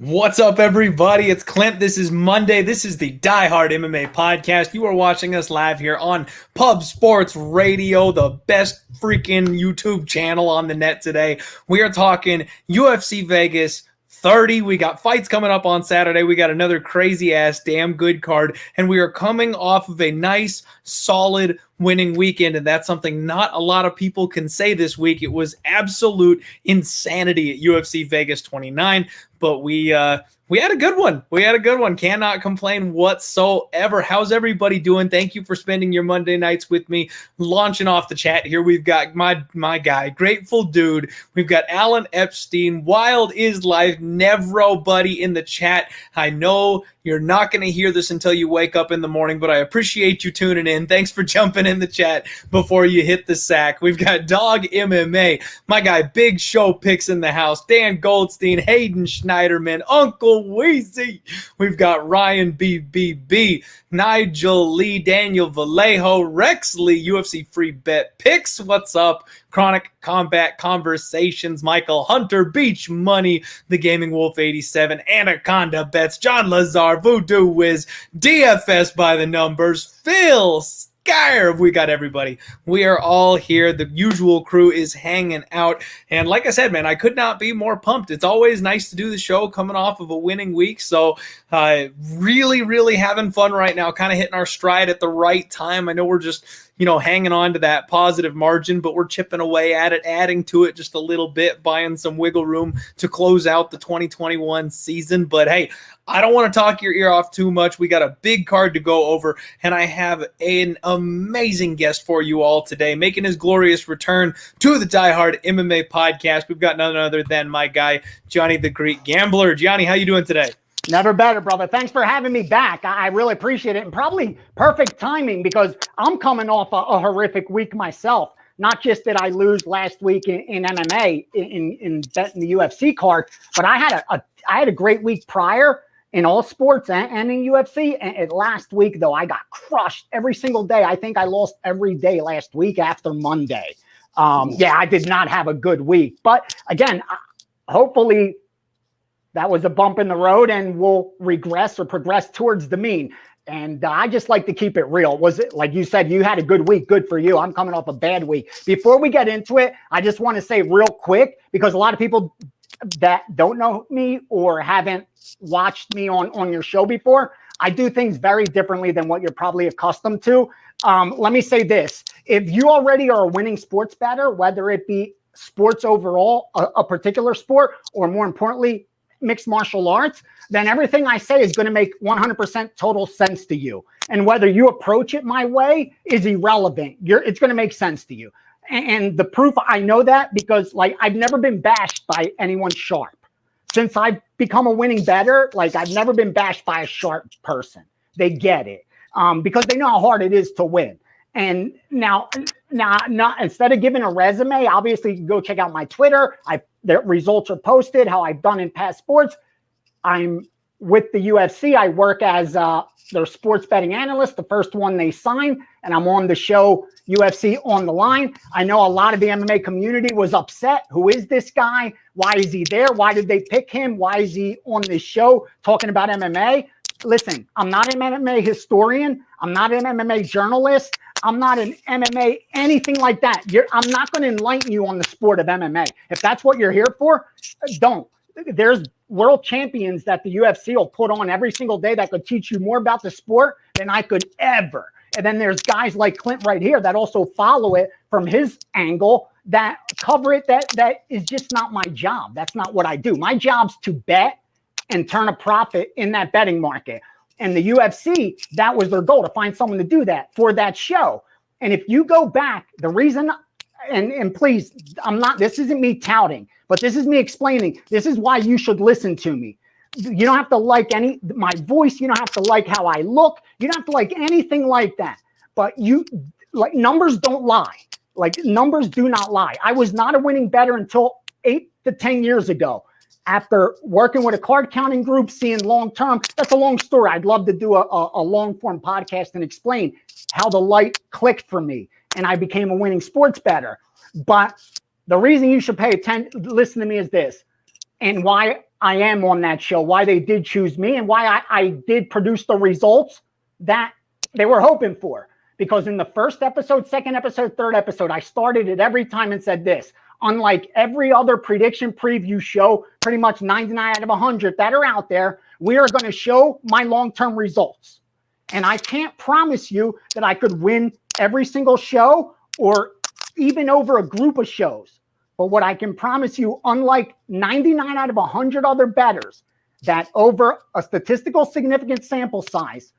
What's up, everybody? It's Clint. This is Monday. This is the Die Hard MMA Podcast. You are watching us live here on Pub Sports Radio, the best freaking YouTube channel on the net today. We are talking UFC Vegas 30. We got fights coming up on Saturday. We got another crazy-ass damn good card, and we are coming off of a nice, solid winning weekend, and that's something not a lot of people can say this week. It was absolute insanity at UFC Vegas 29, but we had a good one. We had a good one. Cannot complain whatsoever. How's everybody doing? Thank you for spending your Monday nights with me. Launching off the chat here, we've got my guy, Grateful Dude. We've got Alan Epstein, Wild is Life, Nevro buddy in the chat. I know you're not going to hear this until you wake up in the morning, but I appreciate you tuning in. Thanks for jumping in the chat before you hit the sack. We've got Dog MMA, my guy, Big Show Picks in the house, Dan Goldstein, Hayden Schneiderman, Uncle Weezy. We've got Ryan BBB, Nigel Lee, Daniel Vallejo, Rex Lee, UFC Free Bet Picks. What's up? Chronic Combat Conversations, Michael Hunter, Beach Money, The Gaming Wolf 87, Anaconda Bets, John Lazar, Voodoo Wiz, DFS by the numbers, Phil Skyer. We got everybody. We are all here. The usual crew is hanging out. And like I said, man, I could not be more pumped. It's always nice to do the show coming off of a winning week. So really, really having fun right now, kind of hitting our stride at the right time. I know we're just hanging on to that positive margin, but we're chipping away at it, adding to it just a little bit, buying some wiggle room to close out the 2021 season. But hey, I don't want to talk your ear off too much. We got a big card to go over, and I have an amazing guest for you all today, making his glorious return to the Die Hard MMA Podcast. We've got none other than my guy, Johnny the Greek Gambler. Johnny, how you doing today? Never better, brother. Thanks for having me back. I really appreciate it, and probably perfect timing because I'm coming off a horrific week myself. Not just did I lose last week in MMA in betting the UFC card, but I had a great week prior in all sports and in UFC. And last week, though, I got crushed every single day. I think I lost every day last week after Monday. I did not have a good week. But again, hopefully that was a bump in the road and we'll regress or progress towards the mean. And I just like to keep it real. Was it, like you said, you had a good week? Good for you. I'm coming off a bad week. Before we get into it, I just want to say real quick, because a lot of people that don't know me or haven't watched me on your show before, I do things very differently than what you're probably accustomed to. Let me say this. If you already are a winning sports bettor, whether it be sports overall, a particular sport, or more importantly, mixed martial arts, then everything I say is going to make 100% total sense to you. And whether you approach it my way is irrelevant. It's going to make sense to you. And the proof I know that because I've never been bashed by anyone sharp. Since I've become a winning bettor, I've never been bashed by a sharp person. They get it because they know how hard it is to win. And now, instead of giving a resume, obviously you can go check out my Twitter. The results are posted, how I've done in past sports. I'm with the UFC. I work as their sports betting analyst, the first one they signed, and I'm on the show UFC On the Line. I know a lot of the MMA community was upset. Who is this guy? Why is he there? Why did they pick him? Why is he on this show talking about MMA? Listen, I'm not an MMA historian. I'm not an MMA journalist. I'm not an MMA anything like that. I'm not going to enlighten you on the sport of MMA. If that's what you're here for, don't. There's world champions that the UFC will put on every single day that could teach you more about the sport than I could ever. And then there's guys like Clint right here that also follow it from his angle, that cover it. That is just not my job. That's not what I do. My job's to bet and turn a profit in that betting market. And the UFC, that was their goal, to find someone to do that for that show. And if you go back, the reason, and please, this isn't me touting, but this is me explaining. This is why you should listen to me. You don't have to like my voice. You don't have to like how I look. You don't have to like anything like that. But numbers don't lie. Numbers do not lie. I was not a winning bettor until 8 to 10 years ago. After working with a card counting group, seeing long-term, that's a long story. I'd love to do a long-form podcast and explain how the light clicked for me and I became a winning sports bettor. But the reason you should listen to me is this, and why I am on that show, why they did choose me, and why I did produce the results that they were hoping for. Because in the first episode, second episode, third episode, I started it every time and said this: unlike every other prediction preview show, pretty much 99 out of 100 that are out there, we are going to show my long-term results. And I can't promise you that I could win every single show or even over a group of shows. But what I can promise you, unlike 99 out of 100 other bettors, that over a statistical significant sample size,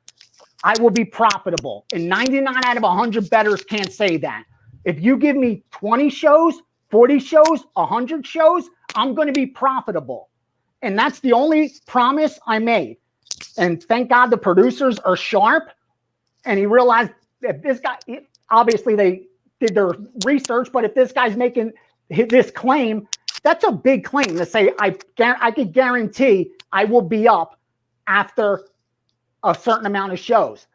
I will be profitable. And 99 out of 100 bettors can't say that. If you give me 20 shows, 40 shows, 100 shows, I'm going to be profitable. And that's the only promise I made. And thank God the producers are sharp. And he realized that this guy, obviously they did their research, but if this guy's making this claim, that's a big claim to say, I could guarantee I will be up after a certain amount of shows.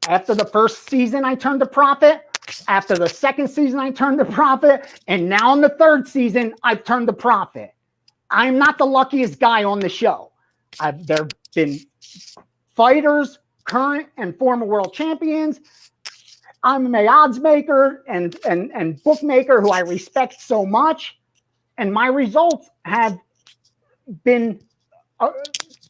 After the first season, I turned a profit. After the second season, I turned a profit. And now in the third season, I've turned a profit. I'm not the luckiest guy on the show. There have been fighters, current and former world champions, MMA odds maker and bookmaker who I respect so much. And my results have been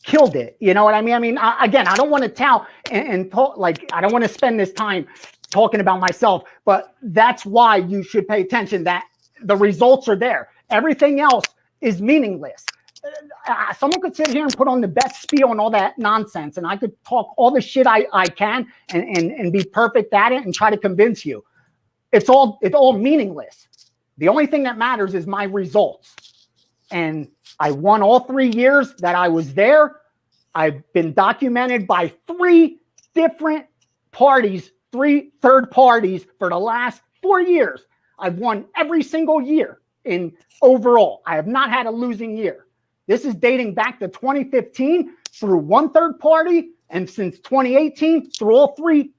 killed it. You know what I mean? I mean, again, I don't want to tout and talk, like, I don't want to spend this time talking about myself, but that's why you should pay attention that the results are there. Everything else is meaningless. Someone could sit here and put on the best spiel and all that nonsense, and I could talk all the shit I can and be perfect at it and try to convince you. It's all meaningless. The only thing that matters is my results. And I won all 3 years that I was there. I've been documented by 3 different parties, 3 third parties for the last 4 years. I've won every single year in overall. I have not had a losing year. This is dating back to 2015 through 1 third party, and since 2018 through all 3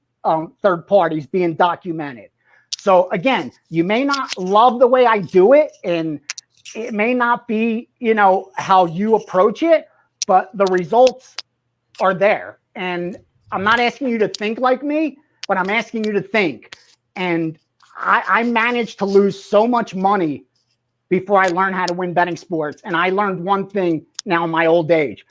third parties being documented. So again, you may not love the way I do it, and it may not be, you know, how you approach it, but the results are there. And I'm not asking you to think like me, but I'm asking you to think. And I managed to lose so much money before I learned how to win betting sports. And I learned one thing now in my old age.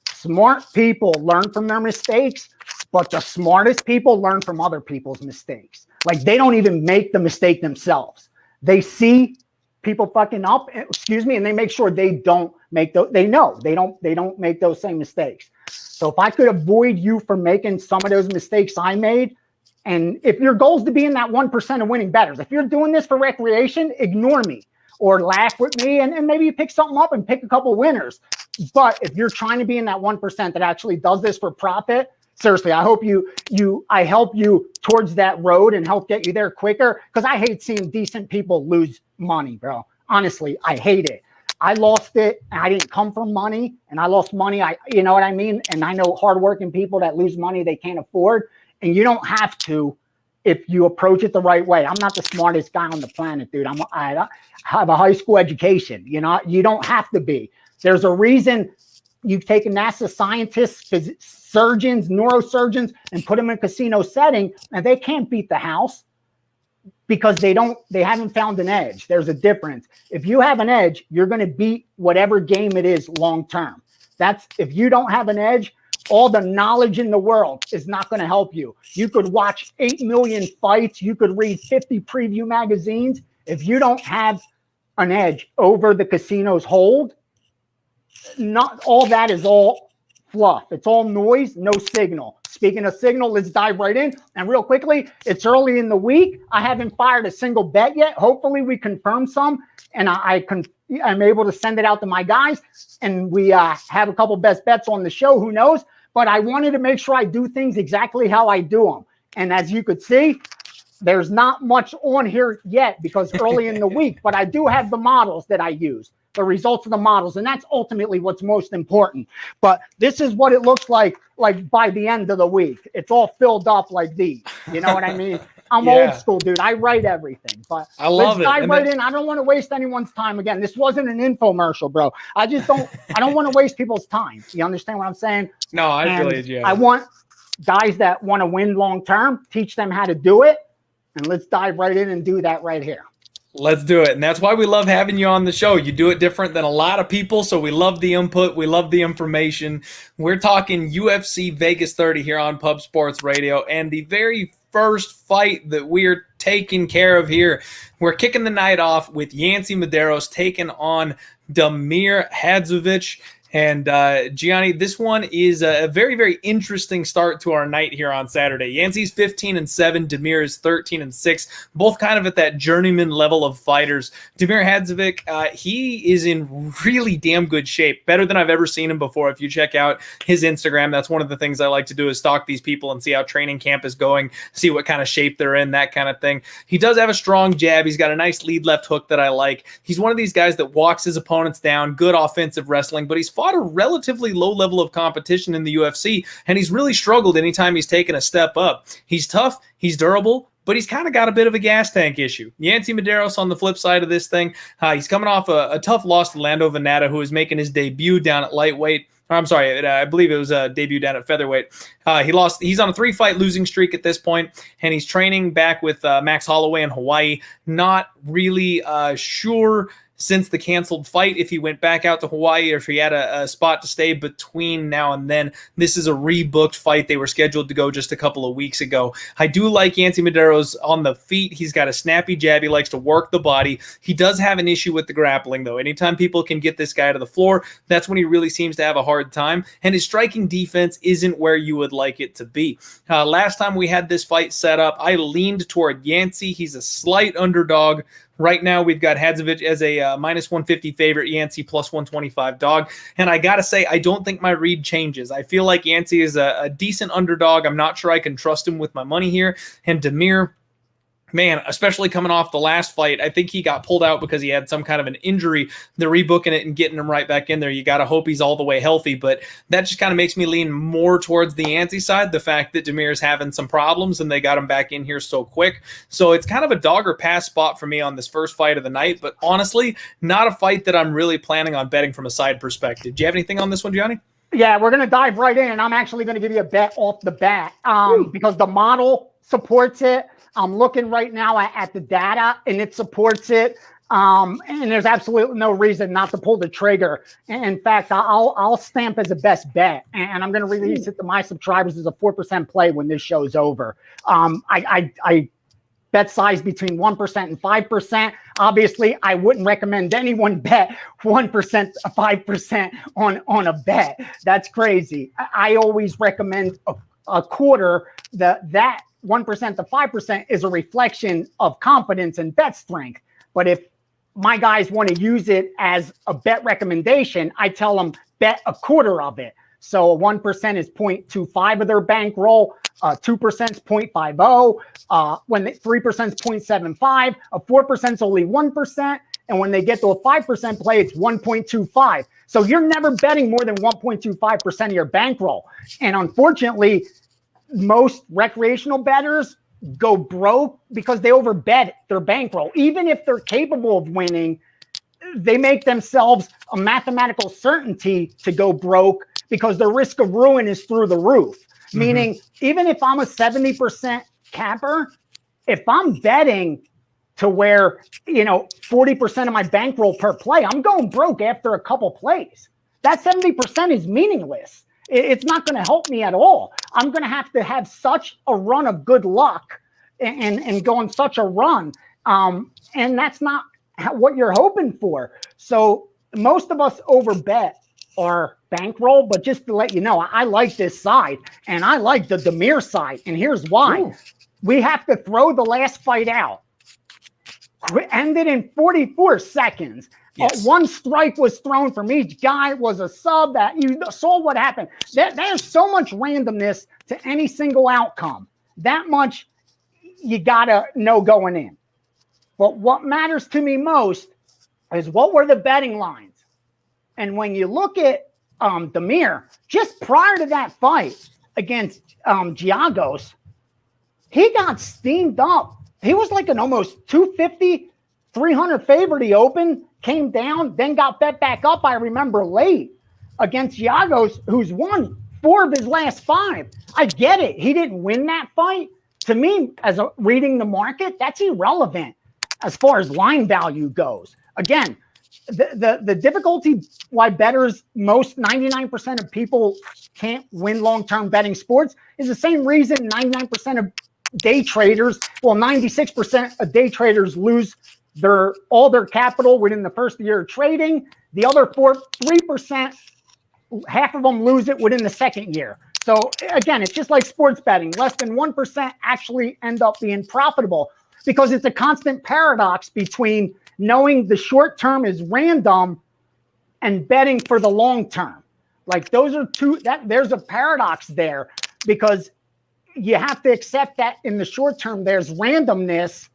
Smart people learn from their mistakes, but the smartest people learn from other people's mistakes. Like, they don't even make the mistake themselves. They see people fucking up, and they make sure they don't make those. They know they don't make those same mistakes. So if I could avoid you from making some of those mistakes I made, and if your goal is to be in that 1% of winning bettors, if you're doing this for recreation, ignore me or laugh with me, and maybe you pick something up and pick a couple winners. But if you're trying to be in that 1% that actually does this for profit, seriously, I hope I help you towards that road and help get you there quicker, because I hate seeing decent people lose money, bro. Honestly, I hate it. I lost it, and I didn't come from money, and I lost money. You know what I mean? And I know hardworking people that lose money they can't afford, and you don't have to if you approach it the right way. I'm not the smartest guy on the planet, dude. I have a high school education. You know, you don't have to be. There's a reason you take a NASA scientists, surgeons, neurosurgeons, and put them in a casino setting, and they can't beat the house because they haven't found an edge. There's a difference. If you have an edge, you're going to beat whatever game it is long term. If you don't have an edge, all the knowledge in the world is not going to help you. You could watch 8 million fights. You could read 50 preview magazines. If you don't have an edge over the casino's hold, not all that is all fluff. It's all noise, no signal. Speaking of signal, let's dive right in. And real quickly, it's early in the week. I haven't fired a single bet yet. Hopefully we confirm some, and I'm able to send it out to my guys, and we have a couple best bets on the show. Who knows? But I wanted to make sure I do things exactly how I do them. And as you could see, there's not much on here yet because early in the week, but I do have the models that I use, the results of the models, and that's ultimately what's most important. But this is what it looks like by the end of the week. It's all filled up like these, you know what I mean? I'm old school, dude. I write everything, but I love let's dive right in. I don't want to waste anyone's time again. This wasn't an infomercial, bro. I don't want to waste people's time. You understand what I'm saying? No, I really do. I want guys that want to win long term, teach them how to do it. And let's dive right in and do that right here. Let's do it. And that's why we love having you on the show. You do it different than a lot of people, so we love the input. We love the information. We're talking UFC Vegas 30 here on Pub Sports Radio. And the very first fight that we're taking care of here, we're kicking the night off with YancyMedeiros taking on DamirHadžović. And Gianni, this one is a very, very interesting start to our night here on Saturday. Yancy's 15-7, Damir is 13-6, both kind of at that journeyman level of fighters. DamirHadžović, he is in really damn good shape, better than I've ever seen him before. If you check out his Instagram, that's one of the things I like to do is stalk these people and see how training camp is going, see what kind of shape they're in, that kind of thing. He does have a strong jab. He's got a nice lead left hook that I like. He's one of these guys that walks his opponents down, good offensive wrestling, but he's fought a relatively low level of competition in the UFC, and he's really struggled anytime he's taken a step up. He's tough, he's durable, but he's kind of got a bit of a gas tank issue. YancyMedeiros on the flip side of this thing, he's coming off a tough loss to Lando Vannata, who is making his debut down at lightweight. I'm sorry, I believe it was a debut down at featherweight. He's on a 3-fight losing streak at this point, and he's training back with Max Holloway in Hawaii. Not really sure since the canceled fight if he went back out to Hawaii or if he had a spot to stay between now and then. This is a rebooked fight. They were scheduled to go just a couple of weeks ago. I do like YancyMedeiros on the feet. He's got a snappy jab. He likes to work the body. He does have an issue with the grappling, though. Anytime people can get this guy to the floor, that's when he really seems to have a hard time, and his striking defense isn't where you would like it to be. Last time we had this fight set up, I leaned toward Yancy. He's a slight underdog. Right now, we've got Hadžović as a minus 150 favorite, Yancy plus 125 dog. And I got to say, I don't think my read changes. I feel like Yancy is a decent underdog. I'm not sure I can trust him with my money here. And Damir, man, especially coming off the last fight, I think he got pulled out because he had some kind of an injury. They're rebooking it and getting him right back in there. You got to hope he's all the way healthy, but that just kind of makes me lean more towards the Yancy side, the fact that Damir is having some problems and they got him back in here so quick. So it's kind of a dog or pass spot for me on this first fight of the night, but honestly, not a fight that I'm really planning on betting from a side perspective. Do you have anything on this one, Gianni? Yeah, we're going to dive right in, and I'm actually going to give you a bet off the bat because the model supports it. I'm looking right now at the data, and it supports it. And there's absolutely no reason not to pull the trigger. In fact, I'll stamp as a best bet, and I'm going to release it to my subscribers as a 4% play when this show's over. I bet size between 1% and 5%. Obviously, I wouldn't recommend anyone bet 1%, 5% on a bet. That's crazy. I always recommend a quarter. That 1% to 5% is a reflection of confidence and bet strength. But if my guys want to use it as a bet recommendation, I tell them bet a quarter of it. So 1% is 0.25 of their bankroll, 2% is 0.50, when 3% is 0.75, a 4% is only 1%, and when they get to a 5% play, it's 1.25. So you're never betting more than 1.25% of your bankroll. And unfortunately, most recreational bettors go broke because they overbet their bankroll. Even if they're capable of winning, they make themselves a mathematical certainty to go broke because the risk of ruin is through the roof. Mm-hmm. Meaning, even if I'm a 70% capper, if I'm betting to where, 40% of my bankroll per play, I'm going broke after a couple plays. That 70% is meaningless. It's not going to help me at all. I'm going to have such a run of good luck and go on such a run. And that's not what you're hoping for. So most of us overbet our bankroll, but just to let you know, I like this side and I like the Damir side. And here's why. Ooh. We have to throw the last fight out. Ended in 44 seconds. Yes. One strike was thrown from each guy. Was a sub. That you saw what happened. There's so much randomness to any single outcome. That much you gotta know going in. But what matters to me most is what were the betting lines. And when you look at Damir, just prior to that fight against Giagos, he got steamed up. He was like an almost 250, 300 favorite. He opened, came down, then got bet back up, I remember, late against Giagos, who's won 4 of his last 5. I get it. He didn't win that fight. To me, as reading the market, that's irrelevant as far as line value goes. Again, the difficulty why bettors, most 99% of people can't win long-term betting sports is the same reason 99% of day traders, 96% of day traders lose all their capital within the first year of trading. The other 3%, half of them lose it within the second year. So again, it's just like sports betting. Less than 1% actually end up being profitable because it's a constant paradox between knowing the short term is random and betting for the long term. Like those are there's a paradox there because you have to accept that in the short term, there's randomness,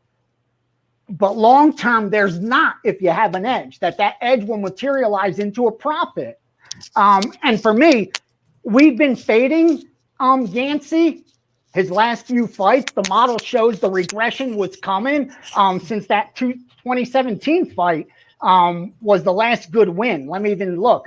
but long term, there's not if you have an edge, that edge will materialize into a profit. And for me, we've been fading Yancy his last few fights. The model shows the regression was coming since that 2017 fight was the last good win. Let me even look.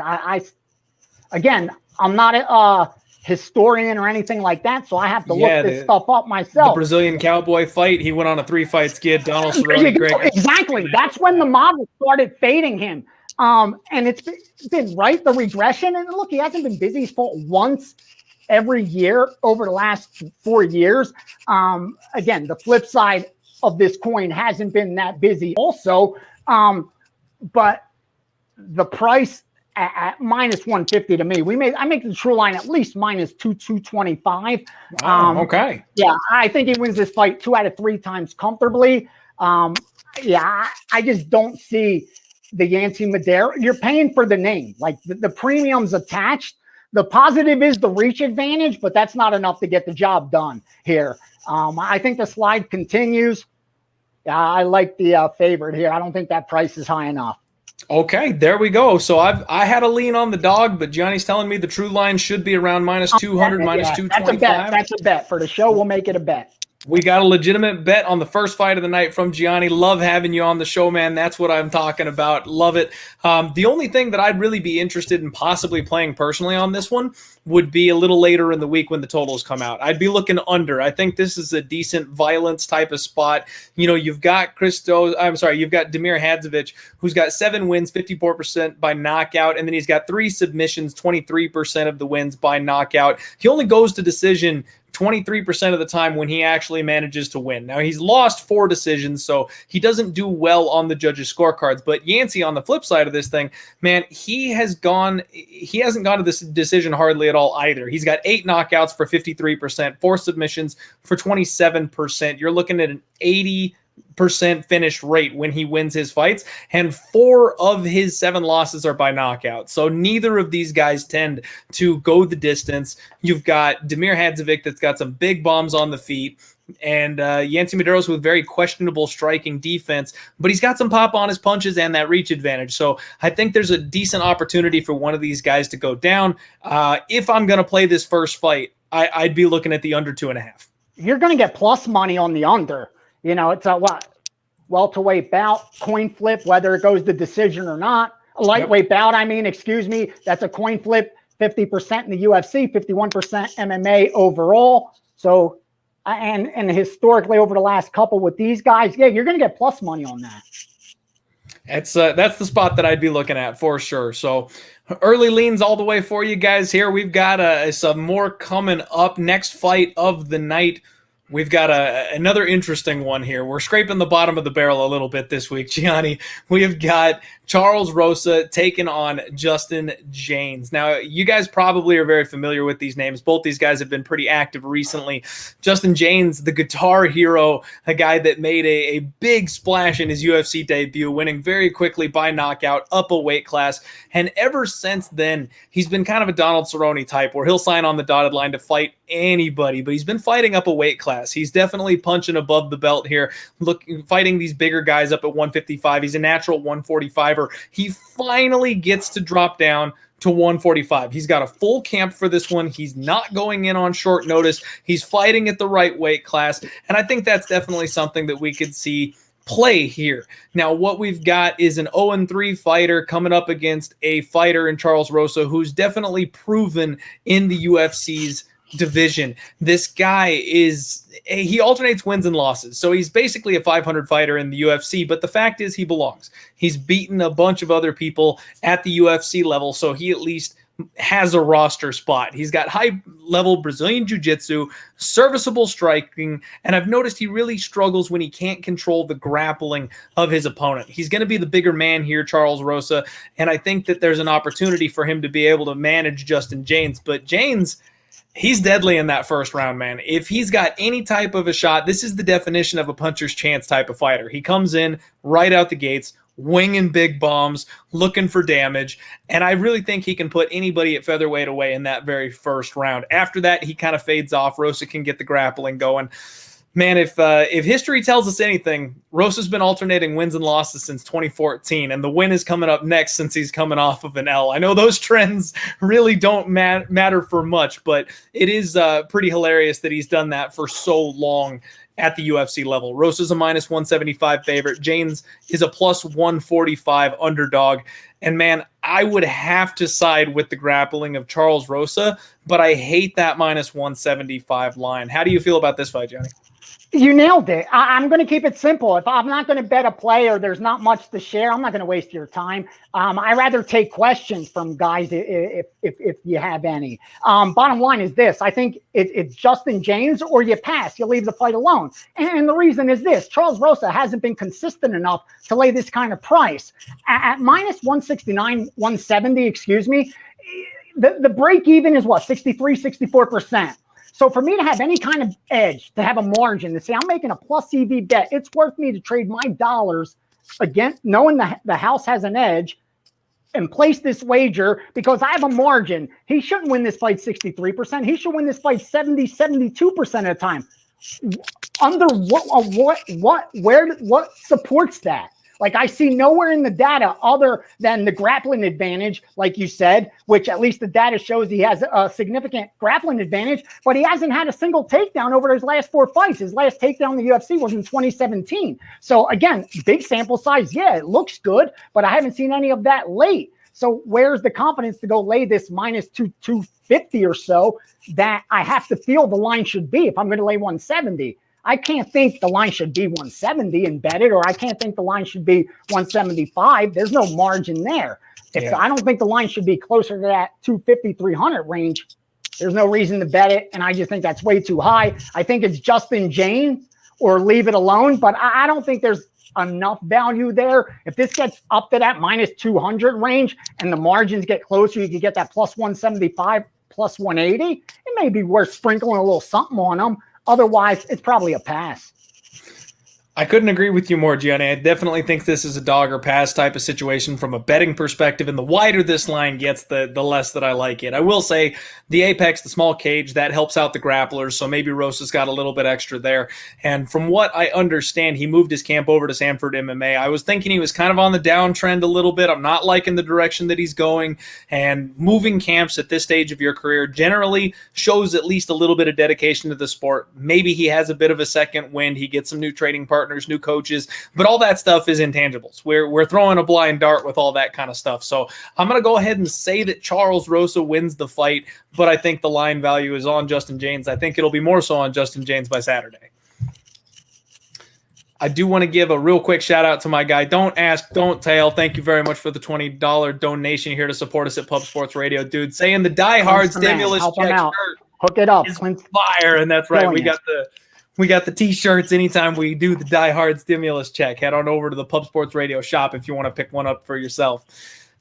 Again, I'm not a historian or anything like that, so I have to look this stuff up myself. The Brazilian Cowboy fight, he went on a 3-fight skid. Donald Cerrone, exactly. That's when the model started fading him. And it's been right, the regression. And look, he hasn't been busy. He's fought once every year over the last 4 years. Again, the flip side of this coin hasn't been that busy also. But the price at minus 150 to me, I make the true line at least minus 225. Okay. Yeah, I think he wins this fight 2 out of 3 times comfortably. I just don't see the YancyMedeiros. You're paying for the name, like the premiums attached. The positive is the reach advantage, but that's not enough to get the job done here. I think the slide continues. I like the favorite here. I don't think that price is high enough. Okay, there we go. So I had a lean on the dog, but Johnny's telling me the true line should be around minus 200, minus 225. That's a bet. For the show, we'll make it a bet. We got a legitimate bet on the first fight of the night from Gianni. Love having you on the show, man. That's what I'm talking about. Love it. The only thing that I'd really be interested in possibly playing personally on this one would be a little later in the week when the totals come out. I'd be looking under. I think this is a decent violence type of spot. You know, you've got DamirHadžović, who's got 7 wins, 54% by knockout, and then he's got 3 submissions, 23% of the wins by knockout. He only goes to decision 23% of the time when he actually manages to win. Now, he's lost 4 decisions, so he doesn't do well on the judges' scorecards. But Yancy, on the flip side of this thing, man, he hasn't gone to this decision hardly at all either. He's got 8 knockouts for 53%, 4 submissions for 27%. You're looking at an 80% finish rate when he wins his fights, and 4 of his 7 losses are by knockout. So neither of these guys tend to go the distance. You've got DamirHadžović that's got some big bombs on the feet, and YancyMedeiros with very questionable striking defense, but he's got some pop on his punches and that reach advantage. So I think there's a decent opportunity for one of these guys to go down. If I'm going to play this first fight, I'd be looking at the under 2.5. You're going to get plus money on the under. You know, it's a welterweight bout, coin flip, whether it goes to decision or not. A lightweight bout, that's a coin flip, 50% in the UFC, 51% MMA overall. So, and historically over the last couple with these guys, you're going to get plus money on that. That's the spot that I'd be looking at for sure. So early leans all the way for you guys here. We've got some more coming up. Next fight of the night, we've got another interesting one here. We're scraping the bottom of the barrel a little bit this week, Gianni. We've got CharlesRosa taking on JustinJaynes. Now, you guys probably are very familiar with these names. Both these guys have been pretty active recently. JustinJaynes, the guitar hero, a guy that made a big splash in his UFC debut, winning very quickly by knockout, up a weight class. And ever since then, he's been kind of a Donald Cerrone type where he'll sign on the dotted line to fight anybody, but he's been fighting up a weight class. He's definitely punching above the belt here, fighting these bigger guys up at 155. He's a natural 145. He finally gets to drop down to 145. He's got a full camp for this one. He's not going in on short notice. He's fighting at the right weight class. And I think that's definitely something that we could see play here. Now, what we've got is an 0-3 fighter coming up against a fighter in CharlesRosa who's definitely proven in the UFC's division. This guy he alternates wins and losses. So he's basically a 500 fighter in the UFC, but the fact is he belongs. He's beaten a bunch of other people at the UFC level, so he at least has a roster spot. He's got high-level Brazilian jiu-jitsu, serviceable striking, and I've noticed he really struggles when he can't control the grappling of his opponent. He's going to be the bigger man here, CharlesRosa, and I think that there's an opportunity for him to be able to manage JustinJaynes, but Jaynes, he's deadly in that first round, man. If he's got any type of a shot, this is the definition of a puncher's chance type of fighter. He comes in right out the gates, winging big bombs, looking for damage, and I really think he can put anybody at featherweight away in that very first round. After that, he kind of fades off. Rosa can get the grappling going. Man, if history tells us anything, Rosa's been alternating wins and losses since 2014, and the win is coming up next since he's coming off of an L. I know those trends really don't matter for much, but it is pretty hilarious that he's done that for so long at the UFC level. Rosa's a minus 175 favorite. Jaynes is a plus 145 underdog. And man, I would have to side with the grappling of CharlesRosa, but I hate that minus 175 line. How do you feel about this fight, Johnny? You nailed it. I'm going to keep it simple. If I'm not going to bet a play or there's not much to share, I'm not going to waste your time. I rather take questions from guys if you have any. Bottom line is this. I think it's JustinJaynes or you pass. You leave the fight alone. And the reason is this. CharlesRosa hasn't been consistent enough to lay this kind of price. At minus 169, 170, excuse me, the break even is what, 63, 64%. So for me to have any kind of edge, to have a margin, to say I'm making a plus EV bet, it's worth me to trade my dollars again, knowing the house has an edge, and place this wager because I have a margin. He shouldn't win this fight 63%. He should win this fight 70, 72% of the time. Under what supports that? Like, I see nowhere in the data other than the grappling advantage, like you said, which at least the data shows he has a significant grappling advantage, but he hasn't had a single takedown over his last 4 fights. His last takedown in the UFC was in 2017. So again, big sample size. Yeah, it looks good, but I haven't seen any of that late. So where's the confidence to go lay this minus 250 or so that I have to feel the line should be if I'm going to lay 170? I can't think the line should be 170 and bet it, or I can't think the line should be 175. There's no margin there. I don't think the line should be closer to that 250, 300 range. There's no reason to bet it, and I just think that's way too high. I think it's JustinJaynes or leave it alone, but I don't think there's enough value there. If this gets up to that minus 200 range and the margins get closer, you can get that plus 175, plus 180. It may be worth sprinkling a little something on them. Otherwise, it's probably a pass. I couldn't agree with you more, Gianni. I definitely think this is a dog or pass type of situation from a betting perspective, and the wider this line gets, the less that I like it. I will say the apex, the small cage, that helps out the grapplers, so maybe Rosa's got a little bit extra there. And from what I understand, he moved his camp over to Sanford MMA. I was thinking he was kind of on the downtrend a little bit. I'm not liking the direction that he's going, and moving camps at this stage of your career generally shows at least a little bit of dedication to the sport. Maybe he has a bit of a second wind. He gets some new training partners, new coaches, but all that stuff is intangibles. We're throwing a blind dart with all that kind of stuff. So I'm going to go ahead and say that CharlesRosa wins the fight, but I think the line value is on JustinJaynes. I think it'll be more so on JustinJaynes by Saturday. I do want to give a real quick shout out to my guy, Don't Ask, Don't Tell. Thank you very much for the $20 donation here to support us at Pub Sports Radio, dude. Saying the Die Hard stimulus check shirt. Hook it up. Is fire, and that's right. We got the T-shirts anytime we do the Die Hard stimulus check. Head on over to the Pub Sports Radio shop if you want to pick one up for yourself.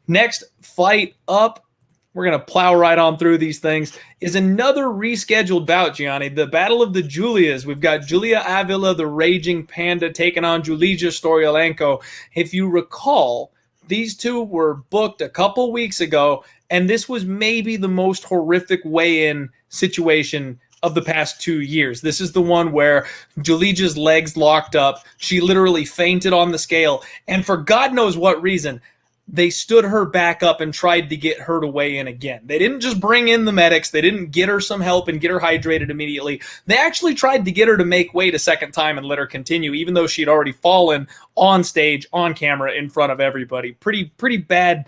Next fight up, we're going to plow right on through these things, is another rescheduled bout, Gianni. The Battle of the Julias. We've got JuliaAvila, the Raging Panda, taking on JulijaStoliarenko. If you recall, these two were booked a couple weeks ago, and this was maybe the most horrific weigh-in situation of the past 2 years. This is the one where Julija's legs locked up. She literally fainted on the scale. And for God knows what reason, they stood her back up and tried to get her to weigh in again. They didn't just bring in the medics. They didn't get her some help and get her hydrated immediately. They actually tried to get her to make weight a second time and let her continue, even though she'd already fallen on stage, on camera, in front of everybody. Pretty bad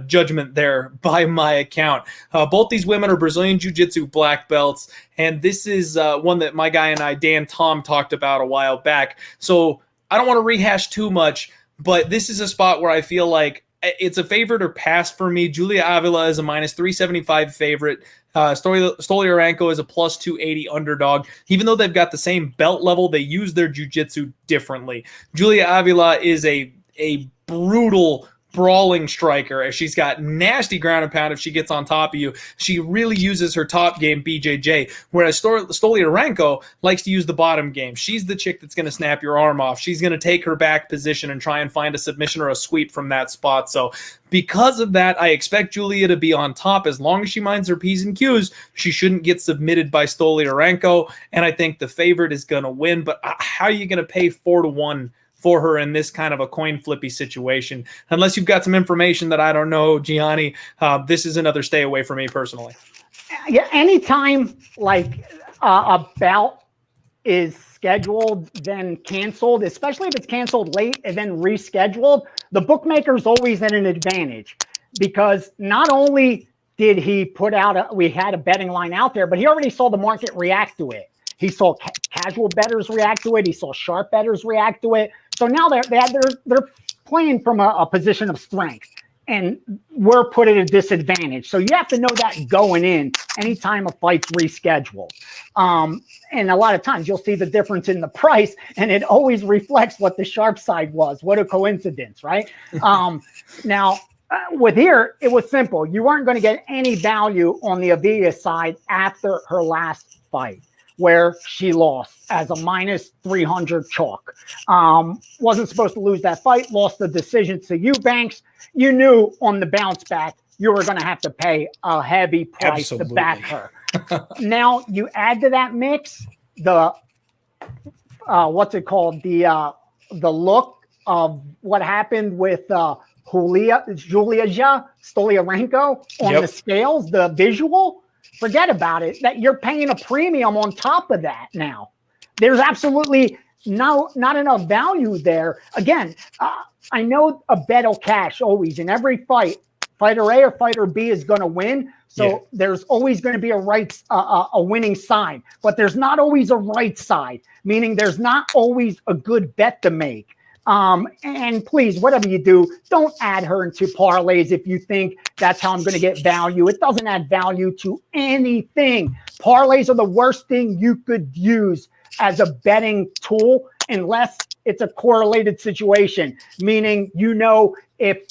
judgment there by my account. Both these women are Brazilian Jiu-Jitsu black belts, and this is one that my guy and I, Dan Tom, talked about a while back. So I don't want to rehash too much, but this is a spot where I feel like it's a favorite or pass for me. JuliaAvila is a minus 375 favorite. Stoliarenko is a plus 280 underdog. Even though they've got the same belt level, they use their jiu-jitsu differently. JuliaAvila is a brutal brawling striker, as she's got nasty ground and pound if she gets on top of you. She really uses her top game, BJJ, whereas Stoliarenko likes to use the bottom game. She's the chick that's going to snap your arm off. She's going to take her back position and try and find a submission or a sweep from that spot. So because of that, I expect Julia to be on top. As long as she minds her P's and Q's, she shouldn't get submitted by Stoliarenko, and I think the favorite is going to win. But how are you going to pay 4-1 for her in this kind of a coin flippy situation? Unless you've got some information that I don't know, Gianni, this is another stay away from me personally. Yeah, anytime like a bout is scheduled, then canceled, especially if it's canceled late and then rescheduled, the bookmaker's always at an advantage, because not only did he put out we had a betting line out there, but he already saw the market react to it. He saw casual bettors react to it. He saw sharp bettors react to it. So now they're playing from a position of strength, and we're put at a disadvantage. So you have to know that going in anytime a fight's rescheduled. And a lot of times you'll see the difference in the price, and it always reflects what the sharp side was. What a coincidence, right? Now, with here, it was simple. You weren't going to get any value on the Avila side after her last fight, where she lost as a minus 300 chalk. Wasn't supposed to lose that fight, lost the decision to Eubanks. You knew on the bounce back, you were going to have to pay a heavy price to back her. Now you add to that mix the, what's it called? The look of what happened with Julia Stoliarenko on the scales, the visual. Forget about it, that you're paying a premium on top of that now. There's absolutely not enough value there. Again, I know a bet will cash always in every fight. Fighter A or fighter B is going to win. So there's always going to be a winning side, but there's not always a right side, meaning there's not always a good bet to make. And please, whatever you do, don't add her into parlays if you think that's how I'm going to get value. It doesn't add value to anything. Parlays are the worst thing you could use as a betting tool, unless it's a correlated situation, meaning, if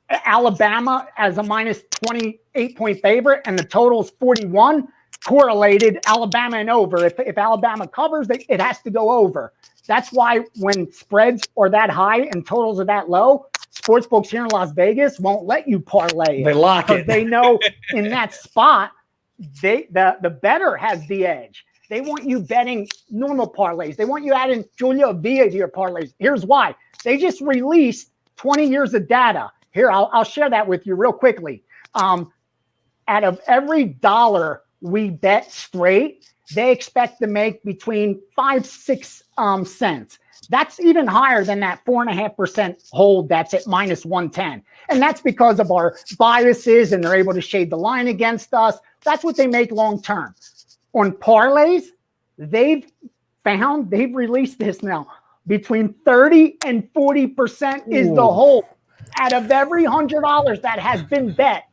Alabama as a minus 28-point favorite and the total is 41, correlated Alabama and over. If Alabama covers, it has to go over. That's why when spreads are that high and totals are that low, sportsbooks here in Las Vegas won't let you parlay it. They lock it. They know in that spot, the bettor has the edge. They want you betting normal parlays. They want you adding JuliaAvila to your parlays. Here's why. They just released 20 years of data. Here, I'll share that with you real quickly. Out of every dollar we bet straight, they expect to make between 5-6 cents. That's even higher than that 4.5% hold that's at minus 110. And that's because of our biases, and they're able to shade the line against us. That's what they make long term. On parlays, they've released this now, between 30 and 40% is the hold. Out of every $100 that has been bet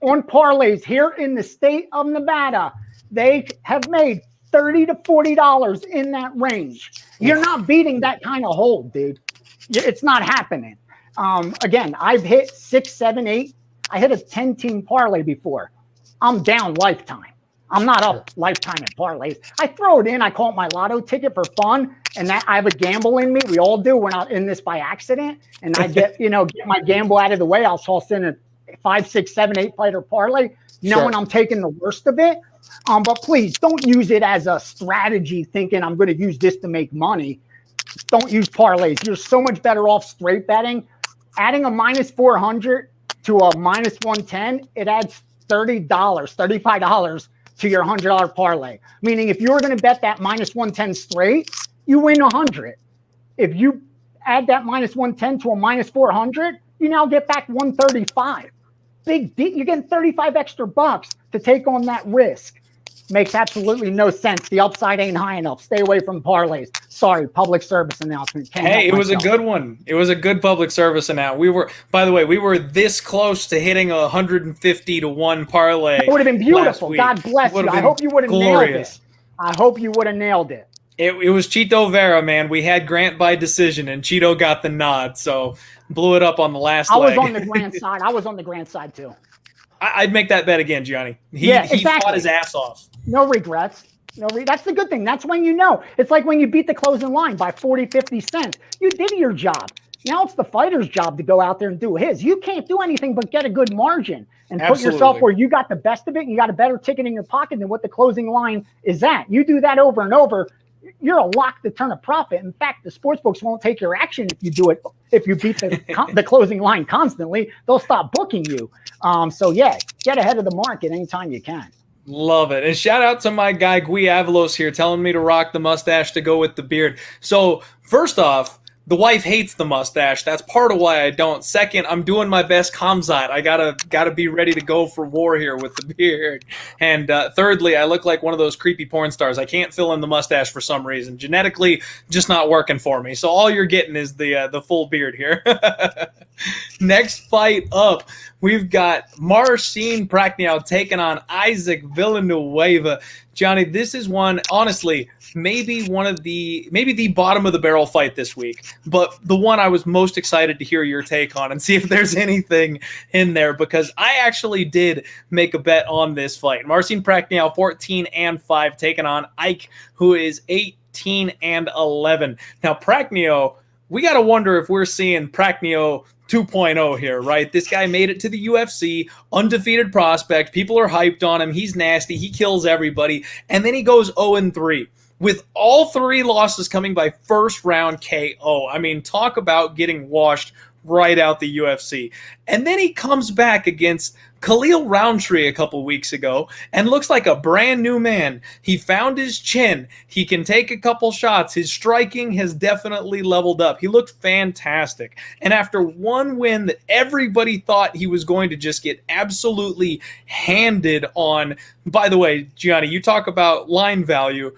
on parlays here in the state of Nevada, they have made $30 to $40 in that range. You're not beating that kind of hold, dude. It's not happening. Again, I've hit 6, 7, 8. I hit a 10-team parlay before. I'm down lifetime. I'm not up lifetime in parlays. I throw it in. I call it my lotto ticket for fun, and that I have a gamble in me. We all do. We're not in this by accident. And I get my gamble out of the way. I'll toss in a 5, 6, 7, 8 fighter parlay, knowing I'm taking the worst of it. But please don't use it as a strategy thinking I'm going to use this to make money. Don't use parlays. You're so much better off straight betting. Adding a minus 400 to a minus 110, it adds $30, $35 to your $100 parlay. Meaning if you were going to bet that minus 110 straight, you win 100. If you add that minus 110 to a minus 400, you now get back 135. You're getting 35 extra bucks to take on that risk. Makes absolutely no sense. The upside ain't high enough. Stay away from parlays. Sorry, public service announcement. Hey, it was a good one. It was a good public service announcement. By the way, we were this close to hitting a 150 to 1 parlay. It would have been beautiful. God bless you. I hope you would have nailed it. I hope you would have nailed it. It was Chito Vera, man. We had Grant by decision, and Chito got the nod, so blew it up on the last leg. I was on the Grant side. I was on the Grant side, too. I'd make that bet again, Gianni. He fought his ass off. No regrets. That's the good thing. That's when you know. It's like when you beat the closing line by 40, 50 cents. You did your job. Now it's the fighter's job to go out there and do his. You can't do anything but get a good margin and put yourself where you got the best of it and you got a better ticket in your pocket than what the closing line is at. You do that over and over, you're a lock to turn a profit. In fact, the sportsbooks won't take your action if you do it. If you beat the closing line constantly, they'll stop booking you. So yeah, get ahead of the market anytime you can. Love it. And shout out to my guy JaiHerbert here telling me to rock the mustache to go with the beard. So first off, the wife hates the mustache. That's part of why I don't. Second, I'm doing my best Kamzat. I gotta be ready to go for war here with the beard. And thirdly, I look like one of those creepy porn stars. I can't fill in the mustache for some reason. Genetically, just not working for me. So all you're getting is the full beard here. Next fight up, we've got MarcinPrachnio taking on IkeVillanueva. Johnny, this is one, honestly, maybe the bottom of the barrel fight this week, but the one I was most excited to hear your take on and see if there's anything in there, because I actually did make a bet on this fight. MarcinPrachnio 14-5 taking on Ike, who is 18-11. Now, Prachnio, we got to wonder if we're seeing Prachnio 2.0 here, right? This guy made it to the UFC, undefeated prospect. People are hyped on him. He's nasty. He kills everybody. And then he goes 0-3 with all 3 losses coming by first round KO. I mean, talk about getting washed right out the UFC. And then he comes back against Khalil Roundtree a couple weeks ago and looks like a brand new man. He found his chin. He can take a couple shots. His striking has definitely leveled up. He looked fantastic. And after one win that everybody thought he was going to just get absolutely handed on, by the way, Gianni, you talk about line value.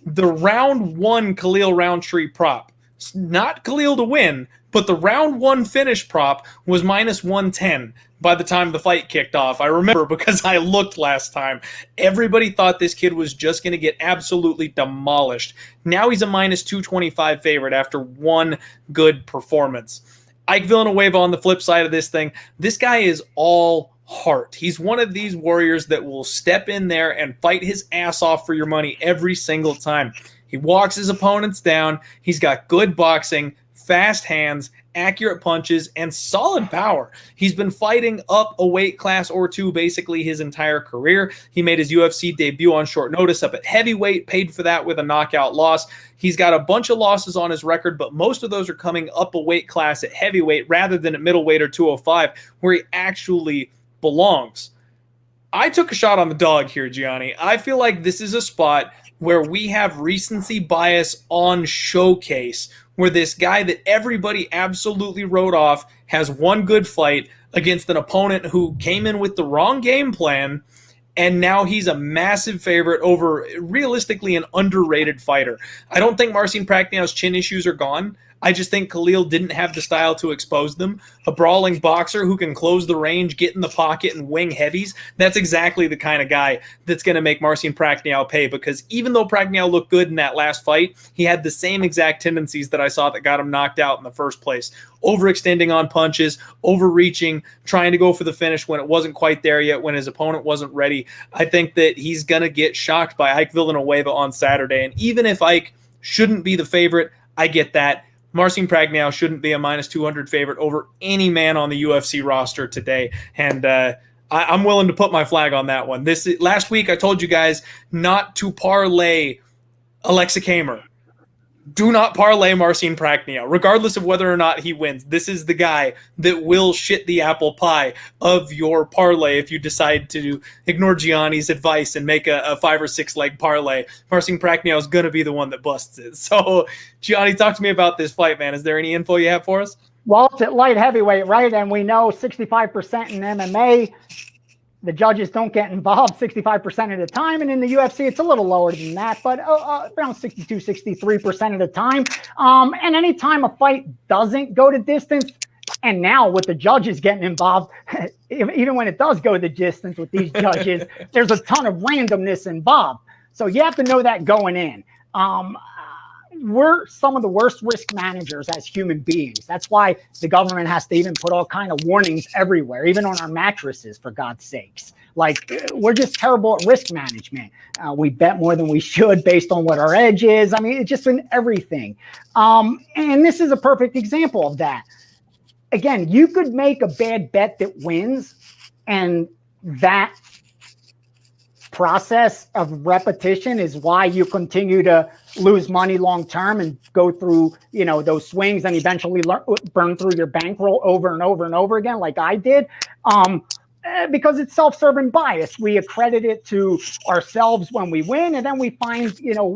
The round 1 Khalil Roundtree prop, not Khalil to win, but the round 1 finish prop was minus 110 by the time the fight kicked off. I remember because I looked last time. Everybody thought this kid was just going to get absolutely demolished. Now he's a minus 225 favorite after one good performance. IkeVillanueva on the flip side of this thing, this guy is all heart. He's one of these warriors that will step in there and fight his ass off for your money every single time. He walks his opponents down. He's got good boxing, fast hands, accurate punches, and solid power. He's been fighting up a weight class or two basically his entire career. He made his UFC debut on short notice up at heavyweight, paid for that with a knockout loss. He's got a bunch of losses on his record, but most of those are coming up a weight class at heavyweight rather than at middleweight or 205, where he actually belongs. I took a shot on the dog here, Gianni. I feel like this is a spot where we have recency bias on showcase, where this guy that everybody absolutely wrote off has one good fight against an opponent who came in with the wrong game plan, and now he's a massive favorite over realistically an underrated fighter. I don't think MarcinPrachnio's chin issues are gone. I just think Khalil didn't have the style to expose them. A brawling boxer who can close the range, get in the pocket, and wing heavies, that's exactly the kind of guy that's going to make MarcinPrachnio pay, because even though Prachnio looked good in that last fight, he had the same exact tendencies that I saw that got him knocked out in the first place. Overextending on punches, overreaching, trying to go for the finish when it wasn't quite there yet, when his opponent wasn't ready. I think that he's going to get shocked by IkeVillanueva on Saturday, and even if Ike shouldn't be the favorite, I get that. MarcinPrachnio shouldn't be a minus 200 favorite over any man on the UFC roster today. And I'm willing to put my flag on that one. Last week I told you guys not to parlay Alexa Kamer. do not parlay MarcinPrachnio, regardless of whether or not he wins. This is the guy that will shit the apple pie of your parlay if you decide to ignore Gianni's advice and make a 5 or 6 leg parlay. MarcinPrachnio is going to be the one that busts it. So, Gianni, talk to me about this fight, man. Is there any info you have for us? Well, it's at light heavyweight, right? And we know 65% in MMA. The judges don't get involved 65% of the time. And in the UFC, it's a little lower than that, but around 62, 63% of the time. And anytime a fight doesn't go to distance, and now with the judges getting involved, even when it does go the distance with these judges, there's a ton of randomness involved. So you have to know that going in. We're some of the worst risk managers as human beings. That's why the government has to even put all kind of warnings everywhere, even on our mattresses, for God's sakes. Like, we're just terrible at risk management. We bet more than we should based on what our edge is. I mean, it's just in everything. And this is a perfect example of that. Again, you could make a bad bet that wins, and that process of repetition is why you continue to lose money long term and go through, those swings and eventually burn through your bankroll over and over and over again, like I did. Because it's self-serving bias. We accredit it to ourselves when we win, and then we find,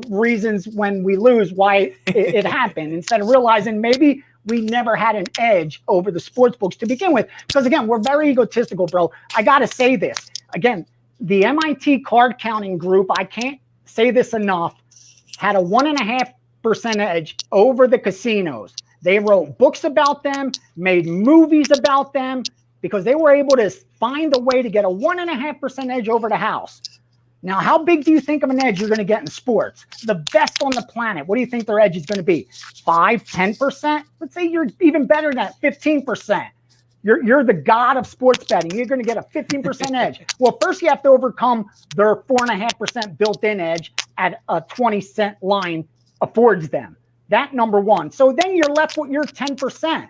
reasons when we lose why it happened, instead of realizing maybe we never had an edge over the sports books to begin with. Because again, we're very egotistical, bro. I got to say this again. The MIT card counting group, I can't say this enough, had a 1.5% edge over the casinos. They wrote books about them, made movies about them, because they were able to find a way to get a 1.5% edge over the house. Now, how big do you think of an edge you're going to get in sports? The best on the planet. What do you think their edge is going to be? 5, 10%? Let's say you're even better than that, 15%. You're the god of sports betting. You're going to get a 15% edge. Well, first you have to overcome their 4.5% built-in edge at a 20-cent line affords them. That number one. So then you're left with your 10%.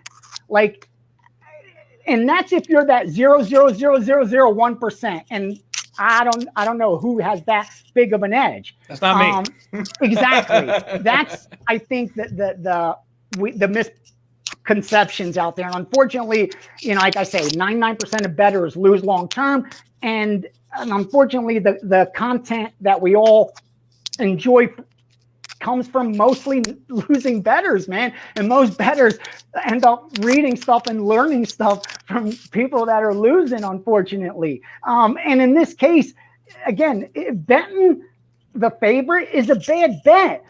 And that's if you're that 0.00001%. And I don't know who has that big of an edge. That's not me. Exactly. That's, I think, the misconceptions out there. And unfortunately, like I say, 99% of bettors lose long term. And unfortunately, the content that we all enjoy comes from mostly losing bettors, man. And most bettors end up reading stuff and learning stuff from people that are losing, unfortunately. And in this case, again, betting the favorite is a bad bet.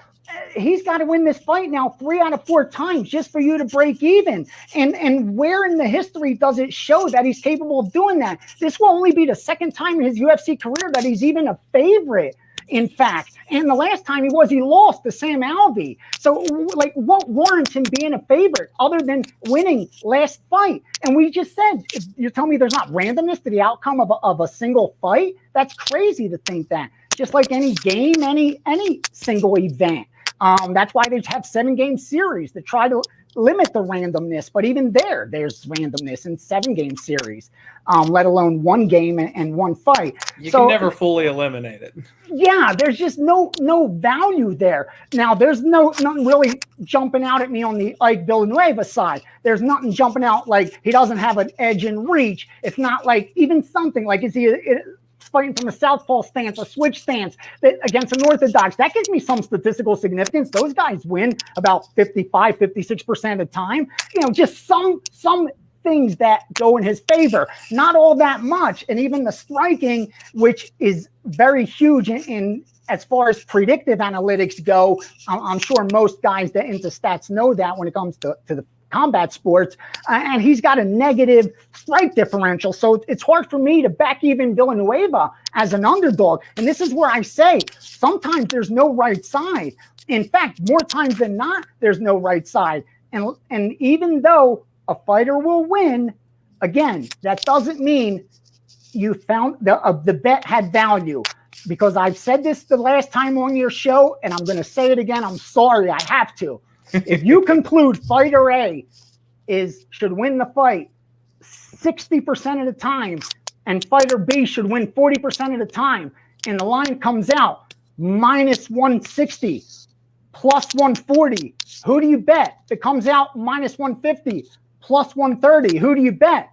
He's got to win this fight now 3 out of 4 times just for you to break even. And where in the history does it show that he's capable of doing that? This will only be the second time in his UFC career that he's even a favorite, in fact. And the last time he lost to Sam Alvey. So, what warrants him being a favorite other than winning last fight? And we just said, you're telling me there's not randomness to the outcome of a single fight? That's crazy to think that. Just like any game, any single event. That's why they have 7-game series to try to limit the randomness. But even there's randomness in 7-game series, let alone 1 game and 1 fight. You can never fully eliminate it. Yeah, there's just no value there. Now, there's nothing really jumping out at me on the IkeVillanueva side. There's nothing jumping out like he doesn't have an edge in reach. It's not like even something like, is he fighting from a southpaw stance, a switch stance against an orthodox? That gives me some statistical significance. Those guys win about 55, 56% of the time. Just some things that go in his favor. Not all that much. And even the striking, which is very huge in as far as predictive analytics go, I'm sure most guys that into stats know that when it comes to the combat sports, and he's got a negative strike differential. So it's hard for me to back even Villanueva as an underdog. And this is where I say, sometimes there's no right side. In fact, more times than not, there's no right side. And even though a fighter will win, again, that doesn't mean you found the bet had value. Because I've said this the last time on your show, and I'm going to say it again. I'm sorry, I have to. If you conclude fighter A should win the fight 60% of the time, and fighter B should win 40% of the time, and the line comes out -160, plus 140. Who do you bet? It comes out minus 150, plus 130. Who do you bet?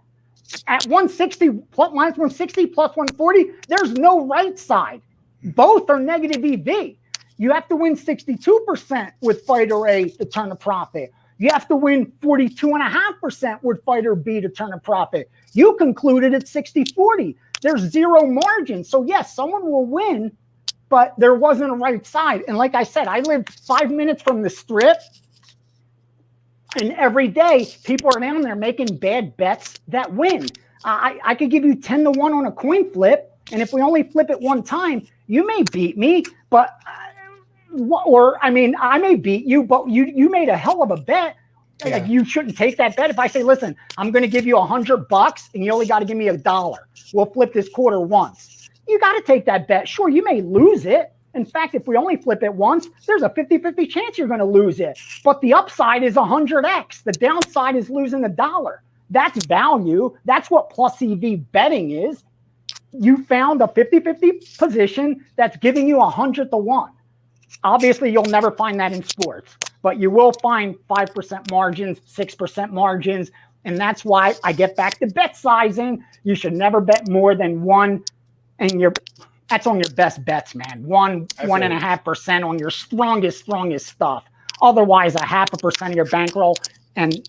At 160, minus 160, plus 140, there's no right side. Both are negative EV. You have to win 62% with fighter A to turn a profit. You have to win 42.5% with fighter B to turn a profit. You concluded at 60-40. There's zero margin. So yes, someone will win, but there wasn't a right side. And like I said, I live 5 minutes from the strip. And every day, people are down there making bad bets that win. I could give you 10-1 on a coin flip. And if we only flip it one time, you may beat me, but I may beat you, but you made a hell of a bet. Yeah. Like, you shouldn't take that bet. If I say, listen, I'm going to give you $100 and you only got to give me $1. We'll flip this quarter once. You got to take that bet. Sure, you may lose it. In fact, if we only flip it once, there's a 50-50 chance you're going to lose it. But the upside is 100x. The downside is losing $1. That's value. That's what plus EV betting is. You found a 50-50 position that's giving you 100-1. Obviously, you'll never find that in sports, but you will find 5% margins, 6% margins. And that's why I get back to bet sizing. You should never bet more than one, and that's on your best bets, man. 1.5% on your strongest stuff. Otherwise, 0.5% of your bankroll, and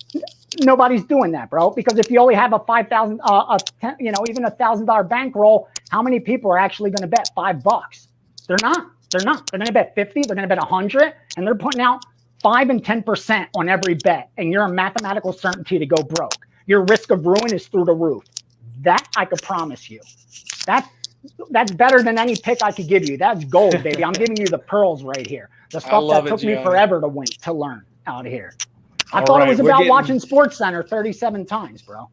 nobody's doing that, bro. Because if you only have a $5,000, even $1,000 bankroll, how many people are actually going to bet $5? They're not. They're going to bet 50. They're going to bet 100, and they're putting out 5 and 10% on every bet, and you're a mathematical certainty to go broke. Your risk of ruin is through the roof. That I could promise you. That's better than any pick I could give you. That's gold, baby. I'm giving you the pearls right here. The stuff that took me forever to learn out here. I thought it was about watching SportsCenter 37 times, bro.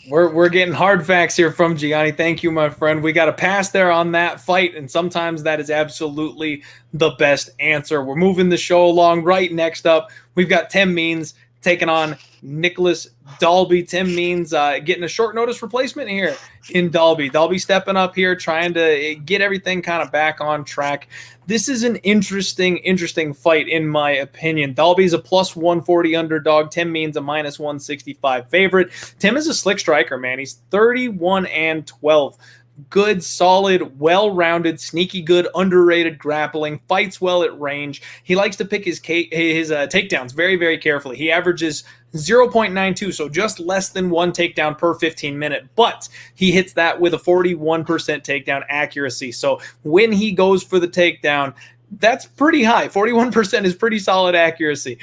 We're getting hard facts here from Gianni. Thank you, my friend. We got to pass there on that fight, and sometimes that is absolutely the best answer. We're moving the show along. Right next up, we've got TimMeans taking on NicolasDalby. TimMeans getting a short notice replacement here in Dalby. Dalby stepping up here, trying to get everything kind of back on track. This is an interesting fight, in my opinion. Dalby's a plus 140 underdog. TimMeans a minus 165 favorite. Tim is a slick striker, man. He's 31-12. Good, solid, well-rounded, sneaky good, underrated grappling, fights well at range. He likes to pick his takedowns very, very carefully. He averages 0.92, so just less than one takedown per 15 minute, but he hits that with a 41% takedown accuracy. So when he goes for the takedown, that's pretty high. 41% is pretty solid accuracy.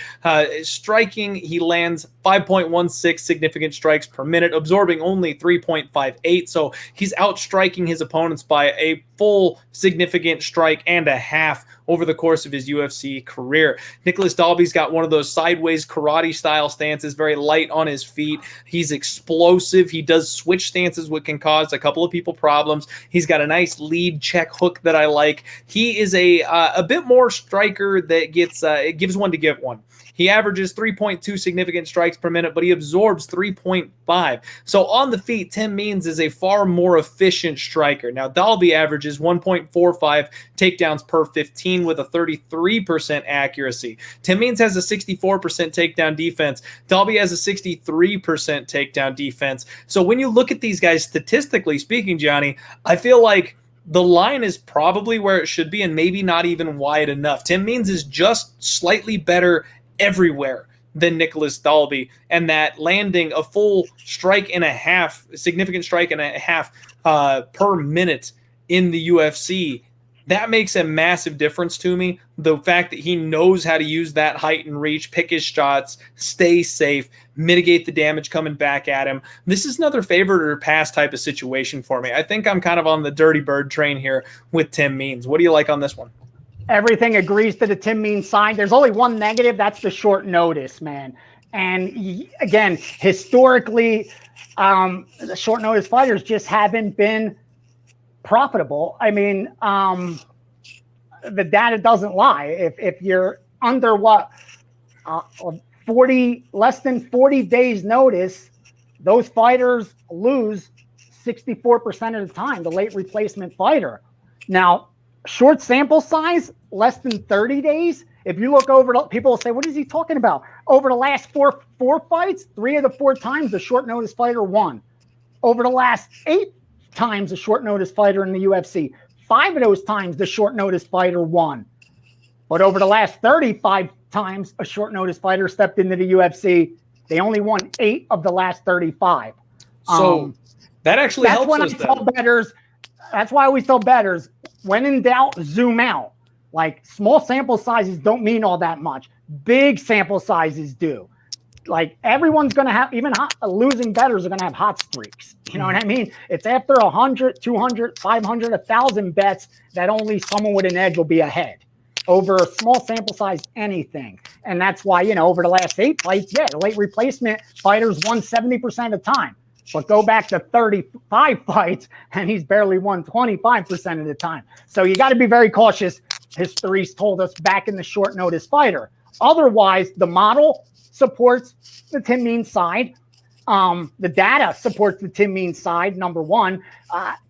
Striking, he lands 5.16 significant strikes per minute, absorbing only 3.58. So he's outstriking his opponents by a full significant strike and a half over the course of his UFC career. NicolasDalby's got one of those sideways karate style stances, very light on his feet. He's explosive. He does switch stances, which can cause a couple of people problems. He's got a nice lead check hook that I like. He is a bit more striker that gives one to give one. He averages 3.2 significant strikes per minute, but he absorbs 3.5. So on the feet, TimMeans is a far more efficient striker. Now, Dalby averages 1.45 takedowns per 15 with a 33% accuracy. TimMeans has a 64% takedown defense. Dalby has a 63% takedown defense. So when you look at these guys, statistically speaking, Johnny, I feel like the line is probably where it should be and maybe not even wide enough. TimMeans is just slightly better everywhere than NicolasDalby, and that landing a full strike and a half, significant strike and a half per minute in the UFC, that makes a massive difference to me. The fact that he knows how to use that height and reach, pick his shots, stay safe, mitigate the damage coming back at him. This is another favorite or pass type of situation for me. I think I'm kind of on the dirty bird train here with TimMeans. What do you like on this one? Everything agrees to the TimMeans side. There's only one negative. That's the short notice, man. And again, historically, the short notice fighters just haven't been profitable. I mean, the data doesn't lie. If you're under less than 40 days notice, those fighters lose 64% of the time, the late replacement fighter. Now, short sample size, less than 30 days, If you look over, people will say, what is he talking about? Over the last four fights, 3 of the 4 times the short notice fighter won. Over the last 8 times a short notice fighter in the UFC, 5 of those times the short notice fighter won. But over the last 35 times a short notice fighter stepped into the UFC, they only won 8 of the last 35. So that actually helps us. That's why we tell bettors, when in doubt, zoom out. Like, small sample sizes don't mean all that much. Big sample sizes do. Like, everyone's going to have, even losing bettors are going to have hot streaks. You know what I mean? It's after 100, 200, 500, 1,000 bets that only someone with an edge will be ahead. Over a small sample size, anything. And that's why, over the last 8 fights, the late replacement fighters won 70% of the time. But go back to 35 fights, and he's barely won 25% of the time. So you got to be very cautious. History's told us back in the short notice fighter. Otherwise, the model supports the TimMeans side. The data supports the TimMeans side, number one.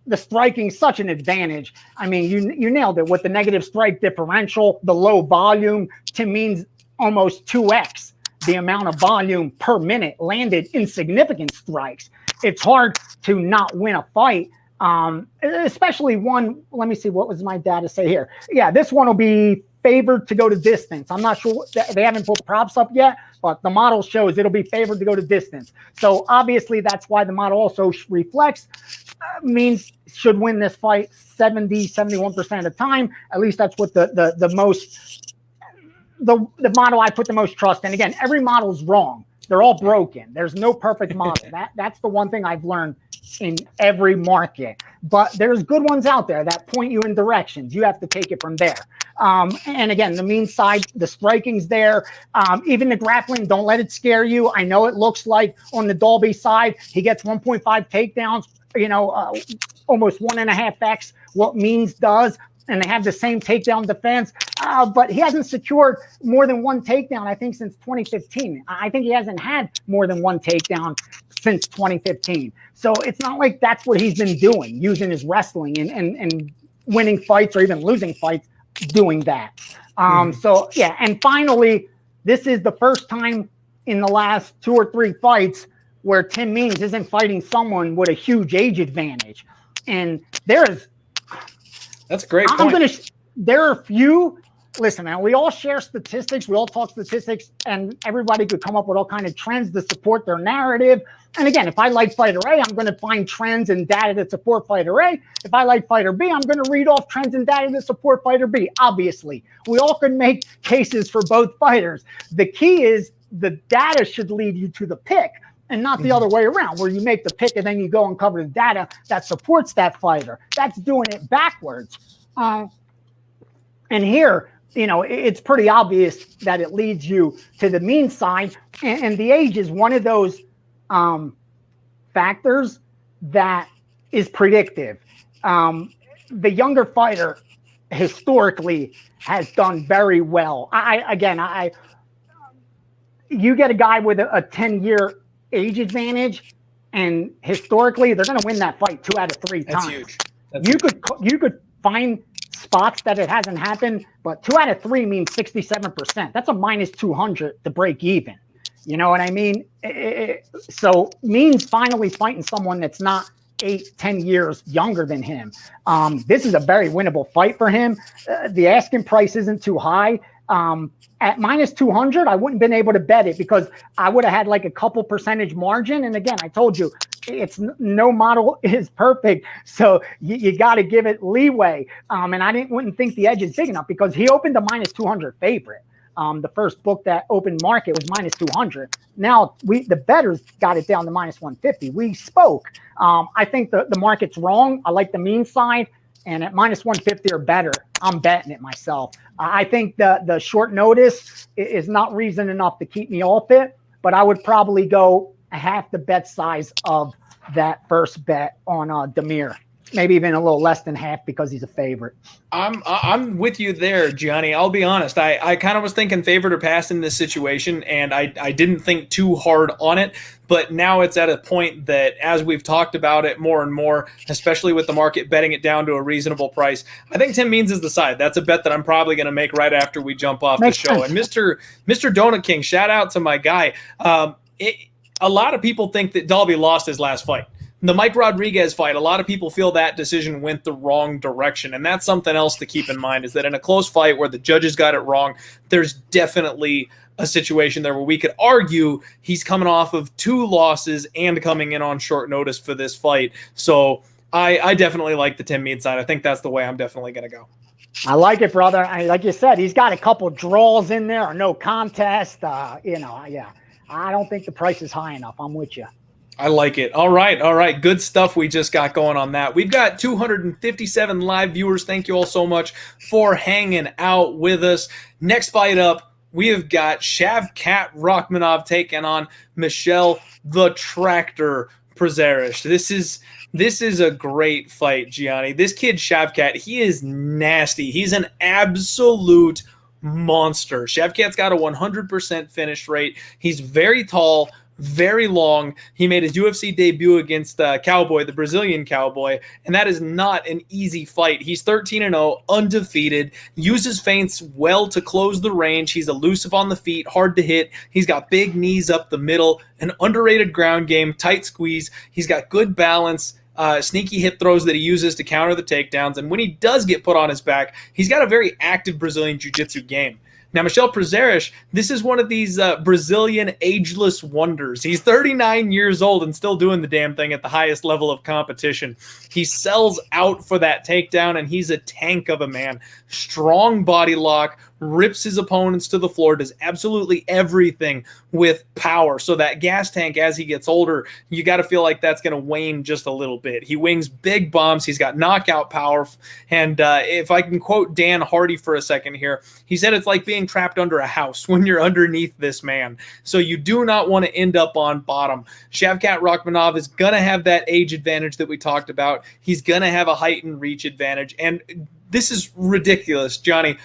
The striking's such an advantage. I mean, you nailed it with the negative strike differential, the low volume. TimMeans almost 2x the amount of volume per minute landed in significant strikes. It's hard to not win a fight, especially one. Let me see, what was my data say here? Yeah, this one will be favored to go to distance. I'm not sure, they haven't put props up yet, but the model shows it'll be favored to go to distance. So obviously that's why the model also reflects, means should win this fight 71% of the time. At least that's what the model I put the most trust in. Again, every model's wrong. They're all broken. There's no perfect model. That's the one thing I've learned in every market. But there's good ones out there that point you in directions. You have to take it from there. And again, the mean side, the striking's there. Even the grappling, don't let it scare you. I know it looks like on the Dalby side, he gets 1.5 takedowns, almost 1.5x what Means does. And they have the same takedown defense, but he hasn't secured more than 1 takedown, I think, since 2015. I think he hasn't had more than 1 takedown since 2015. So it's not like that's what he's been doing, using his wrestling and winning fights or even losing fights doing that. So, yeah, and finally, this is the first time in the last 2 or 3 fights where TimMeans isn't fighting someone with a huge age advantage. And that's a great point. There are few. Listen, man, we all share statistics. We all talk statistics, and everybody could come up with all kinds of trends to support their narrative. And again, if I like fighter A, I'm going to find trends and data that support fighter A. If I like fighter B, I'm going to read off trends and data that support fighter B. Obviously, we all can make cases for both fighters. The key is the data should lead you to the pick, and not the other way around, where you make the pick and then you go and cover the data that supports that fighter. That's doing it backwards. And here, it's pretty obvious that it leads you to the mean side. And the age is one of those factors that is predictive. The younger fighter historically has done very well. You get a guy with a 10-year age advantage, and historically they're going to win that fight 2 out of 3 times. That's huge. You could find spots that it hasn't happened, but 2 out of 3 means 67%. That's a minus 200 to break even. You know what I mean? So Means finally fighting someone that's not 8-10 years younger than him. This is a very winnable fight for him. The asking price isn't too high. At minus 200, I wouldn't been able to bet it because I would have had like a couple percentage margin. And again, I told you, it's no model is perfect. So you got to give it leeway. And I wouldn't think the edge is big enough because he opened a minus 200 favorite. The first book that opened market was minus 200. Now the bettors got it down to minus 150. We spoke. I think the market's wrong. I like the mean side. And at minus 150 or better, I'm betting it myself. I think the short notice is not reason enough to keep me off it, but I would probably go half the bet size of that first bet on Damir. maybe even a little less than half because he's a favorite. I'm with you there, Gianni. I'll be honest. I kind of was thinking favorite or pass in this situation, and I didn't think too hard on it. But now it's at a point that, as we've talked about it more and more, especially with the market betting it down to a reasonable price, I think TimMeans is the side. That's a bet that I'm probably going to make right after we jump off the show. And Mr. Donut King, shout out to my guy. A lot of people think that Dalby lost his last fight. The Mike Rodriguez fight, a lot of people feel that decision went the wrong direction. And that's something else to keep in mind, is that in a close fight where the judges got it wrong, there's definitely a situation there where we could argue he's coming off of 2 losses and coming in on short notice for this fight. So I definitely like the TimMeans side. I think that's the way I'm definitely going to go. I like it, brother. Like you said, he's got a couple draws in there, or no contest. I don't think the price is high enough. I'm with you. I like it. All right. Good stuff we just got going on that. We've got 257 live viewers. Thank you all so much for hanging out with us. Next fight up, we have got ShavkatRakhmonov taking on Michel the Tractor Prazeres. This is a great fight, Gianni. This kid Shavkat, he is nasty. He's an absolute monster. Shavkat's got a 100% finish rate. He's very tall, very long. He made his UFC debut against Cowboy, the Brazilian Cowboy, and that is not an easy fight. He's 13-0, undefeated, uses feints well to close the range. He's elusive on the feet, hard to hit. He's got big knees up the middle, an underrated ground game, tight squeeze. He's got good balance, sneaky hip throws that he uses to counter the takedowns, and when he does get put on his back, he's got a very active Brazilian jiu-jitsu game. Now, MichelPrazeres, this is one of these Brazilian ageless wonders. He's 39 years old and still doing the damn thing at the highest level of competition. He sells out for that takedown, and he's a tank of a man. Strong body lock, rips his opponents to the floor, does absolutely everything with power. So that gas tank, as he gets older, you got to feel like that's going to wane just a little bit. He wings big bombs. He's got knockout power. And if I can quote Dan Hardy for a second here, he said it's like being trapped under a house when you're underneath this man. So you do not want to end up on bottom. ShavkatRakhmonov is going to have that age advantage that we talked about. He's going to have a height and reach advantage. And this is ridiculous, Johnny.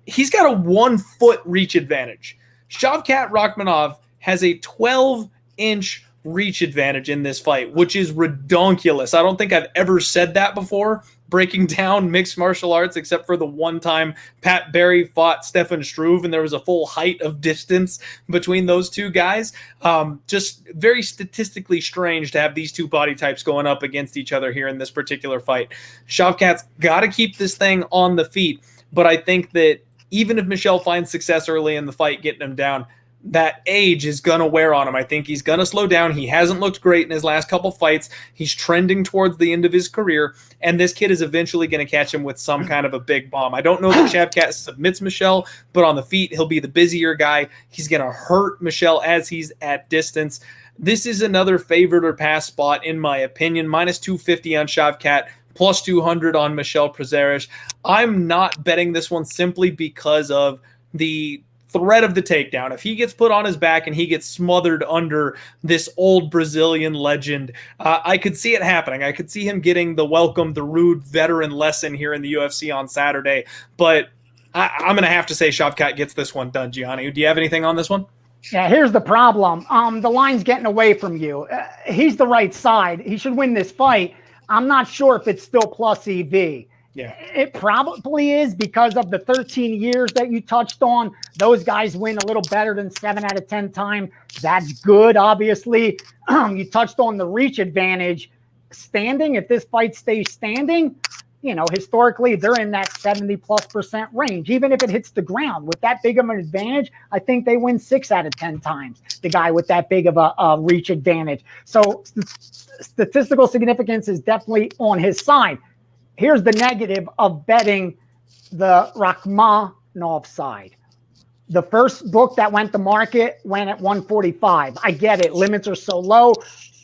He's got a 1-foot reach advantage. ShavkatRakhmonov has a 12-inch reach advantage in this fight, which is redonkulous. I don't think I've ever said that before, breaking down mixed martial arts, except for the one time Pat Barry fought Stefan Struve, and there was a full height of distance between those two guys. Just very statistically strange to have these two body types going up against each other here in this particular fight. Shavkat's got to keep this thing on the feet, but I think that even if Michel finds success early in the fight getting him down, that age is going to wear on him. I think he's going to slow down. He hasn't looked great in his last couple fights. He's trending towards the end of his career, and this kid is eventually going to catch him with some kind of a big bomb. I don't know that Shavkat submits Michel, but on the feet, he'll be the busier guy. He's going to hurt Michel as he's at distance. This is another favorite or pass spot, in my opinion. Minus 250 on Shavkat, plus 200 on MichelPrazeres. I'm not betting this one simply because of the threat of the takedown. If he gets put on his back and he gets smothered under this old Brazilian legend, I could see it happening. I could see him getting the welcome, the rude veteran lesson here in the UFC on Saturday. But I'm going to have to say Shavkat gets this one done, Gianni. Do you have anything on this one? Yeah, here's the problem. The line's getting away from you. He's the right side. He should win this fight. I'm not sure if it's still plus EV. Yeah, it probably is because of the 13 years that you touched on. Those guys win a little better than 7 out of 10 times. That's good, obviously. You touched on the reach advantage. Standing, if this fight stays standing, historically, they're in that 70+% range. Even if it hits the ground with that big of an advantage, I think they win 6 out of 10 times, the guy with that big of a reach advantage. So statistical significance is definitely on his side. Here's the negative of betting the Rakhmonov side. The first book that went to market went at 145. I get it. Limits are so low.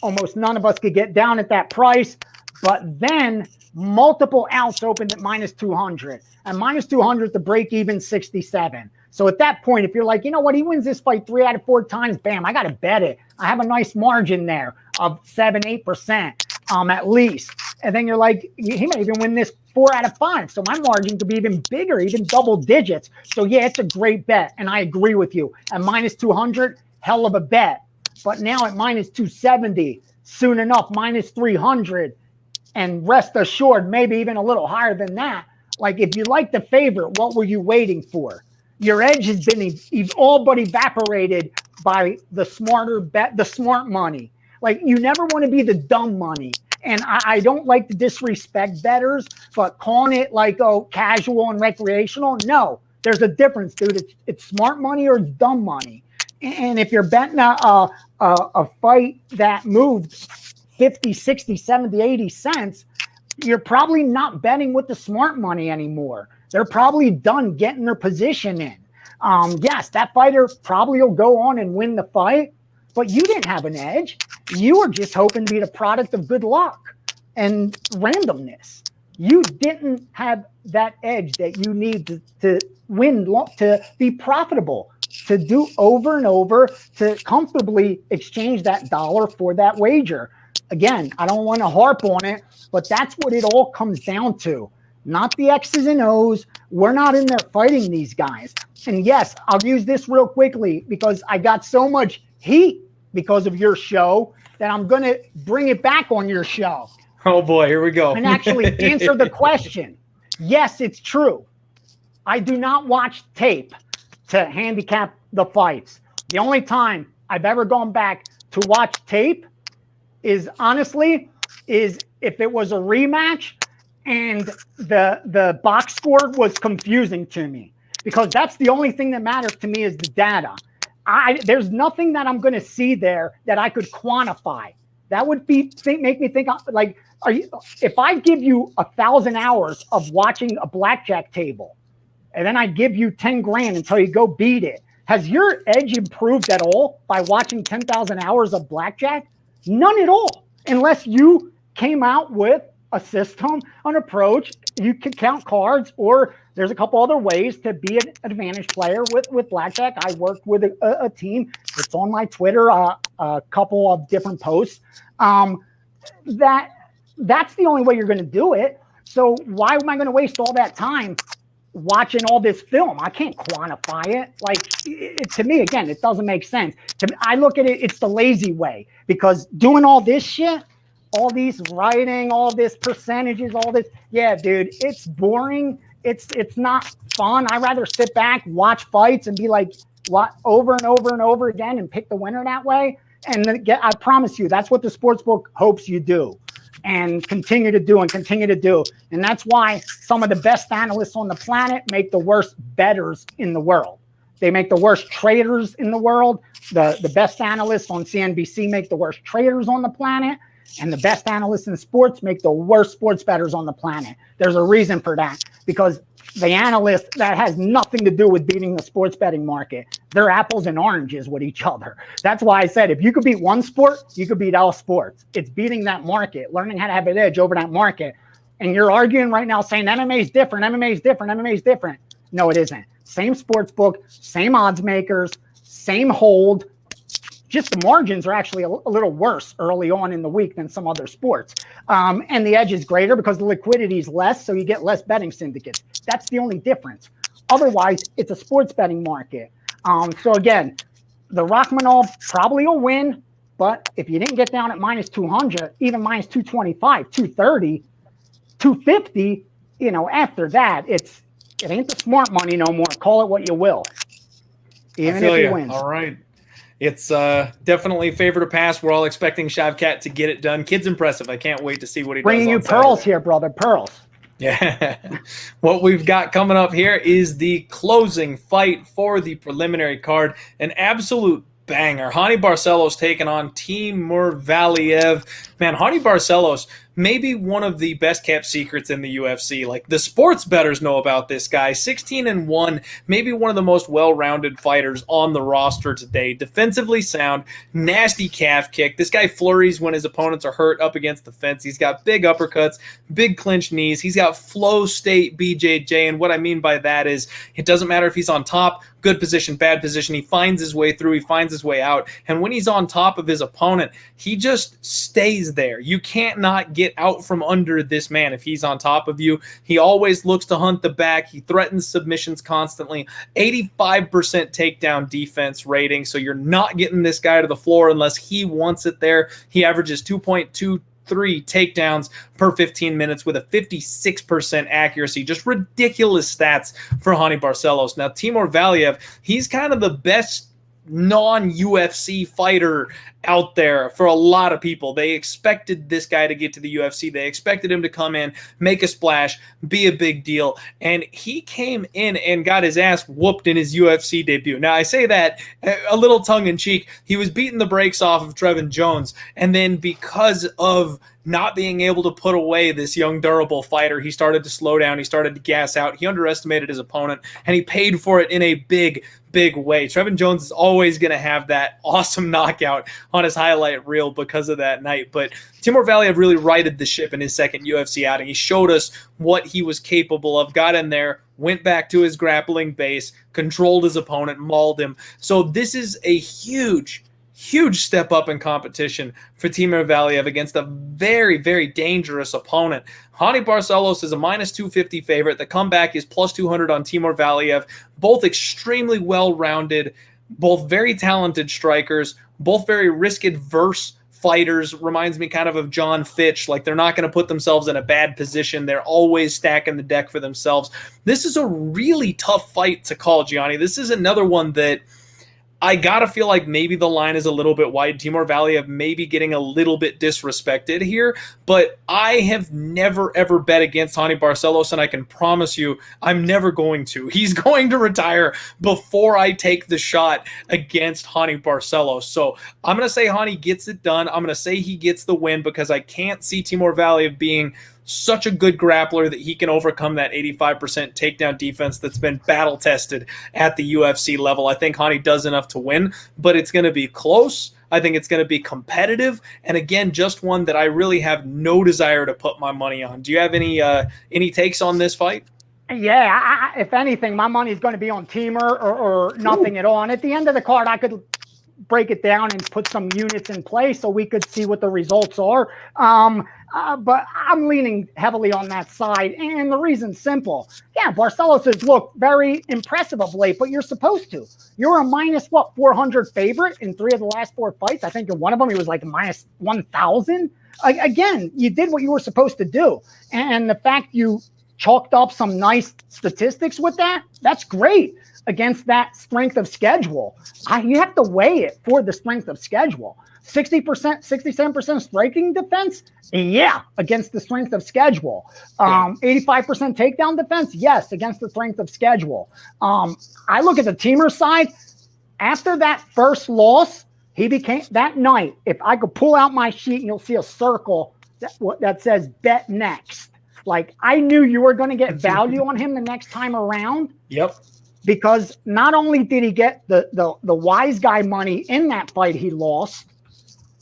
Almost none of us could get down at that price. But then multiple outs opened at minus 200. And minus 200 to break even 67. So at that point, if you're like, you know what, he wins this fight 3 out of 4 times, bam, I got to bet it. I have a nice margin there of 7-8% at least. And then you're like, he may even win this 4 out of 5. So my margin could be even bigger, even double digits. So yeah, it's a great bet. And I agree with you. At minus 200, hell of a bet. But now at minus 270, soon enough, minus 300. And rest assured, maybe even a little higher than that. Like if you like the favorite, what were you waiting for? Your edge has been all but evaporated by the smarter bet, the smart money. Like you never want to be the dumb money. And I don't like to disrespect bettors, but calling it like, oh, casual and recreational. No, there's a difference, dude. It's smart money or it's dumb money. And if you're betting a fight that moved 50, 60, 70, 80 cents, you're probably not betting with the smart money anymore. They're probably done getting their position in. Yes, that fighter probably will go on and win the fight, but you didn't have an edge. You were just hoping to be the product of good luck and randomness. You didn't have that edge that you need to win, to be profitable, to do over and over, to comfortably exchange that dollar for that wager. Again, I don't want to harp on it, but that's what it all comes down to. Not the X's and O's. We're not in there fighting these guys. And yes, I'll use this real quickly because I got so much heat because of your show that I'm going to bring it back on your show. Oh boy, here we go. And actually answer the question. Yes, it's true. I do not watch tape to handicap the fights. The only time I've ever gone back to watch tape is if it was a rematch and the box score was confusing to me, because that's the only thing that matters to me is the data. There's nothing that I'm going to see there that I could quantify. That would make me think like, if I give you 1,000 hours of watching a blackjack table, and then I give you 10 grand until you go beat it, has your edge improved at all by watching 10,000 hours of blackjack? None at all, unless you came out with a system, an approach. You can count cards, or there's a couple other ways to be an advantage player with blackjack. I worked with a team. It's on my Twitter, a couple of different posts. That's the only way you're going to do it. So why am I going to waste all that time watching all this film? I can't quantify it. Like, to me, again, it doesn't make sense. To me, I look at it, it's the lazy way, because doing all this shit, all these writing, all this percentages, all this, yeah, dude, it's boring. It's not fun. I'd rather sit back, watch fights, and be like, what, over and over and over again, and pick the winner that way. And then I promise you, that's what the sportsbook hopes you do, and continue to do and continue to do. And that's why some of the best analysts on the planet make the worst bettors in the world. They make the worst traders in the world. The best analysts on CNBC make the worst traders on the planet. And the best analysts in sports make the worst sports bettors on the planet. There's a reason for that, because the analyst, that has nothing to do with beating the sports betting market. They're apples and oranges with each other. That's why I said, if you could beat one sport, you could beat all sports. It's beating that market, learning how to have an edge over that market. And you're arguing right now saying MMA is different, MMA is different, MMA is different. No, it isn't. Same sports book, same odds makers, same hold. Just the margins are actually a little worse early on in the week than some other sports. And the edge is greater because the liquidity is less, so you get less betting syndicates. That's the only difference. Otherwise, it's a sports betting market. So again, the Rakhmonov probably will win, but if you didn't get down at minus 200, even minus 225, 230, 250, after that, it ain't the smart money no more. Call it what you will. Even if he wins. All right. It's definitely favor to pass. We're all expecting Shavkat to get it done. Kid's impressive. I can't wait to see what he does. Bringing you pearls here, brother. Pearls. Yeah. What we've got coming up here is the closing fight for the preliminary card. An absolute banger. RaoniBarcelos taking on TimurValiev. Man, RaoniBarcelos, maybe one of the best kept secrets in the UFC. Like, the sports bettors know about this guy. 16-1, maybe one of the most well-rounded fighters on the roster today. Defensively sound, nasty calf kick. This guy flurries when his opponents are hurt up against the fence. He's got big uppercuts, big clinch knees. He's got flow state BJJ, and what I mean by that is it doesn't matter if he's on top, good position, bad position. He finds his way through. He finds his way out. And when he's on top of his opponent, he just stays there. You can't not get get out from under this man if he's on top of you. He always looks to hunt the back. He threatens submissions constantly. 85% takedown defense rating, so you're not getting this guy to the floor unless he wants it there. He averages 2.23 takedowns per 15 minutes with a 56% accuracy. Just ridiculous stats for YancyMedeiros. Now, TimurValiev, he's kind of the best non-UFC fighter out there for a lot of people. They expected this guy to get to the UFC. They expected him to come in, make a splash, be a big deal. And he came in and got his ass whooped in his UFC debut. Now, I say that a little tongue-in-cheek. He was beating the brakes off of Trevin Jones. And then because of not being able to put away this young, durable fighter, he started to slow down. He started to gas out. He underestimated his opponent, and he paid for it in a big way. Trevin Jones is always going to have that awesome knockout on his highlight reel because of that night. But TimurValiev really righted the ship in his second UFC outing. He showed us what he was capable of, got in there, went back to his grappling base, controlled his opponent, mauled him. So this is a huge step up in competition for TimurValiev against a very, very dangerous opponent. YancyMedeiros is a minus 250 favorite. The comeback is plus 200 on TimurValiev. Both extremely well-rounded, both very talented strikers, both very risk-adverse fighters. Reminds me kind of John Fitch. Like, they're not going to put themselves in a bad position. They're always stacking the deck for themselves. This is a really tough fight to call, Gianni. This is another one that I gotta feel like maybe the line is a little bit wide. TimurValiev maybe getting a little bit disrespected here, but I have never ever bet against YancyMedeiros, and I can promise you I'm never going to. He's going to retire before I take the shot against YancyMedeiros. So I'm gonna say Hani gets it done. I'm gonna say he gets the win because I can't see TimurValiev being such a good grappler that he can overcome that 85% takedown defense that's been battle tested at the UFC level. I think Hani does enough to win, but it's going to be close. I think it's going to be competitive. And again, just one that I really have no desire to put my money on. Do you have any takes on this fight? Yeah, if anything, my money is going to be on Timur or nothing at all. And at the end of the card, I could break it down and put some units in place so we could see what the results are. But I'm leaning heavily on that side, and the reason's simple. Yeah, Barcelos has looked very impressive of late, but you're supposed to. You're a minus, 400 favorite in 3 of the last 4 fights. I think in one of them, he was like a minus 1,000. Again, you did what you were supposed to do. And the fact you chalked up some nice statistics with that, that's great against that strength of schedule. You have to weigh it for the strength of schedule. 60%, 67% striking defense? Yeah, against the strength of schedule. 85% takedown defense? Yes, against the strength of schedule. I look at the Timur side. After that first loss, he became, that night, if I could pull out my sheet and you'll see a circle that says bet next. Like, I knew you were going to get value on him the next time around. Yep. Because not only did he get the wise guy money in that fight he lost,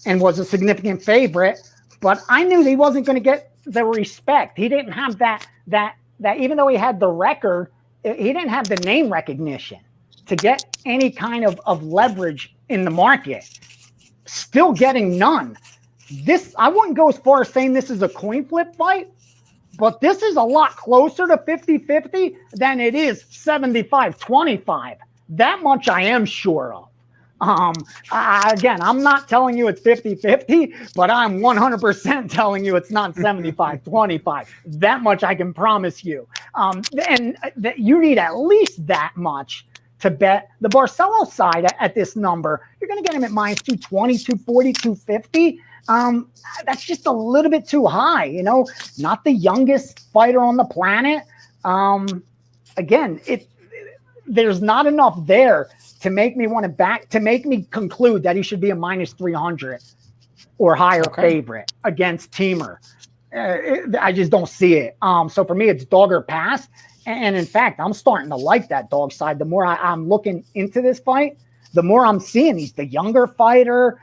and was a significant favorite, but I knew he wasn't going to get the respect. He didn't have that even though he had the record, he didn't have the name recognition to get any kind of leverage in the market. Still getting none. This, I wouldn't go as far as saying this is a coin flip fight, but this is a lot closer to 50-50 than it is 75-25. That much I am sure of. Again, I'm not telling you it's 50-50, but I'm 100% telling you it's not 75-25. That much I can promise you. And that you need at least that much to bet the Barcelos side at this number. You're going to get him at minus 220, 240, 250. That's just a little bit too high, you know, not the youngest fighter on the planet. Again, there's not enough there to make me want to make me conclude that he should be a minus 300 or higher favorite against Timur. I just don't see it. So for me, it's dog or pass. And in fact, I'm starting to like that dog side. The more I'm looking into this fight, the more I'm seeing he's the younger fighter,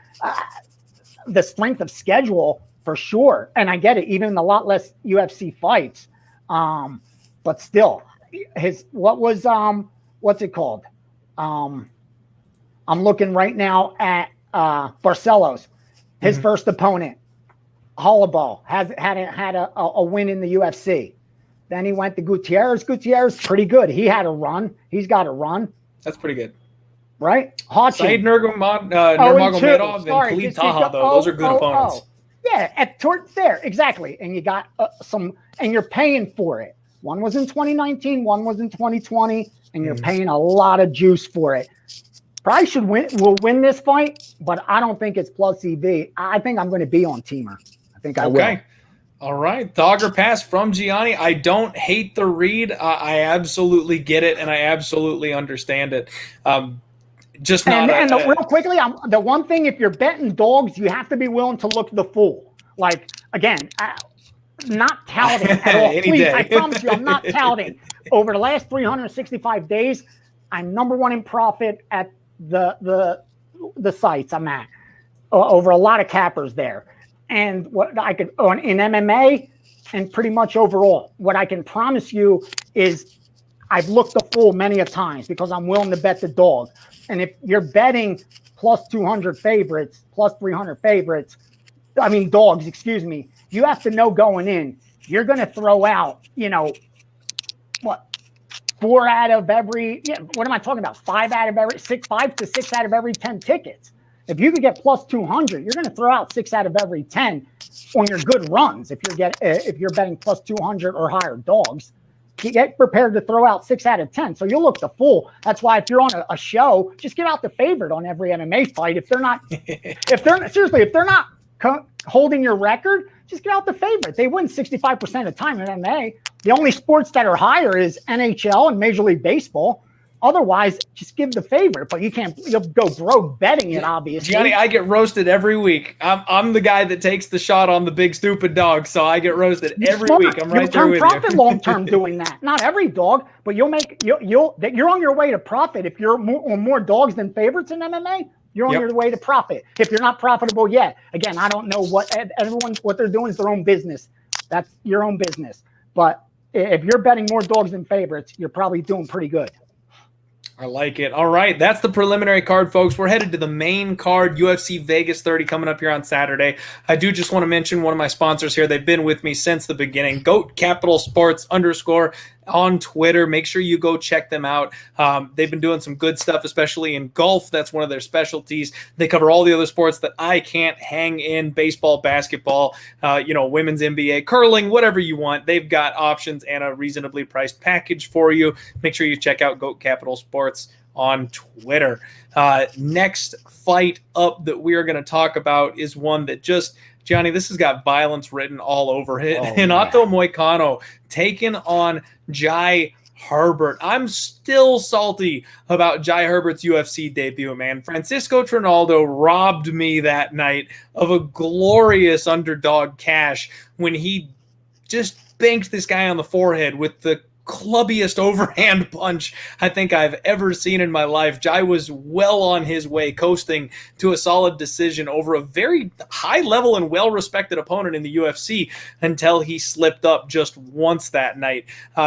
the strength of schedule for sure. And I get it, even a lot less UFC fights. But still, what's it called? I'm looking right now at Barcelos, his first opponent, Holloway had a win in the UFC. Then he went to Gutierrez. Gutierrez, pretty good. He had a run. He's got a run. That's pretty good. Right? Hodgson. Said Nurmagomedov and Khalid Taha, though. Those are good opponents. Yeah, there, exactly. And you got and you're paying for it. One was in 2019, one was in 2020, and you're paying a lot of juice for it. Probably will win this fight, but I don't think it's plus EV. I think I'm going to be on Timur. I think I will. Okay. All right. Dogger pass from Gianni. I don't hate the read. I absolutely get it, and I absolutely understand it. Just not. And real quickly, the one thing, if you're betting dogs, you have to be willing to look the fool. Like, again, not touting at all. Please, I promise you, I'm not touting. Over the last 365 days, I'm number one in profit at the sites I'm at. Over a lot of cappers there. And what I could in MMA and pretty much overall, what I can promise you is I've looked the fool many a times because I'm willing to bet the dog. And if you're betting plus 200 favorites, plus 300 favorites, dogs, excuse me, you have to know going in, you're going to throw out, 4 out of every, what am I talking about? 5 to 6 out of every 10 tickets. If you could get plus 200, you're going to throw out 6 out of every 10 on your good runs. If you're betting plus 200 or higher dogs, get prepared to throw out 6 out of 10. So you'll look the fool. That's why if you're on a show, just give out the favorite on every MMA fight. If they're not, if they're not holding your record, just give out the favorite. They win 65% of the time in MMA. The only sports that are higher is NHL and Major League Baseball. Otherwise, just give the favorite, but you'll go broke betting it, obviously. Gianni, I get roasted every week. I'm the guy that takes the shot on the big stupid dog, so I get roasted every week. I'm right there with you. You'll turn profit long-term doing that. Not every dog, but you're on your way to profit. If you're on more dogs than favorites in MMA, you're on your way to profit. If you're not profitable yet, again, I don't know what they're doing is their own business. That's your own business. But if you're betting more dogs than favorites, you're probably doing pretty good. I like it. All right, that's the preliminary card, folks. We're headed to the main card, UFC Vegas 30, coming up here on Saturday. I do just want to mention one of my sponsors here. They've been with me since the beginning, GOAT Capital Sports _ on Twitter. Make sure you go check them out. They've been doing some good stuff, especially in golf. That's one of their specialties. They cover all the other sports that I can't hang in: baseball, basketball, women's NBA, curling, whatever you want. They've got options and a reasonably priced package for you. Make sure you check out GOAT Capital Sports on Twitter. Next fight up that we are going to talk about is one that just, Johnny, this has got violence written all over it. RenatoMoicano taking on JaiHerbert. I'm still salty about JaiHerbert's UFC debut, man. Francisco Trinaldo robbed me that night of a glorious underdog cash when he just banked this guy on the forehead with the clubbiest overhand punch I think I've ever seen in my life. Jai was well on his way, coasting to a solid decision over a very high level and well-respected opponent in the UFC until he slipped up just once that night.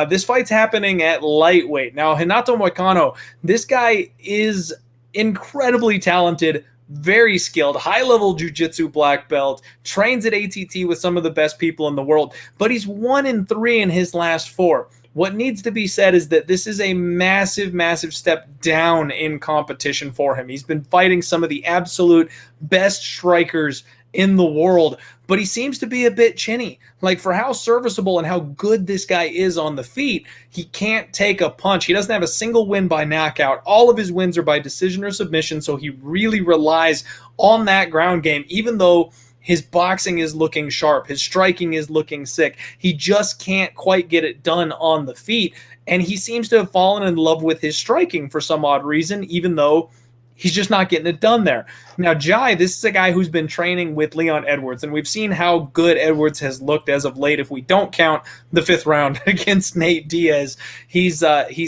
This fight's happening at lightweight. Now, RenatoMoicano, this guy is incredibly talented, very skilled, high-level jiu-jitsu black belt, trains at ATT with some of the best people in the world, but he's 1-3 in his last 4. What needs to be said is that this is a massive, massive step down in competition for him. He's been fighting some of the absolute best strikers in the world, but he seems to be a bit chinny. Like, for how serviceable and how good this guy is on the feet, he can't take a punch. He doesn't have a single win by knockout. All of his wins are by decision or submission, so he really relies on that ground game, even though his boxing is looking sharp. His striking is looking sick. He just can't quite get it done on the feet. And he seems to have fallen in love with his striking for some odd reason, even though he's just not getting it done there. Now, Jai, this is a guy who's been training with Leon Edwards, and we've seen how good Edwards has looked as of late if we don't count the 5th round against Nate Diaz. He's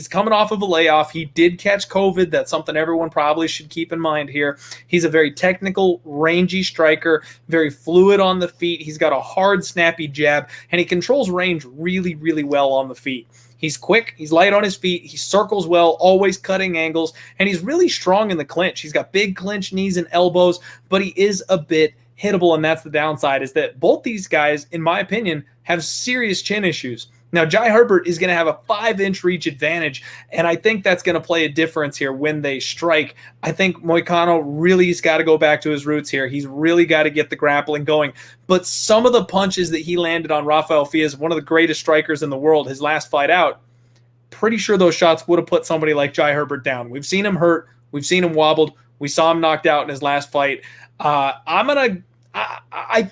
coming off of a layoff. He did catch COVID. That's something everyone probably should keep in mind here. He's a very technical, rangy striker, very fluid on the feet. He's got a hard, snappy jab, and he controls range really, really well on the feet. He's quick, he's light on his feet, he circles well, always cutting angles, and he's really strong in the clinch. He's got big clinch knees and elbows, but he is a bit hittable, and that's the downside, is that both these guys, in my opinion, have serious chin issues. Now, JaiHerbert is going to have a 5-inch reach advantage, and I think that's going to play a difference here when they strike. I think Moicano really has got to go back to his roots here. He's really got to get the grappling going. But some of the punches that he landed on Rafael Fiaz, one of the greatest strikers in the world, his last fight out, pretty sure those shots would have put somebody like JaiHerbert down. We've seen him hurt. We've seen him wobbled. We saw him knocked out in his last fight. I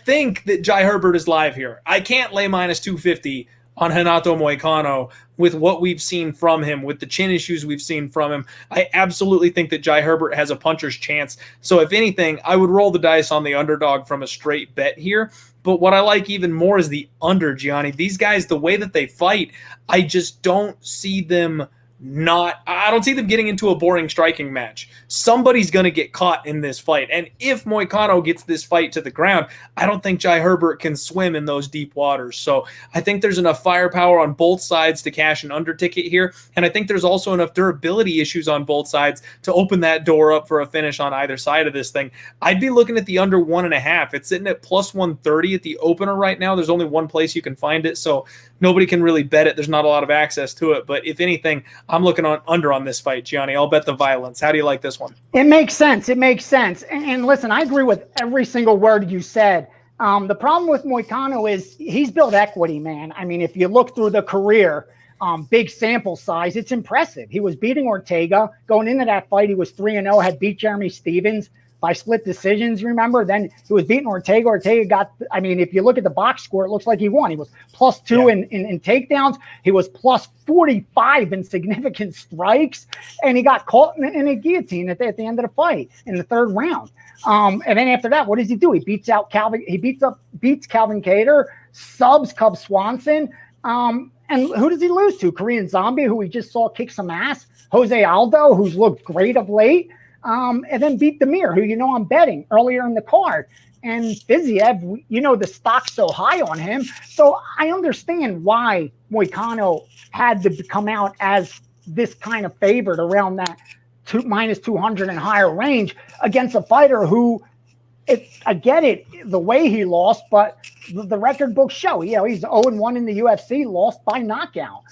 think that JaiHerbert is live here. I can't lay minus 250 on RenatoMoicano with what we've seen from him, with the chin issues we've seen from him. I absolutely think that JaiHerbert has a puncher's chance. So if anything, I would roll the dice on the underdog from a straight bet here. But what I like even more is the under, Gianni. These guys, the way that they fight, I just don't see them I don't see them getting into a boring striking match. Somebody's going to get caught in this fight. And if Moicano gets this fight to the ground, I don't think JaiHerbert can swim in those deep waters. So I think there's enough firepower on both sides to cash an under ticket here. And I think there's also enough durability issues on both sides to open that door up for a finish on either side of this thing. I'd be looking at the under 1.5. It's sitting at plus 130 at the opener right now. There's only one place you can find it, so nobody can really bet it. There's not a lot of access to it. But if anything, I'm looking on under on this fight, Gianni. I'll bet the violence. How do you like this one? It makes sense. It makes sense. And listen, I agree with every single word you said. The problem with Moicano is he's built equity, man. I mean, if you look through the career, big sample size, it's impressive. He was beating Ortega. Going into that fight, he was 3-0, had beat Jeremy Stephens by split decisions, you remember? Then he was beating Ortega. Ortega got, I mean, if you look at the box score, it looks like he won. He was +2 in takedowns. He was +45 in significant strikes. And he got caught in a guillotine at the end of the fight in the third round. And then after that, what does he do? He beats Calvin Kattar, subs Cub Swanson. And who does he lose to? Korean Zombie, who we just saw kick some ass. Jose Aldo, who's looked great of late. And then beat Damir, who I'm betting earlier in the card. And Fiziev, the stock's so high on him. So I understand why Moicano had to come out as this kind of favorite around that minus 200 and higher range against a fighter who, I get it, the way he lost, but the record books show, he's 0-1 in the UFC, lost by knockout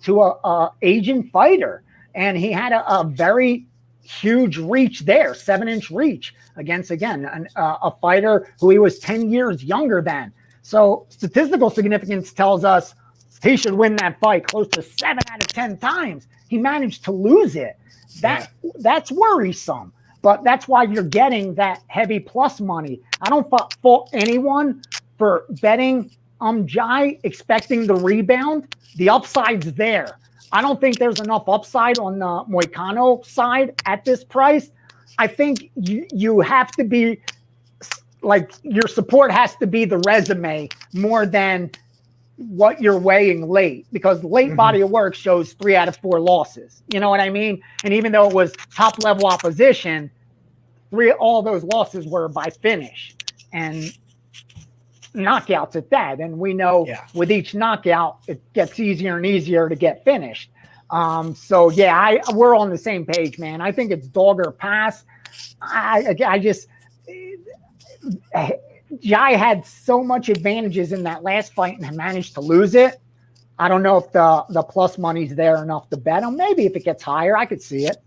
to a Asian fighter. And he had a very huge reach there, 7-inch reach against, again, a fighter who he was 10 years younger than. So statistical significance tells us he should win that fight close to 7 out of 10 times. He managed to lose it. That's worrisome. But that's why you're getting that heavy plus money. I don't fault anyone for betting Jai, expecting the rebound. The upside's there. I don't think there's enough upside on the Moicano side at this price. I think you have to be, like, your support has to be the resume more than what you're weighing late, because late body of work shows 3 out of 4 losses. You know what I mean? And even though it was top level opposition, all those losses were by finish and knockouts at that. And we know with each knockout, it gets easier and easier to get finished. So we're on the same page, man. I think it's dog or pass. Jai had so much advantages in that last fight and managed to lose it. I don't know if the plus money's there enough to bet him. Maybe if it gets higher, I could see it.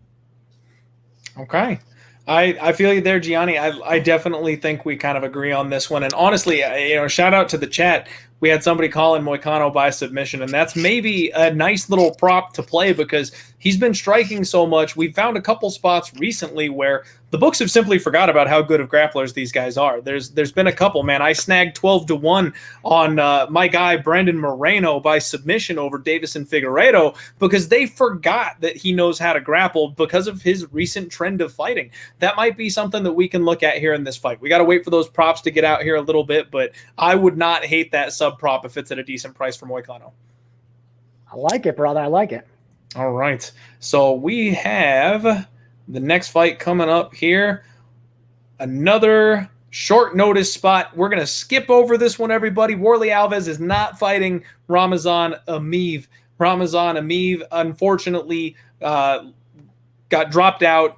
Okay. I feel you there, Gianni. I definitely think we kind of agree on this one. And honestly, shout out to the chat. We had somebody call in Moicano by submission, and that's maybe a nice little prop to play because he's been striking so much. We found a couple spots recently where the books have simply forgot about how good of grapplers these guys are. There's been a couple, man. I snagged 12-1 on my guy Brandon Moreno by submission over Davison Figueiredo because they forgot that he knows how to grapple because of his recent trend of fighting. That might be something that we can look at here in this fight. We got to wait for those props to get out here a little bit, but I would not hate that sub prop if it's at a decent price for Moicano. I like it, brother. I like it. All right. So we have the next fight coming up here. Another short notice spot. We're going to skip over this one, everybody. WarlleyAlves is not fighting Ramazan Emeev. Ramazan Emeev, unfortunately, got dropped out.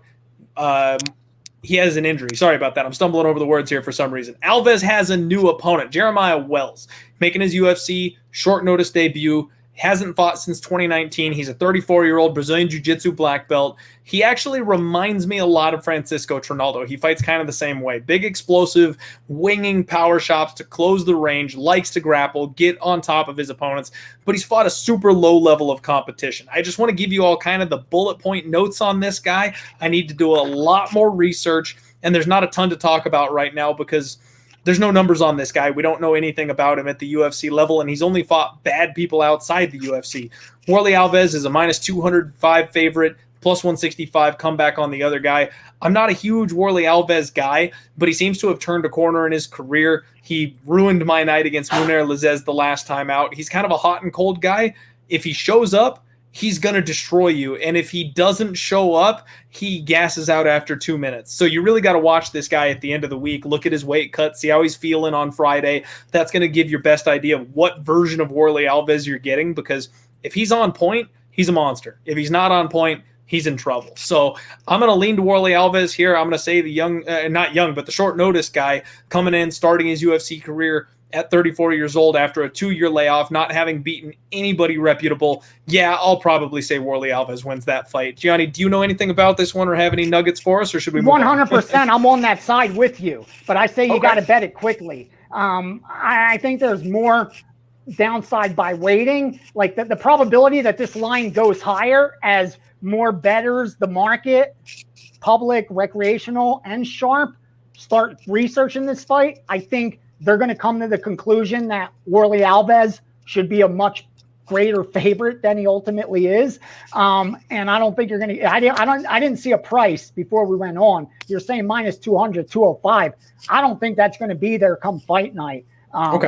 he has an injury. Sorry about that. I'm stumbling over the words here for some reason. Alves has a new opponent, JeremiahWells, making his UFC short notice debut. Hasn't fought since 2019. He's a 34-year-old Brazilian Jiu-Jitsu black belt. He actually reminds me a lot of Francisco Trinaldo. He fights kind of the same way. Big, explosive, winging power shots to close the range, likes to grapple, get on top of his opponents, but he's fought a super low level of competition. I just want to give you all kind of the bullet point notes on this guy. I need to do a lot more research, and there's not a ton to talk about right now because there's no numbers on this guy. We don't know anything about him at the UFC level, and he's only fought bad people outside the UFC. WarlleyAlves is a minus 205 favorite, plus 165 comeback on the other guy. I'm not a huge WarlleyAlves guy, but he seems to have turned a corner in his career. He ruined my night against Munir Lizez the last time out. He's kind of a hot and cold guy. If he shows up, he's going to destroy you. And if he doesn't show up, he gasses out after 2 minutes. So you really got to watch this guy at the end of the week. Look at his weight cut. See how he's feeling on Friday. That's going to give your best idea of what version of WarlleyAlves you're getting, because if he's on point, he's a monster. If he's not on point, he's in trouble. So I'm going to lean to WarlleyAlves here. I'm going to say the young, not young, but the short notice guy coming in, starting his UFC career at 34 years old after a 2-year layoff, not having beaten anybody reputable. Yeah, I'll probably say WarlleyAlves wins that fight. Gianni, do you know anything about this one or have any nuggets for us, or should we move 100%. I'm on that side with you, but I say you got to bet it quickly. I think there's more downside by waiting. Like the probability that this line goes higher as more bettors, the market, public, recreational, and sharp start researching this fight, I think they're going to come to the conclusion that WarlleyAlves should be a much greater favorite than he ultimately is. And I don't think you're going to, I didn't see a price before we went on. You're saying minus 200, 205. I don't think that's going to be there come fight night.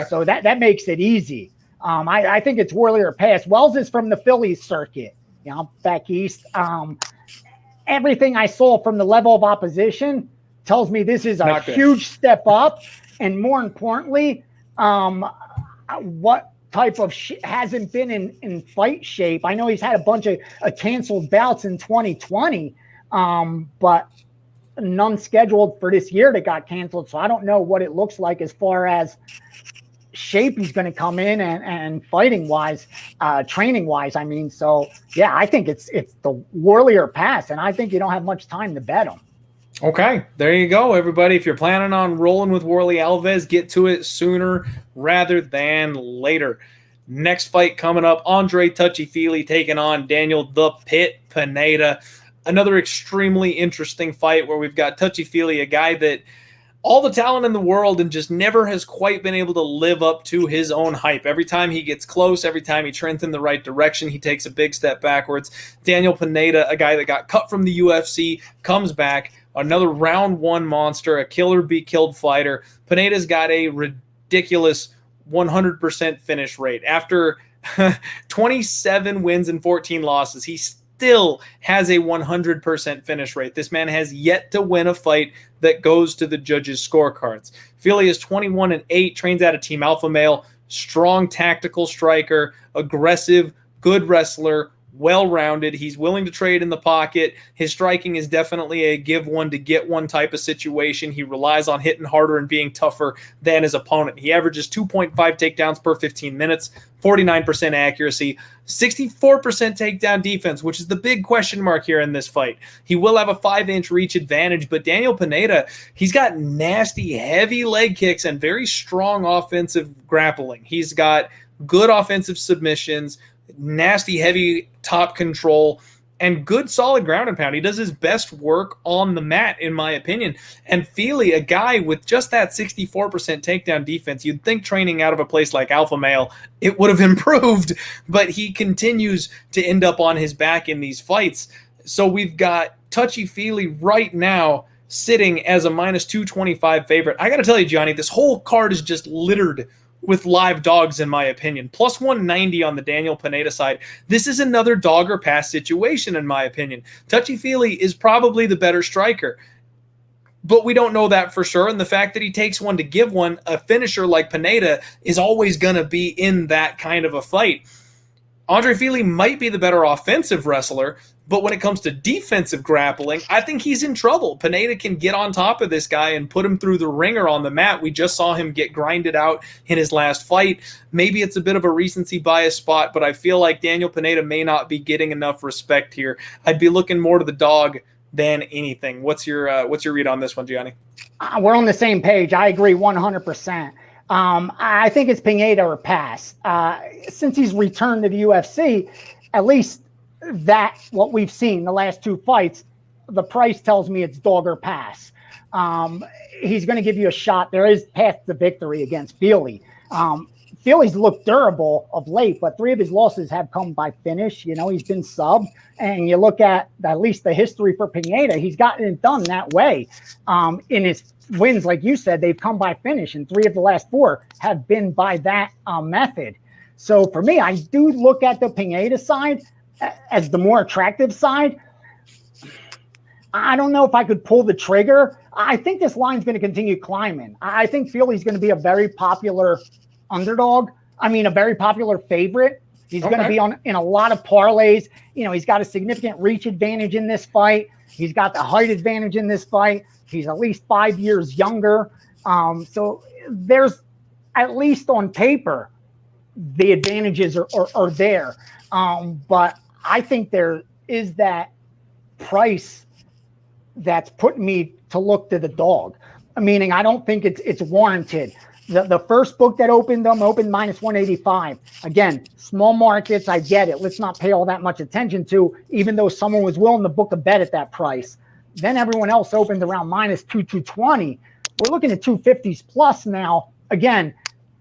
So that makes it easy. I think it's Warlley or pass. Wells is from the Phillies circuit, back east. Everything I saw from the level of opposition tells me this is a huge step up. And more importantly, what type of hasn't been in fight shape. I know he's had a bunch of canceled bouts in 2020, but none scheduled for this year that got canceled. So I don't know what it looks like as far as shape he's going to come in and fighting wise, training wise. I mean, so yeah, I think it's the Warlley or pass, and I think you don't have much time to bet him. Okay, there you go, everybody. If you're planning on rolling with WarlleyAlves, get to it sooner rather than later. Next fight coming up, Andre TouchyFili taking on Daniel the Pit Pineda. Another extremely interesting fight where we've got TouchyFili, a guy that all the talent in the world and just never has quite been able to live up to his own hype. Every time he gets close, every time he trends in the right direction, he takes a big step backwards. Daniel Pineda, a guy that got cut from the UFC, comes back. Another round one monster, a killer be killed fighter. Pineda's got a ridiculous 100% finish rate. After 27 wins and 14 losses, he still has a 100% finish rate. This man has yet to win a fight that goes to the judges' scorecards. Fili is 21-8, trains out of Team Alpha Male, strong tactical striker, aggressive, good wrestler, well-rounded. He's willing to trade in the pocket. His striking is definitely a give one to get one type of situation. He relies on hitting harder and being tougher than his opponent. He averages 2.5 takedowns per 15 minutes, 49% accuracy, 64% takedown defense, which is the big question mark here in this fight. He will have a 5-inch reach advantage, but Daniel Pineda, he's got nasty, heavy leg kicks and very strong offensive grappling. He's got good offensive submissions, nasty, heavy top control, and good solid ground and pound. He does his best work on the mat, in my opinion. And Fili, a guy with just that 64% takedown defense, you'd think training out of a place like Alpha Male, it would have improved, but he continues to end up on his back in these fights. So we've got TouchyFili right now sitting as a minus 225 favorite. I got to tell you, Johnny, this whole card is just littered with live dogs, in my opinion. Plus 190 on the Daniel Pineda side. This is another dog or pass situation, in my opinion. TouchyFili is probably the better striker, but we don't know that for sure. And the fact that he takes one to give one, a finisher like Pineda is always going to be in that kind of a fight. AndreFili might be the better offensive wrestler, But when it comes to defensive grappling, I think he's in trouble. Pineda can get on top of this guy and put him through the ringer on the mat. We just saw him get grinded out in his last fight. Maybe it's a bit of a recency bias spot, but I feel like Daniel Pineda may not be getting enough respect here. I'd be looking more to the dog than anything. What's your read on this one, Gianni? We're on the same page. I agree 100%. I think it's Pineda or pass. Since he's returned to the UFC, at least what we've seen the last 2 fights, the price tells me it's dog or pass. He's going to give you a shot. There is path to victory against Fili. Fili's looked durable of late, but 3 of his losses have come by finish. You know, he's been subbed, and you look at least the history for Pineda, he's gotten it done that way. In his wins, like you said, they've come by finish, and 3 of the last 4 have been by that method. So for me, I do look at the Pineda side as the more attractive side. I don't know if I could pull the trigger. I think this line's going to continue climbing. I think Fili's going to be a very popular underdog. I mean, a very popular favorite. He's going to be in a lot of parlays. You know, he's got a significant reach advantage in this fight. He's got the height advantage in this fight. He's at least 5 years younger. So there's, at least on paper, the advantages are there. But I think there is that price that's putting me to look to the dog. Meaning, I don't think it's warranted. The first book that opened minus 185. Again, small markets, I get it. Let's not pay all that much attention to, even though someone was willing to book a bet at that price. Then everyone else opened around minus 220. We're looking at 250s plus now. Again,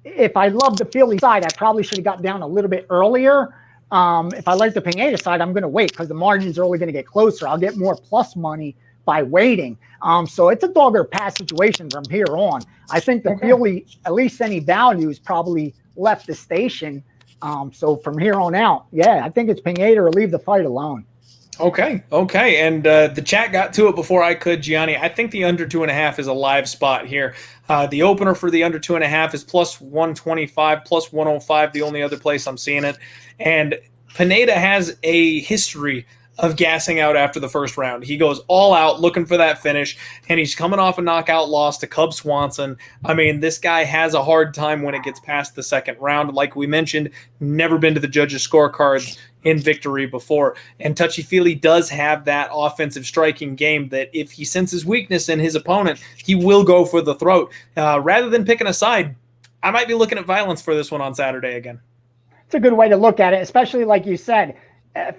if I love the Fili side, I probably should have got down a little bit earlier. If I like the Pineda side, I'm going to wait because the margins are only going to get closer. I'll get more plus money by waiting. So it's a dog or pass situation from here on. I think the Fili, at least any value, is probably left the station. So from here on out, yeah, I think it's Pineda or leave the fight alone. Okay. And the chat got to it before I could, Gianni. I think the under 2.5 is a live spot here. The opener for the under 2.5 is plus 125, plus 105, the only other place I'm seeing it. And Pineda has a history of gassing out after the first round. He goes all out looking for that finish, and he's coming off a knockout loss to Cub Swanson. I mean, this guy has a hard time when it gets past the second round. Like we mentioned, never been to the judges' scorecards in victory before. And Touchy-Feely does have that offensive striking game that if he senses weakness in his opponent, he will go for the throat. Rather than picking a side, I might be looking at violence for this one on Saturday again. It's a good way to look at it, especially like you said.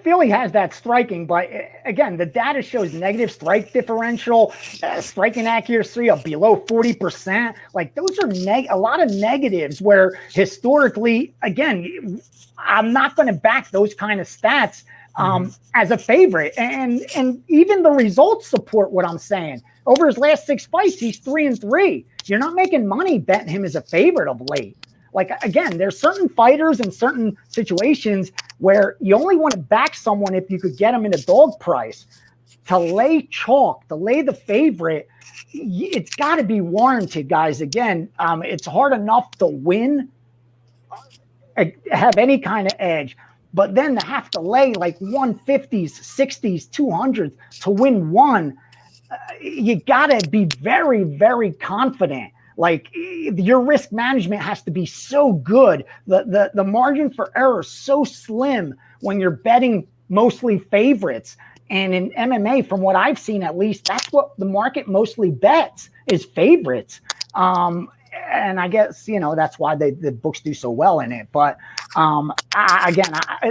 Philly has that striking, but again, the data shows negative strike differential, striking accuracy of below 40%. Like those are a lot of negatives where historically, again, I'm not going to back those kind of stats as a favorite. And even the results support what I'm saying. Over his last 6 fights, he's 3-3. You're not making money betting him as a favorite of late. Like, again, there's certain fighters in certain situations where you only want to back someone if you could get them in a dog price. To lay chalk, to lay the favorite, it's got to be warranted, guys. Again, it's hard enough to win, have any kind of edge, but then to have to lay like 150s, 60s, 200s to win one, you got to be very, very confident. Like your risk management has to be so good. The margin for error is so slim when you're betting mostly favorites. And in MMA, from what I've seen, at least, that's what the market mostly bets is favorites. And I guess, that's why the books do so well in it. But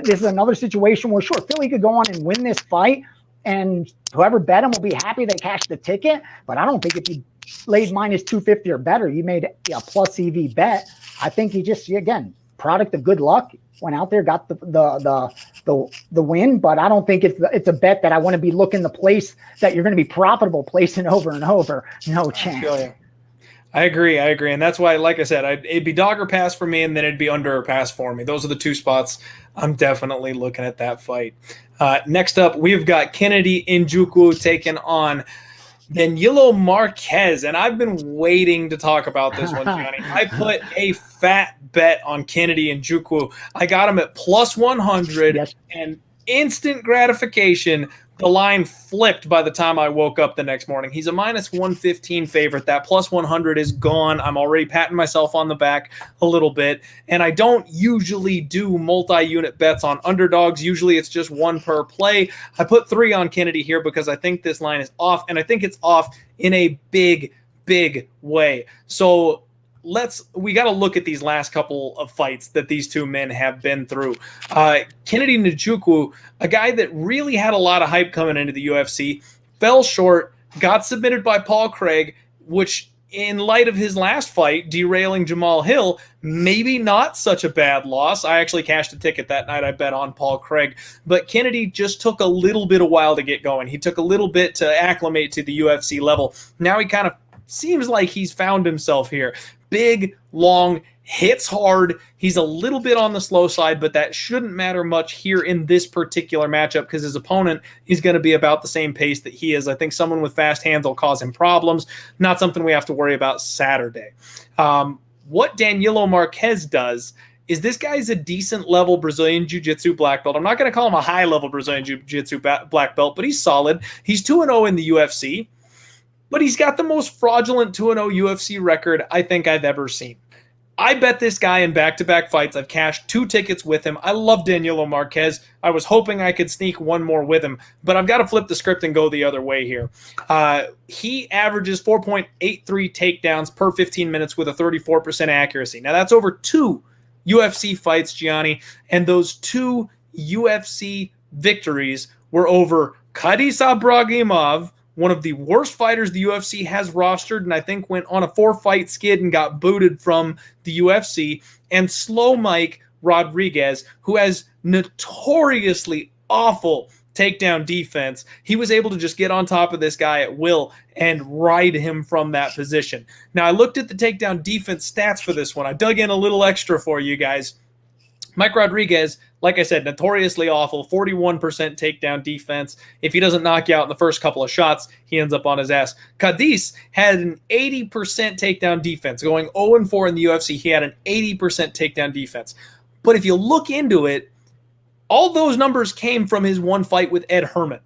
this is another situation where, sure, Philly could go on and win this fight. And whoever bet him will be happy they cashed the ticket. But I don't think if you laid minus 250 or better, you made a plus EV bet. I think he just, again, product of good luck, went out there, got the win. But I don't think it's a bet that I want to be looking the place that you're going to be profitable placing over and over. No chance. I agree. And that's why, like I said, it'd be dog or pass for me, and then it'd be under or pass for me. Those are the 2 spots I'm definitely looking at that fight. Next up, we've got KennedyNzechukwu taking on DaniloMarques, and I've been waiting to talk about this one, Johnny. I put a fat bet on KennedyNzechukwu. I got him at plus 100, yes. And instant gratification, the line flipped by the time I woke up the next morning. He's a minus 115 favorite. That plus 100 is gone. I'm already patting myself on the back a little bit. And I don't usually do multi-unit bets on underdogs. Usually it's just one per play. I put 3 on Kennedy here because I think this line is off, and I think it's off in a big way. So we got to look at these last couple of fights that these two men have been through. KennedyNzechukwu, a guy that really had a lot of hype coming into the UFC, fell short, got submitted by Paul Craig, which in light of his last fight, derailing Jamal Hill, maybe not such a bad loss. I actually cashed a ticket that night. I bet on Paul Craig. But Kennedy just took a little bit of while to get going. He took a little bit to acclimate to the UFC level. Now he kind of seems like he's found himself here. Big, long, hits hard. He's a little bit on the slow side, but that shouldn't matter much here in this particular matchup because his opponent is going to be about the same pace that he is. I think someone with fast hands will cause him problems. Not something we have to worry about Saturday. What DaniloMarques does is this guy's a decent level Brazilian Jiu-Jitsu black belt. I'm not going to call him a high level Brazilian Jiu-Jitsu black belt, but he's solid. He's 2-0 in the UFC. But he's got the most fraudulent 2-0 UFC record I think I've ever seen. I bet this guy in back-to-back fights. I've cashed 2 tickets with him. I love DaniloMarques. I was hoping I could sneak one more with him, but I've got to flip the script and go the other way here. He averages 4.83 takedowns per 15 minutes with a 34% accuracy. Now, that's over 2 UFC fights, Gianni, and those 2 UFC victories were over Khadis Ibragimov, one of the worst fighters the UFC has rostered, and I think went on a 4-fight skid and got booted from the UFC, and Slow Mike Rodriguez, who has notoriously awful takedown defense. He was able to just get on top of this guy at will and ride him from that position. Now, I looked at the takedown defense stats for this one. I dug in a little extra for you guys. Mike Rodriguez, like I said, notoriously awful, 41% takedown defense. If he doesn't knock you out in the first couple of shots, he ends up on his ass. Khadis had an 80% takedown defense. Going 0-4 in the UFC, he had an 80% takedown defense. But if you look into it, all those numbers came from his one fight with Ed Herman.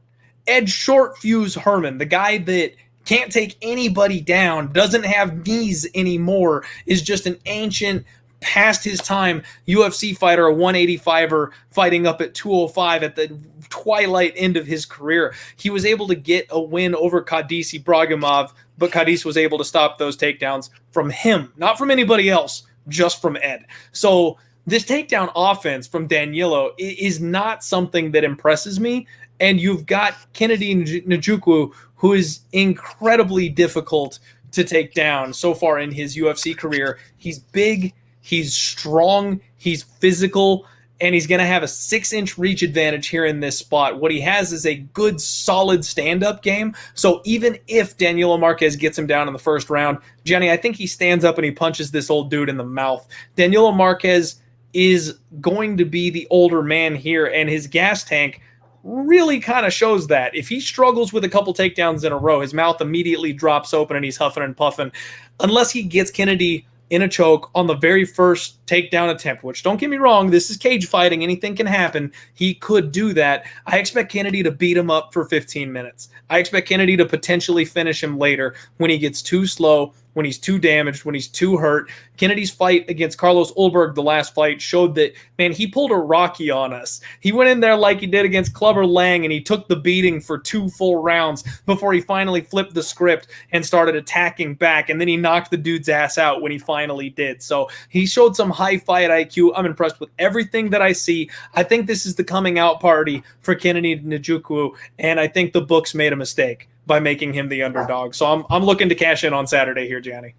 Ed Short Fuse Herman, the guy that can't take anybody down, doesn't have knees anymore, is just an ancient, past his time UFC fighter, a 185er fighting up at 205 at the twilight end of his career. He was able to get a win over Khadis Ibragimov, but Khadis was able to stop those takedowns from him, not from anybody else, just from Ed. So this takedown offense from Danilo is not something that impresses me. And you've got KennedyNzechukwu, who is incredibly difficult to take down so far in his UFC career. He's big, he's strong, he's physical, and he's going to have a 6-inch reach advantage here in this spot. What he has is a good, solid stand-up game. So even if DaniloMarques gets him down in the first round, Jenny, I think he stands up and he punches this old dude in the mouth. DaniloMarques is going to be the older man here, and his gas tank really kind of shows that. If he struggles with a couple takedowns in a row, his mouth immediately drops open and he's huffing and puffing. Unless he gets Kennedy in a choke on the very first takedown attempt, which, don't get me wrong, this is cage fighting. Anything can happen. He could do that. I expect Kennedy to beat him up for 15 minutes. I expect Kennedy to potentially finish him later when he gets too slow, when he's too damaged, when he's too hurt. Kennedy's fight against Carlos Ulberg, the last fight, showed that, man, he pulled a Rocky on us. He went in there like he did against Clubber Lang, and he took the beating for 2 full rounds before he finally flipped the script and started attacking back, and then he knocked the dude's ass out when he finally did. So he showed some high fight IQ. I'm impressed with everything that I see. I think this is the coming out party for KennedyNzechukwu, and I think the books made a mistake by making him the underdog. So I'm looking to cash in on Saturday here, Gianni.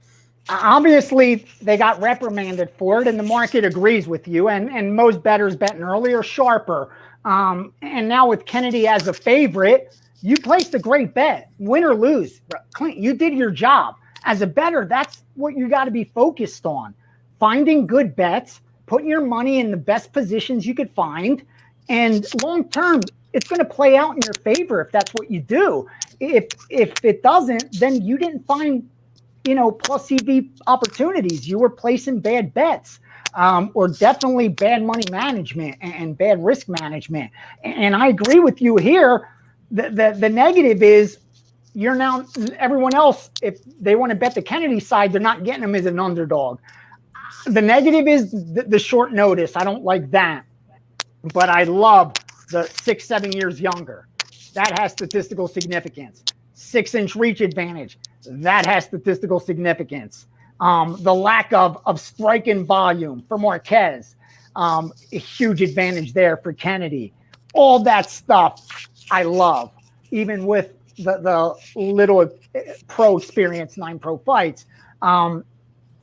Obviously, they got reprimanded for it, and the market agrees with you. And most bettors betting earlier, sharper. And now with Kennedy as a favorite, you placed a great bet. Win or lose, Clint, you did your job. As a bettor, that's what you got to be focused on. Finding good bets, putting your money in the best positions you could find, and long term, it's going to play out in your favor if that's what you do. If it doesn't, then you didn't find, plus EV opportunities. You were placing bad bets. or definitely bad money management and bad risk management. And I agree with you here. The negative is you're now, everyone else, if they want to bet the Kennedy side, they're not getting him as an underdog. The negative is the short notice. I don't like that. But I love the 6-7 years younger. That has statistical significance. 6-inch reach advantage. That has statistical significance. The lack of striking volume for Marquez. A huge advantage there for Kennedy. All that stuff I love. Even with the little pro experience, 9 pro fights.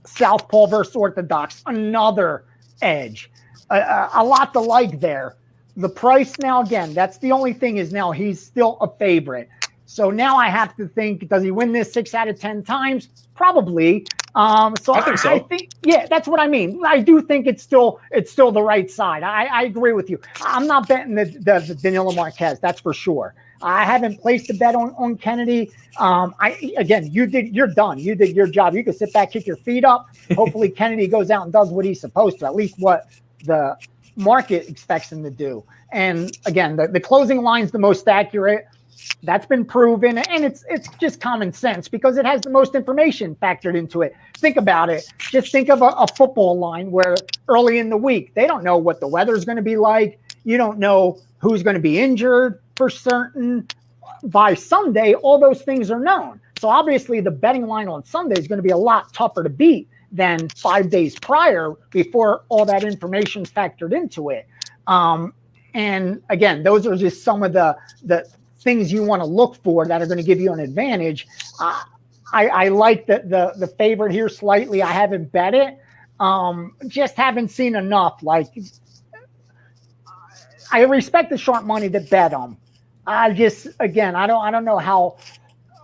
Southpaw versus Orthodox, another edge. A lot to like there. The price now, again, that's the only thing is now he's still a favorite. So now I have to think, does he win this 6 out of 10 times? Probably. I think, yeah, that's what I mean. I do think it's still the right side. I agree with you. I'm not betting the DaniloMarques, that's for sure. I haven't placed a bet on Kennedy. You're done. You did your job. You can sit back, kick your feet up. Hopefully Kennedy goes out and does what he's supposed to, at least what the market expects him to do. And again, the closing line's the most accurate. That's been proven, and it's just common sense because it has the most information factored into it. Think about it. Just think of a football line where early in the week, they don't know what the weather's going to be like. You don't know who's going to be injured for certain. By Sunday, all those things are known. So obviously the betting line on Sunday is going to be a lot tougher to beat than 5 days prior before all that information factored into it. And again, those are just some of the things you want to look for that are going to give you an advantage. I like the favorite here slightly. I haven't bet it. Just haven't seen enough. Like, I respect the sharp money that bet them. I don't know how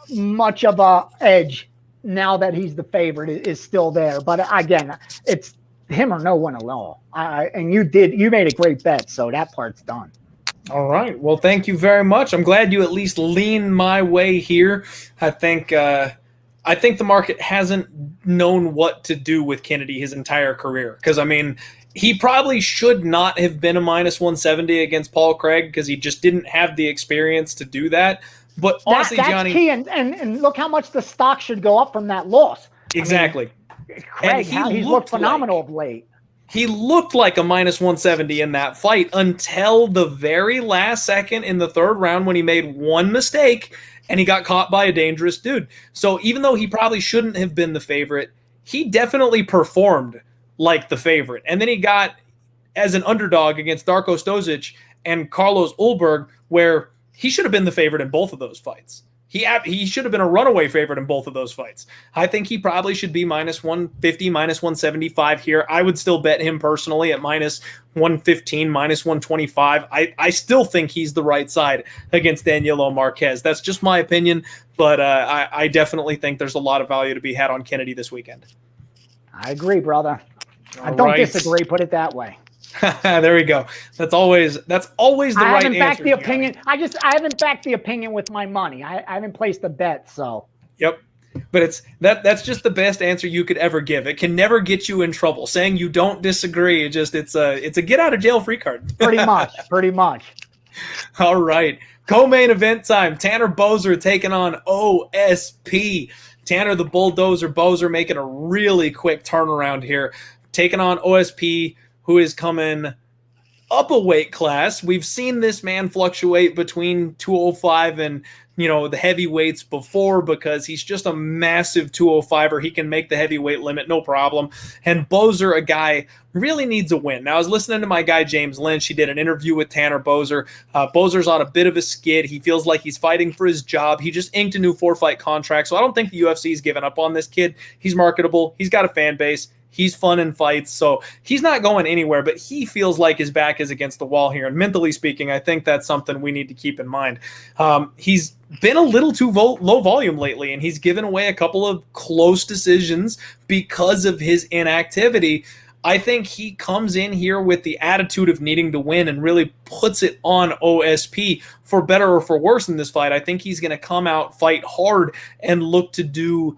much of a edge now that he's the favorite is still there. But again, it's him or no one at all. And you made a great bet, so that part's done. All right. Well, thank you very much. I'm glad you at least leaned my way here. I think the market hasn't known what to do with Kennedy his entire career. Because, I mean, he probably should not have been a minus 170 against Paul Craig because he just didn't have the experience to do that. But honestly, that's Johnny, key. And look how much the stock should go up from that loss. Exactly. I mean, Craig, he's looked phenomenal of late. He looked like a minus 170 in that fight until the very last second in the third round when he made one mistake and he got caught by a dangerous dude. So even though he probably shouldn't have been the favorite, he definitely performed like the favorite. And then he got as an underdog against Darko Stosic and Carlos Ulberg, where he should have been the favorite in both of those fights. He should have been a runaway favorite in both of those fights. I think he probably should be minus 150, minus 175 here. I would still bet him personally at minus 115, minus 125. I still think he's the right side against DaniloMarques. That's just my opinion, but I definitely think there's a lot of value to be had on Kennedy this weekend. I agree, brother. I don't disagree. Put it that way. There we go. That's always the right answer. I haven't backed the opinion. I haven't backed the opinion with my money. I haven't placed a bet. So. Yep. But that's just the best answer you could ever give. It can never get you in trouble. Saying you don't disagree, it's a get out of jail free card. Pretty much. All right. Co-main event time. TannerBoser taking on OSP. Tanner the Bulldozer Boser making a really quick turnaround here. Taking on OSP, who is coming up a weight class. We've seen this man fluctuate between 205 and, the heavyweights before because he's just a massive 205er. He can make the heavyweight limit, no problem. And Boser, a guy, really needs a win. Now, I was listening to my guy James Lynch. He did an interview with TannerBoser. Boser's on a bit of a skid. He feels like he's fighting for his job. He just inked a new 4-fight contract, so I don't think the UFC's given up on this kid. He's marketable. He's got a fan base. He's fun in fights, so he's not going anywhere, but he feels like his back is against the wall here. And mentally speaking, I think that's something we need to keep in mind. He's been a little too low volume lately, and he's given away a couple of close decisions because of his inactivity. I think he comes in here with the attitude of needing to win and really puts it on OSP for better or for worse in this fight. I think he's going to come out, fight hard, and look to do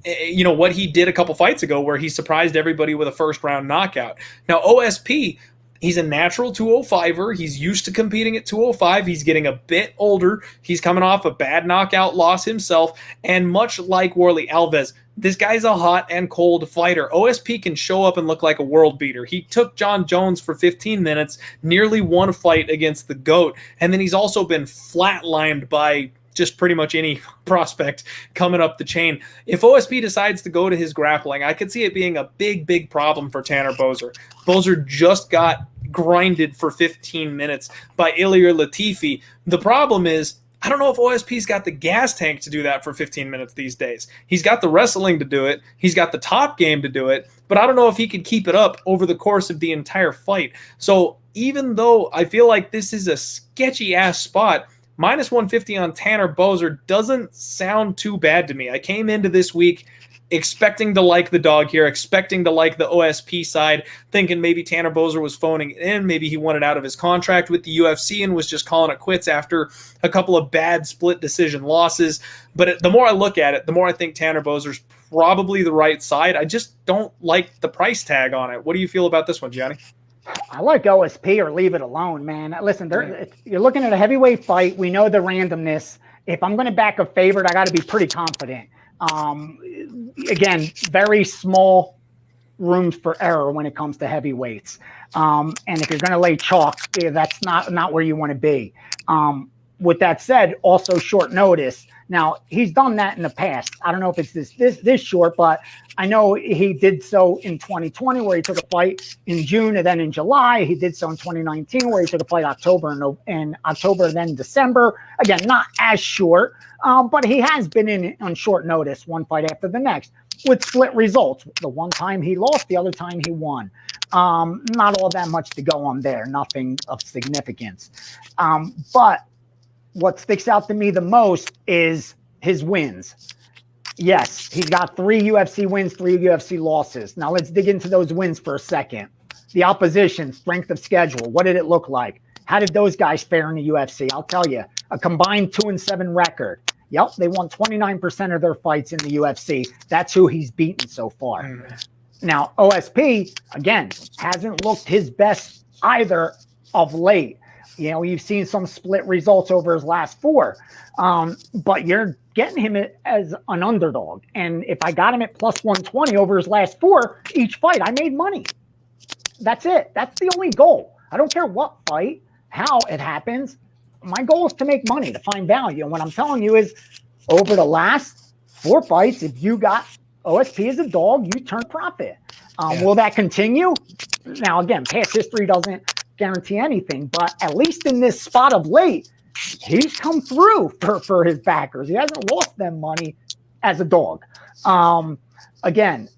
what he did a couple fights ago where he surprised everybody with a first-round knockout. Now, OSP, he's a natural 205er. He's used to competing at 205. He's getting a bit older. He's coming off a bad knockout loss himself. And much like WarlleyAlves, this guy's a hot and cold fighter. OSP can show up and look like a world beater. He took John Jones for 15 minutes, nearly won a fight against the GOAT. And then he's also been flatlined by just pretty much any prospect coming up the chain. If OSP decides to go to his grappling, I could see it being a big, big problem for TannerBoser. Boser just got grinded for 15 minutes by Ilir Latifi. The problem is, I don't know if OSP's got the gas tank to do that for 15 minutes these days. He's got the wrestling to do it. He's got the top game to do it, but I don't know if he could keep it up over the course of the entire fight. So even though I feel like this is a sketchy-ass spot, minus 150 on TannerBoser doesn't sound too bad to me. I came into this week expecting to like the dog here, expecting to like the OSP side, thinking maybe TannerBoser was phoning it in, maybe he wanted out of his contract with the UFC and was just calling it quits after a couple of bad split decision losses. But the more I look at it, the more I think TannerBoser's probably the right side. I just don't like the price tag on it. What do you feel about this one, Gianni? I like OSP or leave it alone, man. Listen, you're looking at a heavyweight fight. We know the randomness. If I'm going to back a favorite, I got to be pretty confident. Again, very small rooms for error when it comes to heavyweights. And if you're going to lay chalk, that's not where you want to be. With that said, also short notice. Now, he's done that in the past. I don't know if it's this short, but I know he did so in 2020 where he took a fight in June and then in July. He did so in 2019 where he took a fight October and then December. Again, not as short, but he has been in on short notice, one fight after the next, with split results. The one time he lost, the other time he won. Not all that much to go on there, nothing of significance. But what sticks out to me the most is his wins. Yes, he's got 3 UFC wins, 3 UFC losses. Now let's dig into those wins for a second. The opposition, strength of schedule, what did it look like? How did those guys fare in the UFC? I'll tell you, a combined 2-7 record. Yep, they won 29% of their fights in the UFC. That's who he's beaten so far. Now, OSP, again, hasn't looked his best either of late. You know, you've seen some split results over his last 4, but you're getting him as an underdog. And if I got him at plus 120 over his last 4, each fight, I made money. That's it. That's the only goal. I don't care what fight, how it happens. My goal is to make money, to find value. And what I'm telling you is over the last 4 fights, if you got OSP as a dog, you turn profit. Will that continue? Now, again, past history doesn't guarantee anything, but at least in this spot of late, he's come through for his backers. He hasn't lost them money as a dog. Again,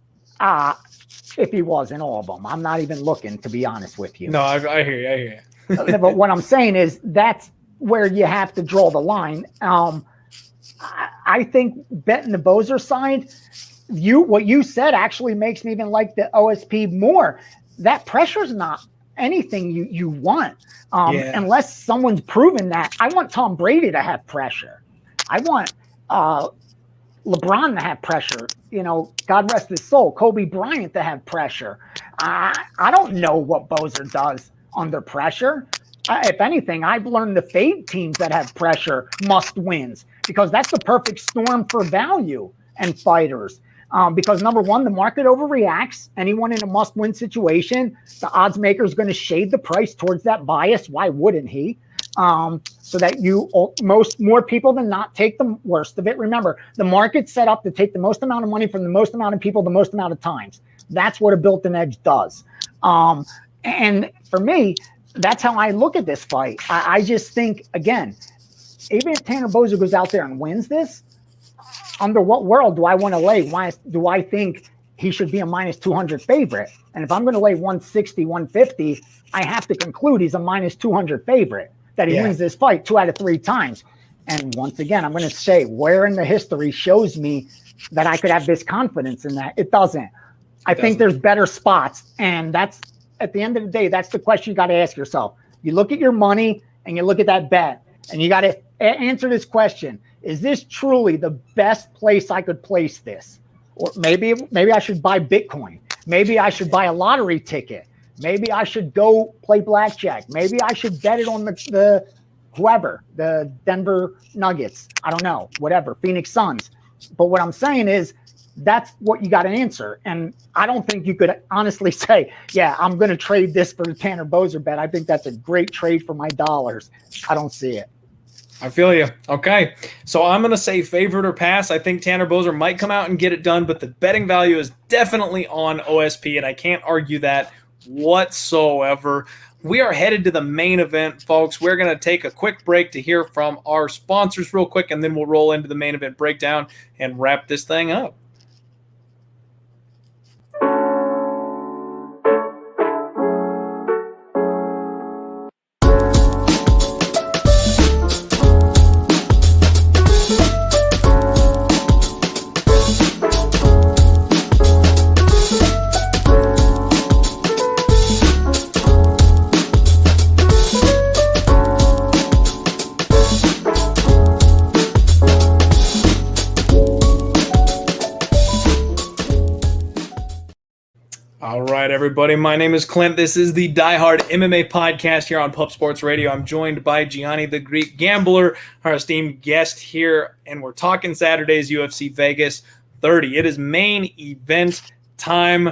if he was in all of them, I'm not even looking, to be honest with you. No, I hear you. But what I'm saying is that's where you have to draw the line. I think betting the Boser side, what you said actually makes me even like the OSP more. That pressure's not anything you want, unless someone's proven that. I want Tom Brady to have pressure. I want LeBron to have pressure. You know, God rest his soul, Kobe Bryant to have pressure. I don't know what Boser does under pressure. If anything, I've learned to fade teams that have pressure, must wins, because that's the perfect storm for value and fighters. Because number one, the market overreacts. Anyone in a must-win situation, the odds maker is going to shade the price towards that bias. Why wouldn't he? So that more people than not take the worst of it. Remember, the market's set up to take the most amount of money from the most amount of people the most amount of times. That's what a built-in edge does. And for me, that's how I look at this fight. I just think, again, even if TannerBoser goes out there and wins this, under what world do I want to lay? Why do I think he should be a minus 200 favorite? And if I'm going to lay 160, 150, I have to conclude he's a minus 200 favorite, that he wins this fight 2 out of 3 times. And once again, I'm going to say, where in the history shows me that I could have this confidence in that? It doesn't. I think there's better spots. And that's, at the end of the day, that's the question you got to ask yourself. You look at your money and you look at that bet, and you got to answer this question. Is this truly the best place I could place this? Or maybe I should buy Bitcoin. Maybe I should buy a lottery ticket. Maybe I should go play blackjack. Maybe I should bet it on the whoever, the Denver Nuggets. I don't know, whatever, Phoenix Suns. But what I'm saying is that's what you got to answer. And I don't think you could honestly say, yeah, I'm going to trade this for the TannerBoser bet. I think that's a great trade for my dollars. I don't see it. I feel you. Okay. So I'm going to say favorite or pass. I think TannerBoser might come out and get it done, but the betting value is definitely on OSP, and I can't argue that whatsoever. We are headed to the main event, folks. We're going to take a quick break to hear from our sponsors real quick, and then we'll roll into the main event breakdown and wrap this thing up. All right, everybody. My name is Clint. This is the Die Hard MMA Podcast here on Pub Sports Radio. I'm joined by Gianni the Greek Gambler, our esteemed guest here, and we're talking Saturday's UFC Vegas 30. It is main event time.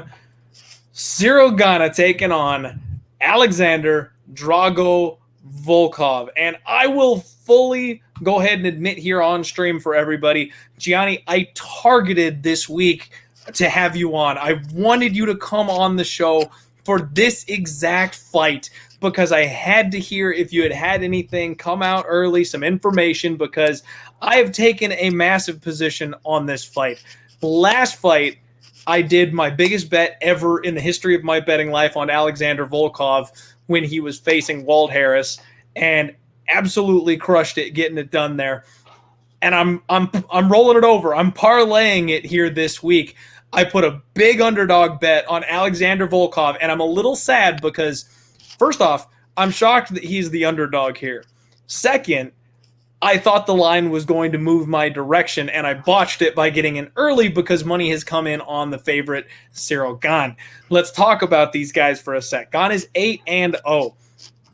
Cyril Gane taking on Alexander Drago Volkov. And I will fully go ahead and admit here on stream for everybody, Gianni, I targeted this week to have you on. I wanted you to come on the show for this exact fight because I had to hear if you had anything come out early, some information, because I have taken a massive position on this fight. Last fight, I did my biggest bet ever in the history of my betting life on Alexander Volkov when he was facing Walt Harris, and absolutely crushed it getting it done there. And I'm rolling it over. I'm parlaying it here this week. I put a big underdog bet on Alexander Volkov, and I'm a little sad because, first off, I'm shocked that he's the underdog here. Second, I thought the line was going to move my direction, and I botched it by getting in early because money has come in on the favorite, Cyril Gane. Let's talk about these guys for a sec. Gane is 8-0.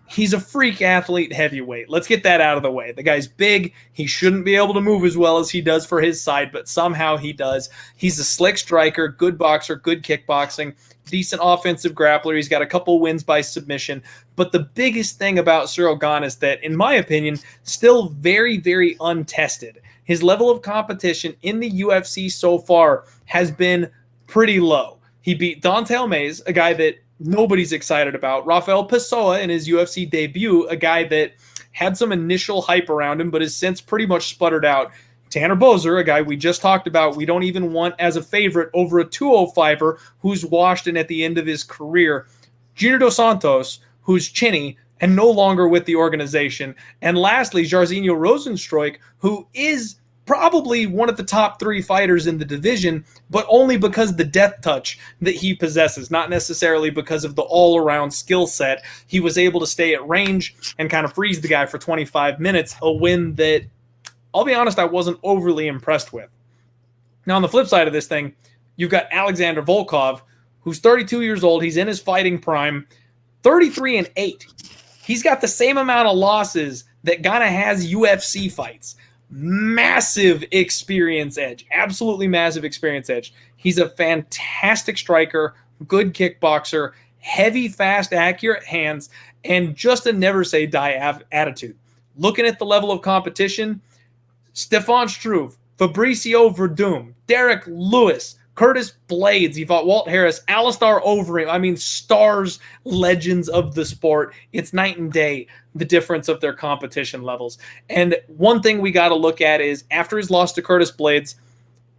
He's a freak athlete heavyweight. Let's get that out of the way. The guy's big. He shouldn't be able to move as well as he does for his side, but somehow he does. He's a slick striker, good boxer, good kickboxing, decent offensive grappler. He's got a couple wins by submission. But the biggest thing about Cyril Gane is that, in my opinion, still very, very untested. His level of competition in the UFC so far has been pretty low. He beat Dante Almeida, a guy that nobody's excited about. Rafael Pessoa in his UFC debut, a guy that had some initial hype around him, but has since pretty much sputtered out. TannerBoser, a guy we just talked about, we don't even want as a favorite over a 205er who's washed in at the end of his career. Junior Dos Santos, who's chinny and no longer with the organization. And lastly, Jairzinho Rozenstruik, who is probably one of the top 3 fighters in the division, but only because of the death touch that he possesses, not necessarily because of the all-around skill set. He was able to stay at range and kind of freeze the guy for 25 minutes, a win that, I'll be honest, I wasn't overly impressed with. Now, on the flip side of this thing, you've got Alexander Volkov, who's 32 years old. He's in his fighting prime, 33-8. He's got the same amount of losses that Gane has UFC fights. Massive experience edge, absolutely massive experience edge. He's a fantastic striker, good kickboxer, heavy, fast, accurate hands, and just a never say die attitude. Looking at the level of competition, Stefan Struve, Fabricio Verdum, Derek Lewis, Curtis Blades, he fought Walt Harris, Alistair Overeem. I mean, stars, legends of the sport. It's night and day, the difference of their competition levels. And one thing we got to look at is after his loss to Curtis Blades,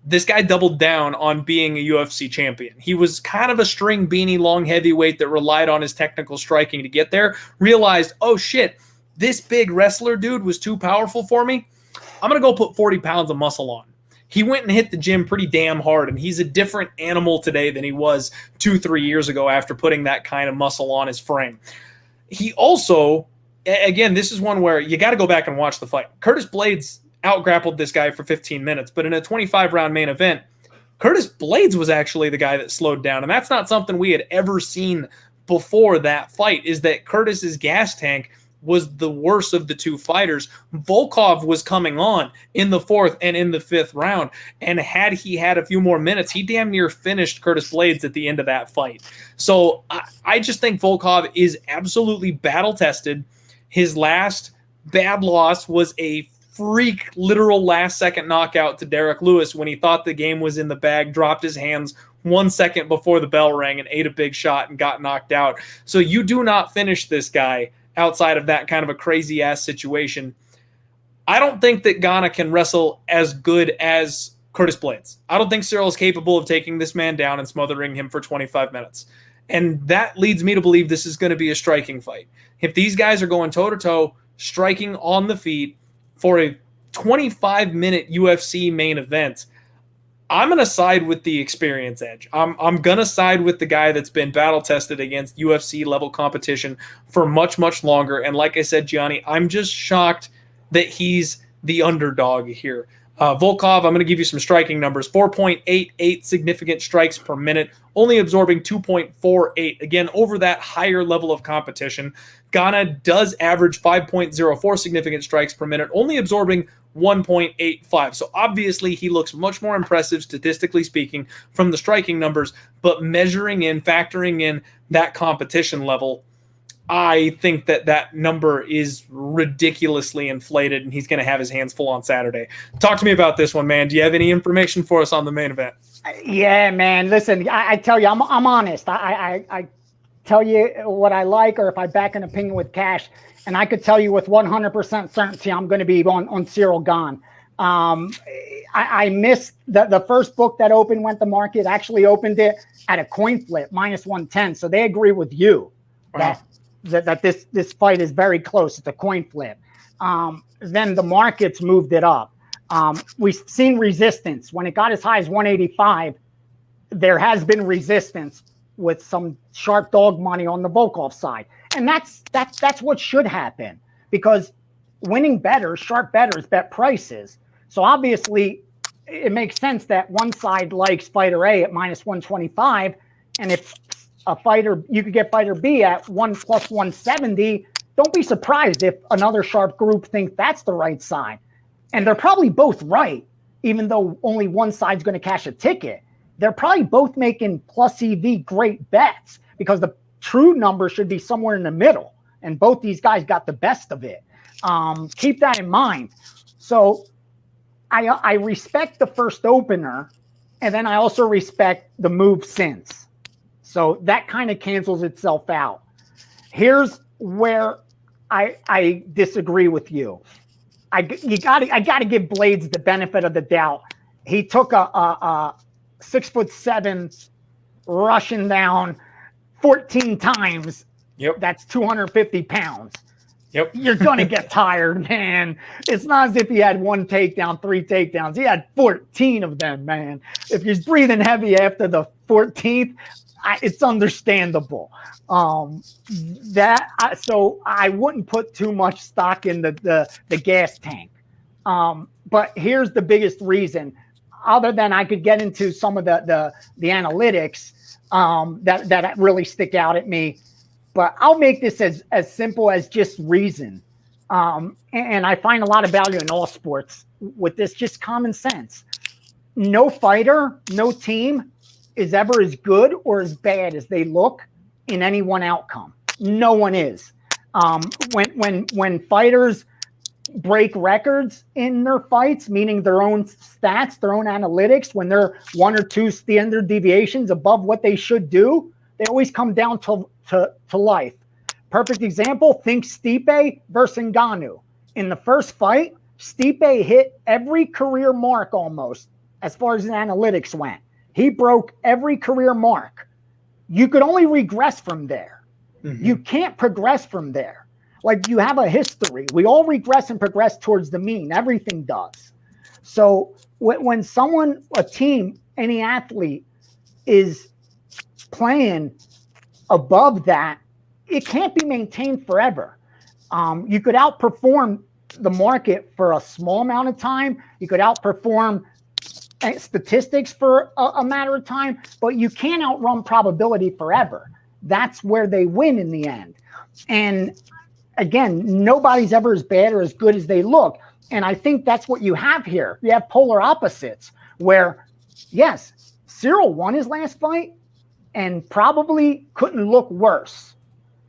this guy doubled down on being a UFC champion. He was kind of a string beanie long heavyweight that relied on his technical striking to get there, realized, oh shit, this big wrestler dude was too powerful for me. I'm going to go put 40 pounds of muscle on. He went and hit the gym pretty damn hard, and he's a different animal today than he was 2-3 years ago after putting that kind of muscle on his frame. He also, again, this is one where you got to go back and watch the fight. Curtis Blades out-grappled this guy for 15 minutes, but in a 25-round main event, Curtis Blaydes was actually the guy that slowed down. And that's not something we had ever seen before that fight, is that Curtis's gas tank was the worst of the two fighters. Volkov was coming on in the 4th and in the 5th round, and had he had a few more minutes, he damn near finished Curtis Blaydes at the end of that fight. So I just think Volkov is absolutely battle-tested. His last bad loss was a freak, literal last-second knockout to Derek Lewis when he thought the game was in the bag, dropped his hands 1 second before the bell rang and ate a big shot and got knocked out. So you do not finish this guy outside of that kind of a crazy-ass situation. I don't think that Gane can wrestle as good as Curtis Blaydes. I don't think Cyril is capable of taking this man down and smothering him for 25 minutes. And that leads me to believe this is going to be a striking fight. If these guys are going toe-to-toe, striking on the feet for a 25-minute UFC main event, I'm going to side with the experience edge. I'm going to side with the guy that's been battle-tested against UFC-level competition for much, much longer. And like I said, Gianni, I'm just shocked that he's the underdog here. Volkov, I'm going to give you some striking numbers. 4.88 significant strikes per minute, only absorbing 2.48. Again, over that higher level of competition. Gane does average 5.04 significant strikes per minute, only absorbing 1.85. So obviously he looks much more impressive, statistically speaking, from the striking numbers, but factoring in that competition level, I think that number is ridiculously inflated, and he's going to have his hands full on Saturday. Talk to me about this one, man. Do you have any information for us on the main event? Yeah, man. Listen, I tell you, I'm honest. I tell you what I like, or if I back an opinion with cash, and I could tell you with 100% certainty I'm going to be on Cyril Gane. I missed the first book that went to market, actually opened it at a coin flip, -110. So they agree with you. Wow. That this fight is very close. It's a coin flip. Then the markets moved it up. We've seen resistance. When it got as high as 185, there has been resistance with some sharp dog money on the Volkov side. And that's what should happen, because winning bettors, sharp bettors, bet prices. So obviously it makes sense that one side likes fighter A at -125. And if a fighter, you could get fighter B at 1 + 170. Don't be surprised if another sharp group thinks that's the right side. And they're probably both right, even though only one side's going to cash a ticket. They're probably both making plus EV great bets, because the true number should be somewhere in the middle. And both these guys got the best of it. Keep that in mind. So I respect the first opener, and then I also respect the move since. So that kind of cancels itself out. Here's where I disagree with you. I got to give Blaydes the benefit of the doubt. He took a 6'7" Russian down 14 times. Yep. That's 250 pounds. Yep. You're going to get tired, man. It's not as if he had 1 takedown, 3 takedowns. He had 14 of them, man. If he's breathing heavy after the 14th, it's understandable. So I wouldn't put too much stock in the gas tank. But here's the biggest reason, other than I could get into some of the analytics that really stick out at me. But I'll make this as simple as just reason. And I find a lot of value in all sports with this, just common sense. No fighter, no team is ever as good or as bad as they look in any one outcome. No one is. When fighters break records in their fights, meaning their own stats, their own analytics, when they're 1 or 2 standard deviations above what they should do, they always come down to life. Perfect example, think Stipe versus Ngannou. In the first fight, Stipe hit every career mark almost as far as the analytics went. He broke every career mark. You could only regress from there. Mm-hmm. You can't progress from there. Like, you have a history. We all regress and progress towards the mean. Everything does. So when someone, a team, any athlete is playing above that, it can't be maintained forever. You could outperform the market for a small amount of time. You could outperform statistics for a matter of time, but you can't outrun probability forever. That's where they win in the end. And again, nobody's ever as bad or as good as they look. And I think that's what you have here. You have polar opposites where, yes, Cyril won his last fight and probably couldn't look worse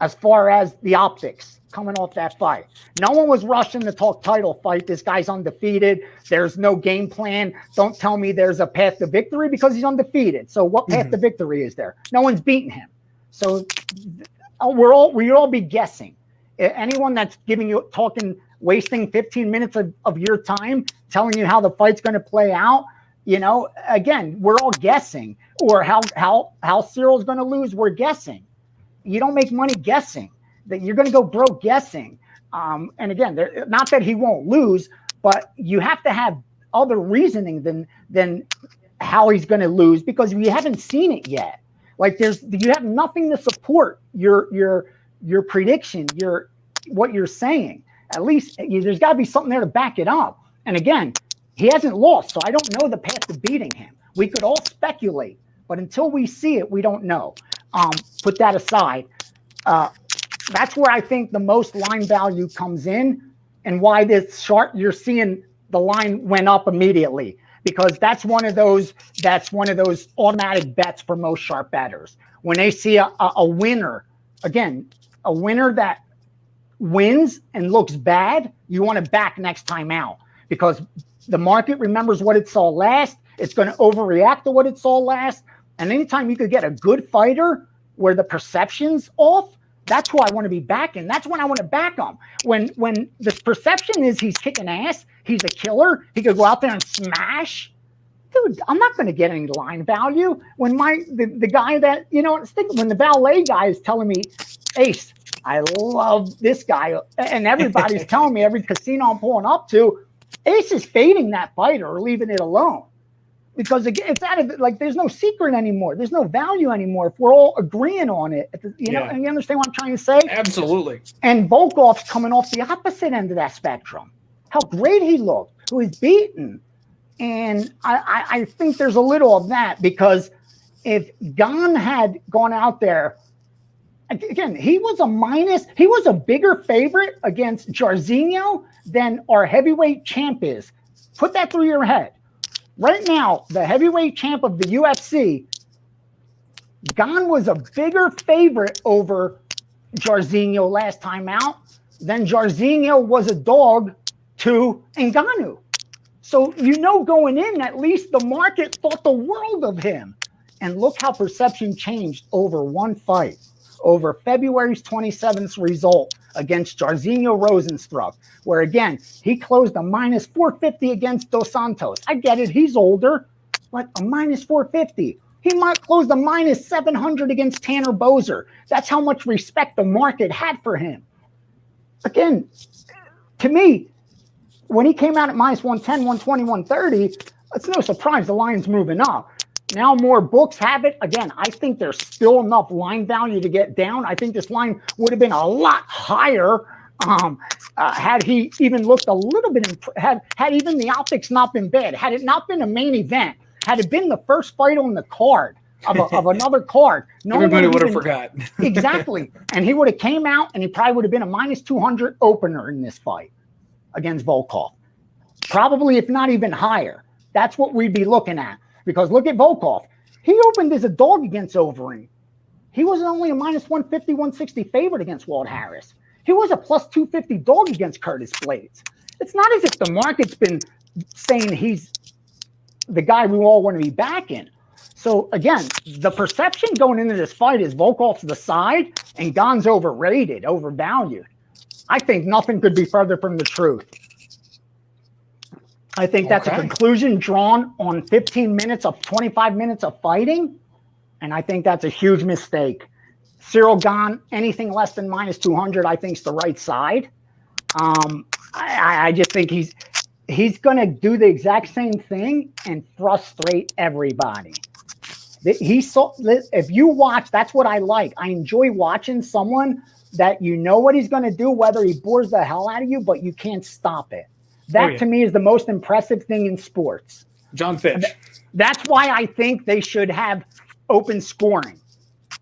as far as the optics coming off that fight. No one was rushing to talk title fight. This guy's undefeated. There's no game plan. Don't tell me there's a path to victory because he's undefeated. So what path to victory is there? No one's beaten him. So we'd all be guessing. Anyone that's wasting 15 minutes of your time telling you how the fight's going to play out, again, we're all guessing. Or how Cyril's going to lose, we're guessing. You don't make money guessing. That you're going to go broke guessing. And again, not that he won't lose, but you have to have other reasoning than how he's going to lose because we haven't seen it yet. Like you have nothing to support your prediction, what you're saying. At least there's got to be something there to back it up. And again, he hasn't lost, so I don't know the path to beating him. We could all speculate, but until we see it, we don't know. Put that aside. That's where I think the most line value comes in and why this chart you're seeing the line went up immediately because that's one of those automatic bets for most sharp bettors. When they see a winner, again, a winner that wins and looks bad, you want to back next time out because the market remembers what it saw last. It's going to overreact to what it saw last. And anytime you could get a good fighter where the perception's off, that's who I want to be backing. That's when I want to back him. When the perception is he's kicking ass, he's a killer, he could go out there and smash. Dude, I'm not going to get any line value. When the guy that, when the valet guy is telling me, Ace, I love this guy, and everybody's telling me every casino I'm pulling up to, Ace is fading that fighter or leaving it alone. Because again, it's out of there's no secret anymore. There's no value anymore if we're all agreeing on it. And you understand what I'm trying to say? Absolutely. And Volkov's coming off the opposite end of that spectrum. How great he looked, who he's beaten. And I think there's a little of that because if Gane had gone out there, again, he was a bigger favorite against Jairzinho than our heavyweight champ is. Put that through your head. Right now, the heavyweight champ of the UFC, Gane was a bigger favorite over Jairzinho last time out than Jairzinho was a dog to Ngannou. So, going in, at least the market thought the world of him. And look how perception changed over one fight, over February's 27th result against Jairzinho Rosenstruck, where again, he closed a minus 450 against Dos Santos. I get it, he's older, but a minus 450. He might close a minus 700 against TannerBoser. That's how much respect the market had for him. Again, to me, when he came out at minus 110, 120, 130, it's no surprise the line's moving up. Now more books have it. Again, I think there's still enough line value to get down. I think this line would have been a lot higher had he even looked a little bit, had even the optics not been bad, had it not been a main event, had it been the first fight on the card of another card. Everybody would have forgot. Exactly. And he would have came out and he probably would have been a minus 200 opener in this fight against Volkov. Probably, if not even higher. That's what we'd be looking at. Because look at Volkov. He opened as a dog against Overeem. He was only a minus 150, 160 favorite against Walt Harris. He was a plus 250 dog against Curtis Blades. It's not as if the market's been saying he's the guy we all want to be backing. So again, the perception going into this fight is Volkov's the side and Gane's overrated, overvalued. I think nothing could be further from the truth. I think that's a conclusion drawn on 15 minutes of 25 minutes of fighting. And I think that's a huge mistake. Cyril Gane, anything less than minus 200, I think is the right side. I just think he's going to do the exact same thing and frustrate everybody. If you watch, that's what I like. I enjoy watching someone that you know what he's going to do, whether he bores the hell out of you, but you can't stop it. That to me is the most impressive thing in sports. John Fitch. That's why I think they should have open scoring.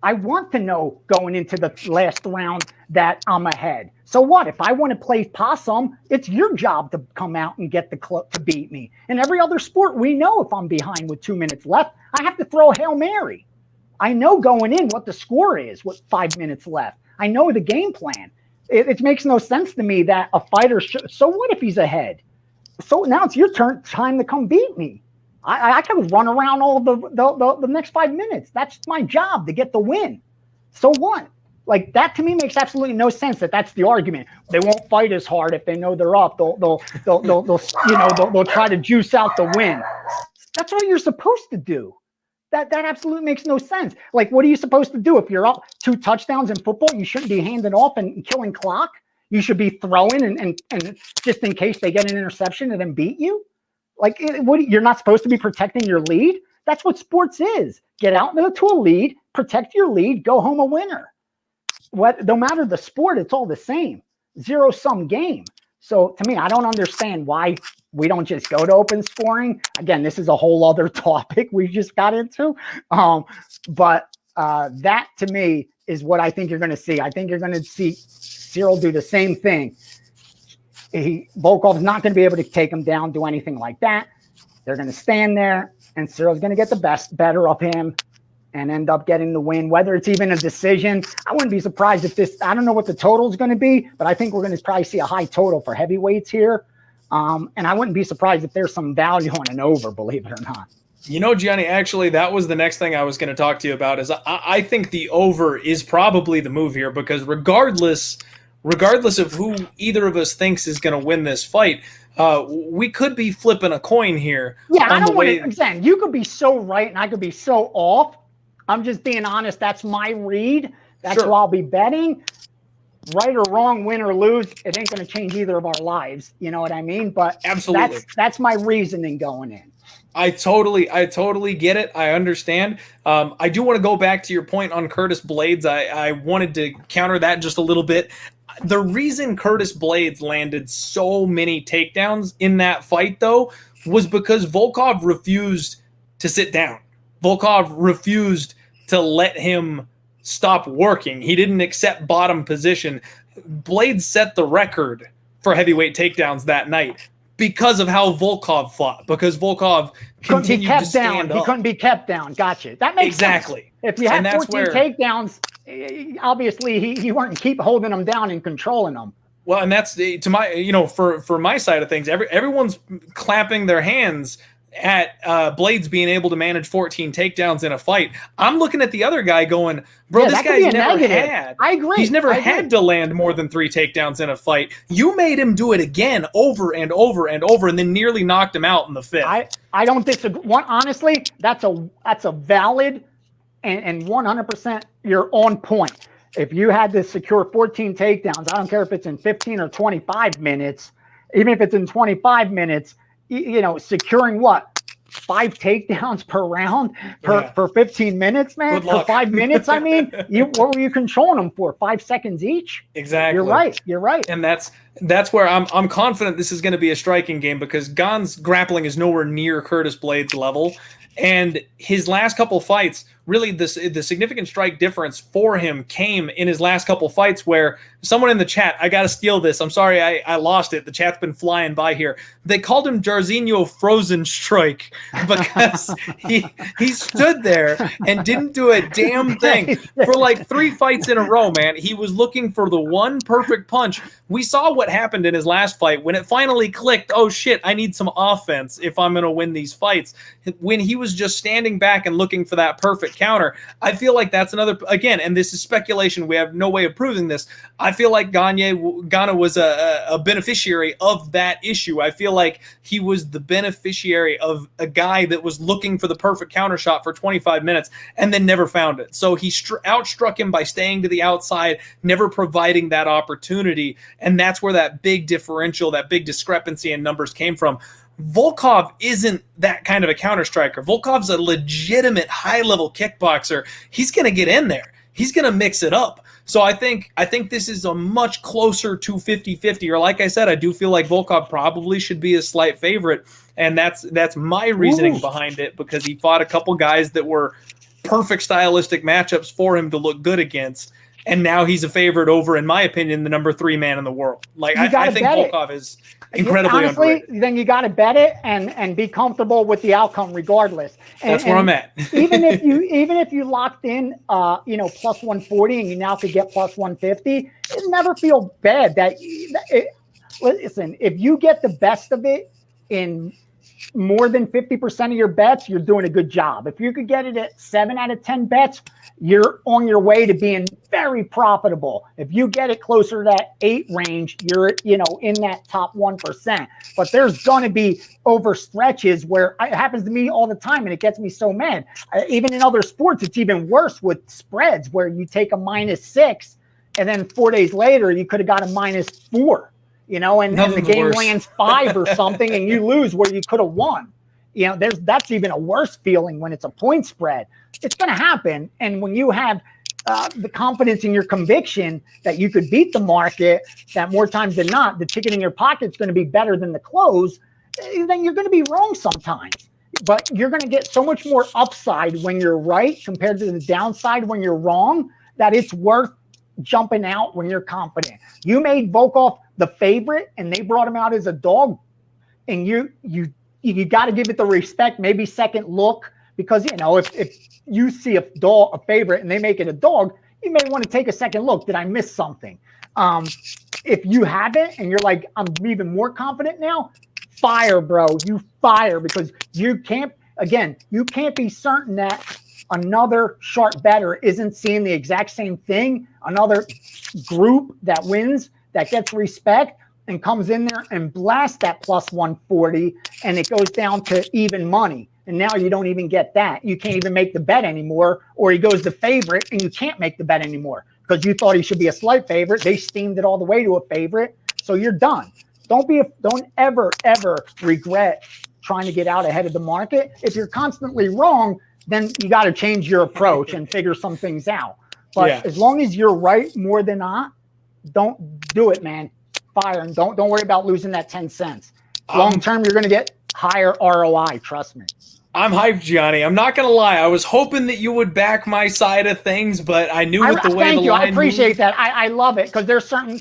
I want to know going into the last round that I'm ahead. So what? If I want to play possum, it's your job to come out and get the club to beat me. In every other sport, we know if I'm behind with 2 minutes left, I have to throw a Hail Mary. I know going in what the score is with 5 minutes left. I know the game plan. It makes no sense to me that a fighter so what if he's ahead? So now it's your time to come beat me. I can run around all the next 5 minutes. That's my job, to get the win. So what? Like, that to me makes absolutely no sense. That's the argument. They won't fight as hard if they know they're up. They'll try to juice out the win. That's what you're supposed to do. That absolutely makes no sense. Like, what are you supposed to do if you're up 2 touchdowns in football? You shouldn't be handing off and killing clock. You should be throwing and just in case they get an interception and then beat you. Like, you're not supposed to be protecting your lead? That's what sports is. Get out to a lead, protect your lead, go home a winner. No matter the sport, it's all the same. Zero-sum game. So, to me, I don't understand why we don't just go to open scoring. Again, this is a whole other topic we just got into. But that, to me, is what I think you're going to see. I think you're going to see Cyril do the same thing. Volkov's not going to be able to take him down, do anything like that. They're going to stand there, and Cyril's going to get the better of him and end up getting the win, whether it's even a decision. I wouldn't be surprised if I don't know what the total is going to be, but I think we're going to probably see a high total for heavyweights here. And I wouldn't be surprised if there's some value on an over, believe it or not. You know, Gianni, actually, that was the next thing I was going to talk to you about. Is I think the over is probably the move here, because regardless of who either of us thinks is going to win this fight, we could be flipping a coin here. Yeah, I don't want to. Again, you could be so right and I could be so off. I'm just being honest. That's my read. That's Sure. who I'll be betting. Right or wrong, win or lose, it ain't going to change either of our lives. You know what I mean? But Absolutely. That's my reasoning going in. I totally get it. I understand. I do want to go back to your point on Curtis Blades. I wanted to counter that just a little bit. The reason Curtis Blades landed so many takedowns in that fight, though, was because Volkov refused to sit down. Volkov refused to let him stop working. He didn't accept bottom position. Blades set the record for heavyweight takedowns that night because of how Volkov fought, because Volkov continued to stand up. He couldn't be kept down. Gotcha. That makes exactly sense. If you had 14 takedowns, obviously he weren't keep holding them down and controlling them. Well, and that's to my, for my side of things, everyone's clapping their hands at Blades being able to manage 14 takedowns in a fight. I'm looking at the other guy going, bro, this guy's never had. I agree. He's never had to land more than 3 takedowns in a fight. You made him do it again over and over and over, and then nearly knocked him out in the 5th. I don't disagree. Honestly, that's a valid and 100% you're on point. If you had to secure 14 takedowns, I don't care if it's in 15 or 25 minutes, even if it's in 25 minutes, securing what? 5 takedowns per round for 15 minutes, man? For 5 minutes, I mean? What were you controlling them for? 5 seconds each? Exactly. You're right. And that's where I'm confident this is going to be a striking game, because Gane's grappling is nowhere near Curtis Blades' level. And his last couple fights, really the significant strike difference for him came in his last couple fights, where someone in the chat, I got to steal this. I'm sorry I lost it. The chat's been flying by here. They called him Jairzinho Frozen Strike because he stood there and didn't do a damn thing for like 3 fights in a row, man. He was looking for the one perfect punch. We saw what happened in his last fight when it finally clicked. Oh shit, I need some offense if I'm going to win these fights. When he was just standing back and looking for that perfect counter, I feel like that's another, again, and this is speculation, we have no way of proving this, I feel like Gane was a beneficiary of that issue. I feel like he was the beneficiary of a guy that was looking for the perfect counter shot for 25 minutes and then never found it. So he outstruck him by staying to the outside, never providing that opportunity, and that's where that big differential, that big discrepancy in numbers came from. Volkov isn't that kind of a counter striker. Volkov's a legitimate high-level kickboxer. He's going to get in there. He's going to mix it up. So I think this is a much closer to 50-50, or like I said, I do feel like Volkov probably should be a slight favorite, and that's my reasoning behind it, because he fought a couple guys that were perfect stylistic matchups for him to look good against. And now he's a favorite over, in my opinion, the number 3 man in the world. Like, I think Volkov is incredibly underrated. Then you got to bet it and be comfortable with the outcome regardless. That's where I'm at. even if you locked in, plus 140 and you now could get plus 150, it never feel bad. Listen, if you get the best of it in more than 50% of your bets, you're doing a good job. If you could get it at 7 out of 10 bets, you're on your way to being very profitable. If you get it closer to that 8 range, you're, in that top 1%. But there's going to be overstretches where it happens to me all the time, and it gets me so mad. Even in other sports, it's even worse with spreads where you take a -6 and then 4 days later, you could have got a -4. And the game lands 5 or something, and you lose where you could have won. That's even a worse feeling when it's a point spread. It's going to happen. And when you have the confidence in your conviction that you could beat the market, that more times than not, the ticket in your pocket is going to be better than the close, then you're going to be wrong sometimes. But you're going to get so much more upside when you're right compared to the downside when you're wrong, that it's worth jumping out when you're confident. You made Volkov the favorite, and they brought him out as a dog, and you got to give it the respect, maybe second look, because if you see a favorite and they make it a dog, you may want to take a second look. Did I miss something? If you haven't and you're like, I'm even more confident now, fire, bro. You fire, because you can't be certain that another sharp bettor isn't seeing the exact same thing, another group that wins, that gets respect, and comes in there and blasts that plus 140, and it goes down to even money. And now you don't even get that. You can't even make the bet anymore, or he goes to favorite and you can't make the bet anymore because you thought he should be a slight favorite. They steamed it all the way to a favorite. So you're done. Don't ever regret trying to get out ahead of the market. If you're constantly wrong, then you got to change your approach and figure some things out. But as long as you're right more than not, don't do it, man. Fire, and don't worry about losing that 10 cents. Long term, you're going to get higher ROI. Trust me. I'm hyped, Gianni. I'm not going to lie. I was hoping that you would back my side of things, but I knew with the way the line I appreciate that. I love it, because there's a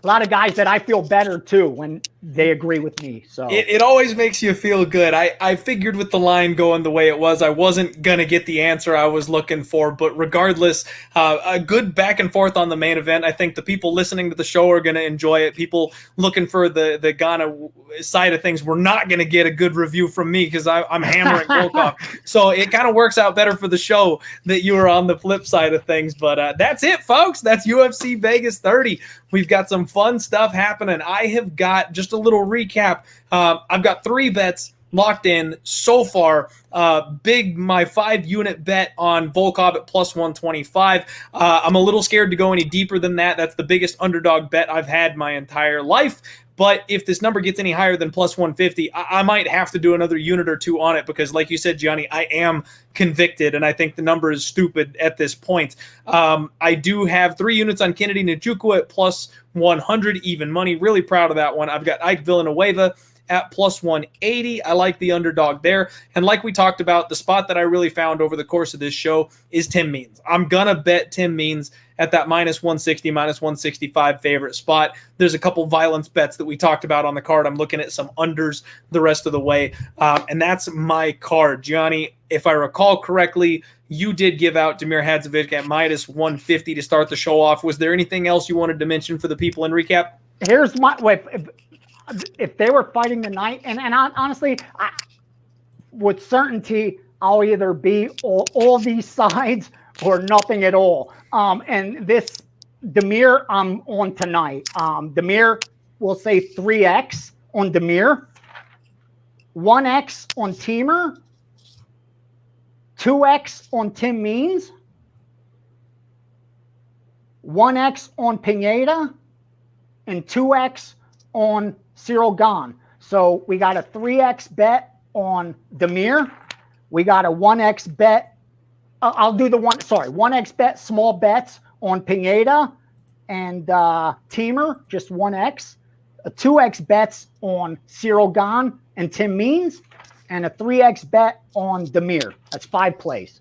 lot of guys that I feel better too when they agree with me. So it always makes you feel good. I figured with the line going the way it was, I wasn't going to get the answer I was looking for. But regardless, a good back and forth on the main event. I think the people listening to the show are going to enjoy it. People looking for the Gane side of things, we're not going to get a good review from me because I'm hammering Volkov. So it kind of works out better for the show that you were on the flip side of things. But that's it, folks. That's UFC Vegas 30. We've got some fun stuff happening. I have got just a little recap. I've got 3 bets locked in so far. My 5-unit bet on Volkov at plus 125. I'm a little scared to go any deeper than that. That's the biggest underdog bet I've had my entire life. But if this number gets any higher than plus 150, I might have to do another unit or 2 on it because, like you said, Gianni, I am convicted, and I think the number is stupid at this point. I do have 3 units on KennedyNzechukwu at plus 100 even money. Really proud of that one. I've got IkeVillanueva at plus 180. I like the underdog there. And like we talked about, the spot that I really found over the course of this show is TimMeans. I'm going to bet TimMeans at that minus 160, minus 165 favorite spot. There's a couple violence bets that we talked about on the card. I'm looking at some unders the rest of the way. And that's my card. Gianni, if I recall correctly, you did give out DamirHadžović at minus 150 to start the show off. Was there anything else you wanted to mention for the people in recap? Here's my if they were fighting tonight, and honestly, with certainty, I'll either be all these sides or nothing at all. And this Damir, I'm on tonight. Damir, we'll say 3x on Damir, 1x on Timur, 2x on TimMeans, 1x on Pineda, and 2x on Cyril Gane. So we got a 3x bet on Damir. We got a 1x bet. I'll do the 1x bet, small bets on Pineda and Timur, just 1x. A 2x bets on Cyril Gane and TimMeans, and a 3x bet on Damir. That's 5 plays.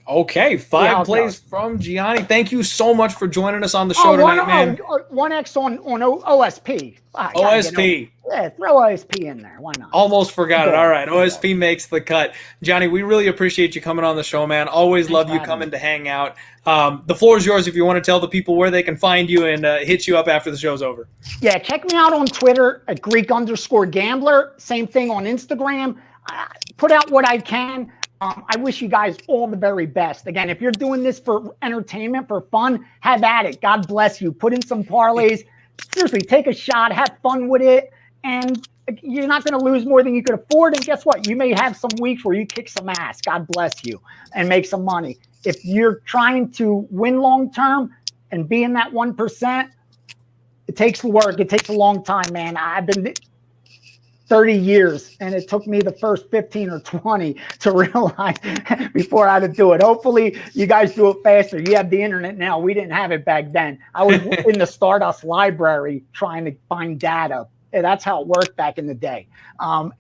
Okay, 5 plays from Gianni. Thank you so much for joining us on the show tonight, man. 1x on OSP. OSP. Yeah, throw OSP in there. Why not? Almost forgot it. All right, OSP makes the cut. Johnny, we really appreciate you coming on the show, man. Always love you coming to hang out. The floor is yours if you want to tell the people where they can find you and hit you up after the show's over. Yeah, check me out on Twitter at Greek_Gambler. Same thing on Instagram. Put out what I can. I wish you guys all the very best. Again, if you're doing this for entertainment, for fun, have at it. God bless you. Put in some parlays. Seriously, take a shot. Have fun with it. And you're not going to lose more than you could afford. And guess what? You may have some weeks where you kick some ass. God bless you. And make some money. If you're trying to win long term and be in that 1%, it takes work. It takes a long time, man. I've been 30 years, and it took me the first 15 or 20 to realize before I had to do it. Hopefully, you guys do it faster. You have the internet now. We didn't have it back then. I was in the Stardust library trying to find data. And that's how it worked back in the day.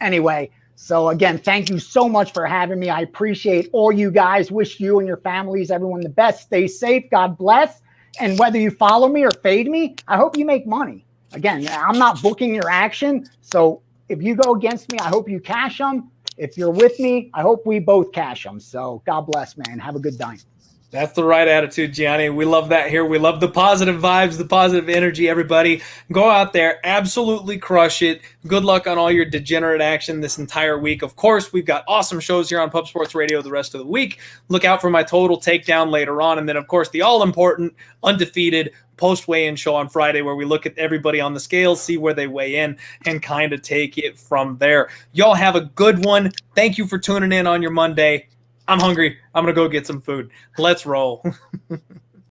Anyway, so again, thank you so much for having me. I appreciate all you guys. Wish you and your families, everyone the best. Stay safe. God bless. And whether you follow me or fade me, I hope you make money. Again, I'm not booking your action, so if you go against me, I hope you cash them. If you're with me, I hope we both cash them. So God bless, man. Have a good night. That's the right attitude, Gianni. We love that here. We love the positive vibes, the positive energy, everybody. Go out there, absolutely crush it. Good luck on all your degenerate action this entire week. Of course, we've got awesome shows here on Pub Sports Radio the rest of the week. Look out for my total takedown later on. And then, of course, the all-important, undefeated post-weigh-in show on Friday where we look at everybody on the scales, see where they weigh in, and kind of take it from there. Y'all have a good one. Thank you for tuning in on your Monday. I'm hungry. I'm going to go get some food. Let's roll.